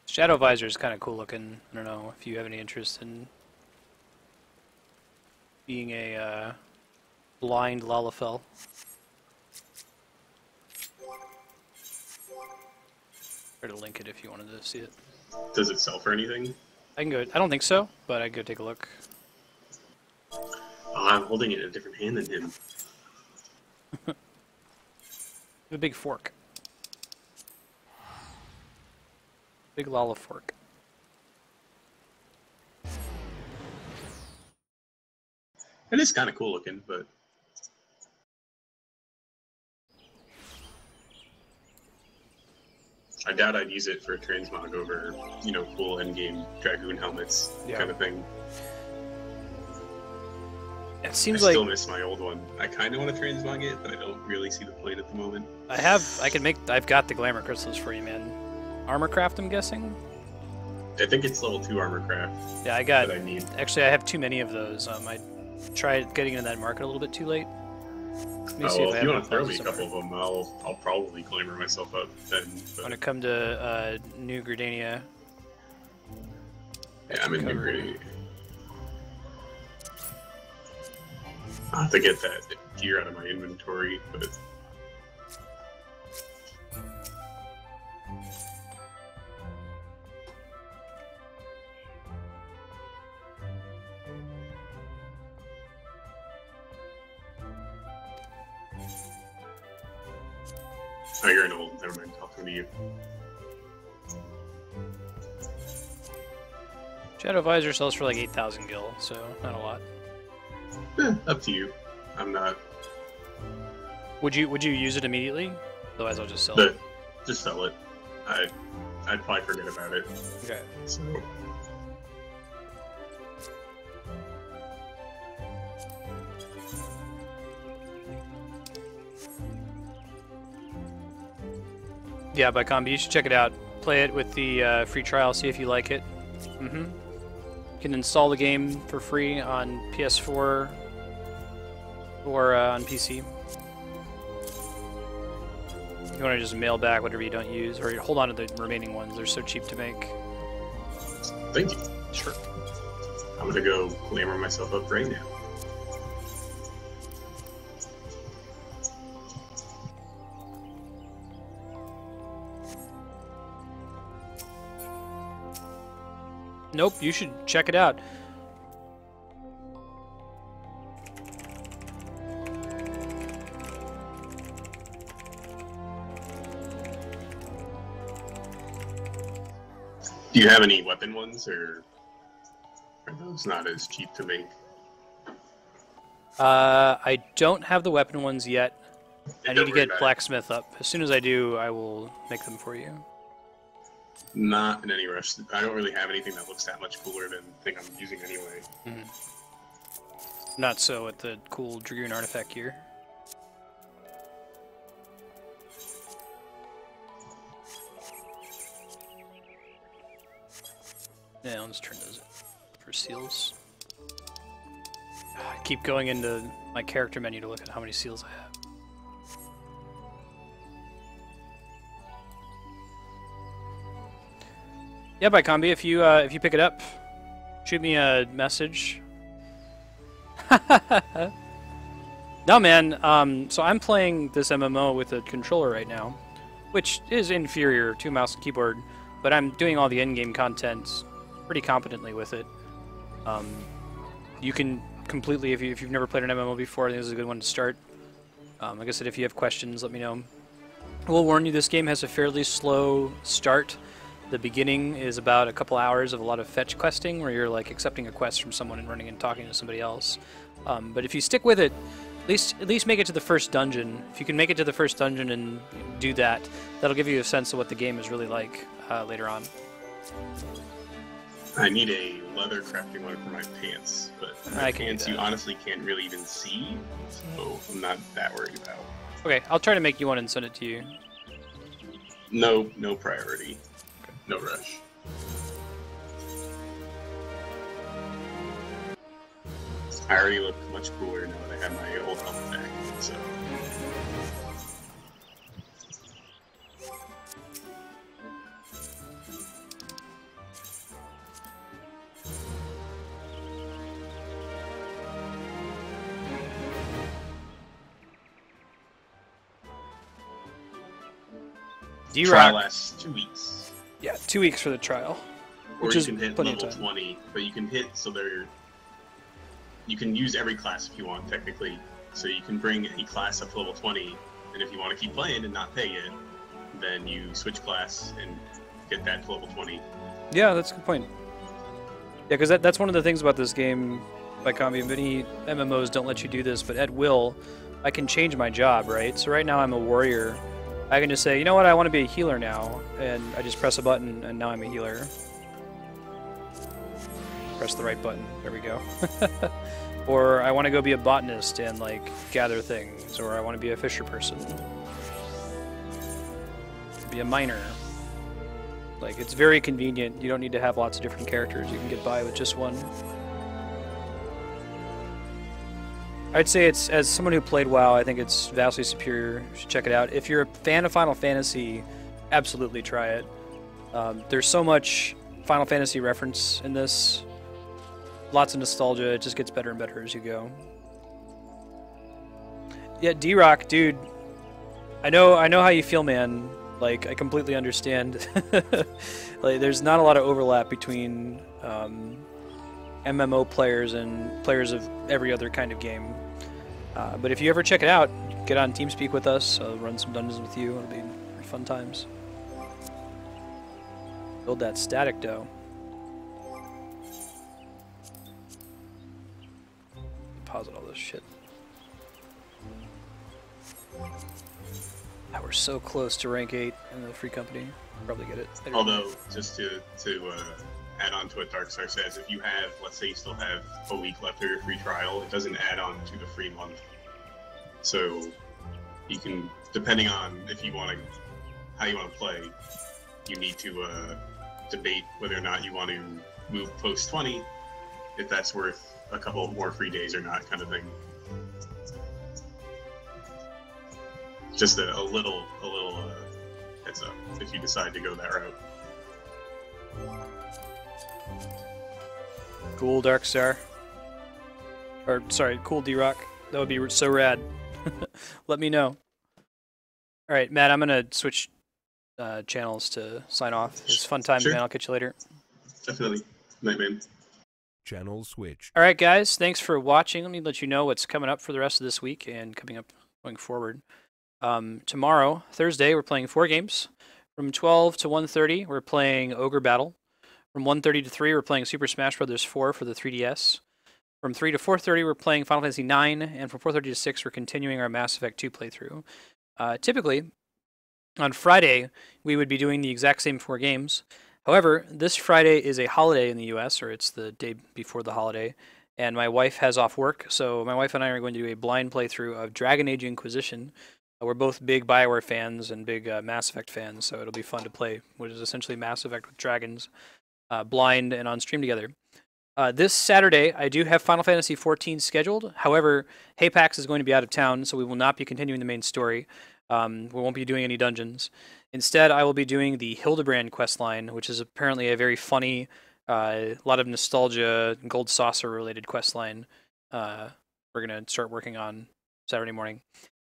S1: Shadow Visor is kind of cool looking. I don't know if you have any interest in being a blind Lalafell. Try to link it if you wanted to see it.
S4: Does it sell for anything?
S1: I can go. I don't think so, but I can go take a look.
S4: Oh, I'm holding it in a different hand than him.
S1: A big fork. Big Lala fork.
S4: It is kind of cool looking, but... I doubt I'd use it for a transmog over, you know, cool endgame Dragoon helmets kind of thing.
S1: It seems
S4: I still miss my old one. I kind of want to transmog it, but I don't really see the point at the moment.
S1: I've got the glamour crystals for you, man. Armor craft, I'm guessing?
S4: I think it's level 2 armor craft.
S1: Yeah, I got...
S4: That I need.
S1: Actually, I have too many of those. I tried getting into that market a little bit too late.
S4: Well, if you want to throw me a couple of them, I'll probably glamour myself up then. But...
S1: When I come to New Gridania...
S4: Yeah, I'm in New Gridania. I'll have to get that gear out of my inventory, but... Oh, you're an old. Never mind. I'll come to you.
S1: Shadow Visor sells for like 8,000 gil, so not a lot.
S4: Up to you. I'm not.
S1: Would you use it immediately? Otherwise, I'll just sell it.
S4: Just sell it. I'd probably forget about it.
S1: Okay.
S4: So.
S1: Yeah, by Combi, you should check it out. Play it with the free trial, see if you like it. You can install the game for free on PS4 or on PC. You want to just mail back whatever you don't use, or hold on to the remaining ones. They're so cheap to make.
S4: Thank you.
S1: Sure.
S4: I'm gonna go glamour myself up right now.
S1: Nope, you should check it out.
S4: Do you have any weapon ones, or are those not as cheap to make?
S1: I don't have the weapon ones yet. I need to get
S4: about
S1: blacksmith up. As soon as I do, I will make them for you.
S4: Not in any rush. I don't really have anything that looks that much cooler than the thing I'm using anyway.
S1: Not so with the cool Dragoon artifact gear. Yeah, let's turn those for seals. I keep going into my character menu to look at how many seals I have. Yeah, by Combi, if you pick it up, shoot me a message. No, man. So I'm playing this MMO with a controller right now, which is inferior to mouse and keyboard, but I'm doing all the in-game content pretty competently with it. You can completely, if you've never played an MMO before, I think this is a good one to start. Like I said, if you have questions, let me know. I will warn you, this game has a fairly slow start. The beginning is about a couple hours of a lot of fetch questing, where you're like accepting a quest from someone and running and talking to somebody else. But if you stick with it, at least make it to the first dungeon. If you can make it to the first dungeon and do that, that'll give you a sense of what the game is really like later on.
S4: I need a leather crafting one for my pants, but my pants you honestly can't really even see, so I'm not that worried about.
S1: Okay, I'll try to make you one and send it to you.
S4: No priority. No rush. I already look much cooler now that I have my old helmet back, so. Trial lasts 2 weeks.
S1: Yeah, 2 weeks for the trial.
S4: Or you can hit level 20, but you can hit so you can use every class if you want, technically. So you can bring any class up to level 20, and if you want to keep playing and not pay it, then you switch class and get that to level 20.
S1: Yeah, that's a good point. Yeah, because that's one of the things about this game by Combi. Many MMOs don't let you do this, but at will, I can change my job, right? So right now I'm a warrior. I can just say, you know what, I want to be a healer now, and I just press a button, and now I'm a healer. Press the right button. There we go. Or I want to go be a botanist and like gather things, or I want to be a fisher person. Be a miner. Like, it's very convenient. You don't need to have lots of different characters. You can get by with just one. I'd say it's, as someone who played WoW, I think it's vastly superior. You should check it out. If you're a fan of Final Fantasy, absolutely try it. There's so much Final Fantasy reference in this. Lots of nostalgia. It just gets better and better as you go. Yeah, D-Rock, dude. I know how you feel, man. Like, I completely understand. Like, there's not a lot of overlap between MMO players and players of every other kind of game. But if you ever check it out, get on TeamSpeak with us. I'll run some dungeons with you. It'll be fun times. Build that static dough. Deposit all this shit. We're so close to rank 8 in the free company. Probably get it.
S4: Although, just to add on to what Darkstar says, if you have, let's say you still have a week left of your free trial, it doesn't add on to the free month. So you can, depending on if you want to, how you want to play, you need to debate whether or not you want to move post 20, if that's worth a couple more free days or not, kind of thing. Just a little heads up if you decide to go that route.
S1: Cool, Darkstar. Or, sorry, cool, D-Rock. That would be so rad. Let me know. Alright, Matt, I'm going to switch channels to sign off. It's fun times,
S4: Sure.
S1: man. I'll catch you later.
S4: Definitely. Night, man.
S2: Channel switch.
S1: Alright, guys. Thanks for watching. Let me let you know what's coming up for the rest of this week and coming up going forward. Tomorrow, Thursday, we're playing 4 games. From 12 to 1:30, we're playing Ogre Battle. From 1:30 to 3, we're playing Super Smash Bros. 4 for the 3DS. From 3 to 4:30, we're playing Final Fantasy 9, and from 4:30 to 6, we're continuing our Mass Effect 2 playthrough. Typically, on Friday, we would be doing the exact same 4 games. However, this Friday is a holiday in the US, or it's the day before the holiday, and my wife has off work, so my wife and I are going to do a blind playthrough of Dragon Age Inquisition. We're both big BioWare fans and big Mass Effect fans, so it'll be fun to play, which is essentially Mass Effect with dragons, blind and on stream together. This Saturday, I do have Final Fantasy XIV scheduled. However, Haypax is going to be out of town, so we will not be continuing the main story. We won't be doing any dungeons. Instead, I will be doing the Hildebrand questline, which is apparently a very funny, lot of nostalgia, gold saucer-related questline we're going to start working on Saturday morning.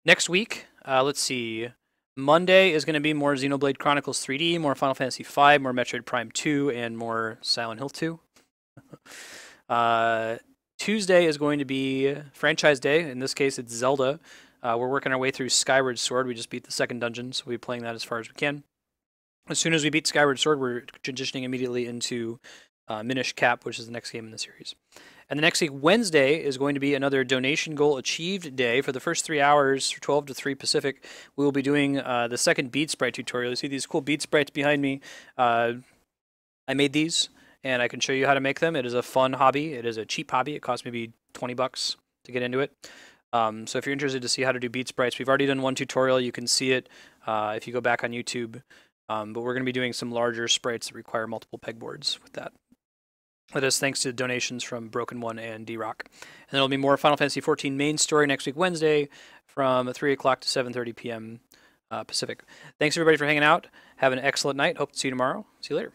S1: Next week, let's see. Monday is going to be more Xenoblade Chronicles 3D, more Final Fantasy V, more Metroid Prime 2, and more Silent Hill 2. Tuesday is going to be Franchise Day. In this case, it's Zelda. We're working our way through Skyward Sword. We just beat the second dungeon, so we'll be playing that as far as we can. As soon as we beat Skyward Sword, we're transitioning immediately into Minish Cap, which is the next game in the series. And the next week, Wednesday, is going to be another donation goal achieved day. For the first 3 hours, 12 to 3 Pacific, we will be doing the second bead sprite tutorial. You see these cool bead sprites behind me. I made these, and I can show you how to make them. It is a fun hobby. It is a cheap hobby. It costs maybe 20 bucks to get into it. So if you're interested to see how to do bead sprites, we've already done one tutorial. You can see it if you go back on YouTube. But we're going to be doing some larger sprites that require multiple pegboards with that. That is thanks to donations from Broken One and D-Rock. And then there'll be more Final Fantasy XIV main story next week, Wednesday, from 3 o'clock to 7:30 p.m. Pacific. Thanks, everybody, for hanging out. Have an excellent night. Hope to see you tomorrow. See you later.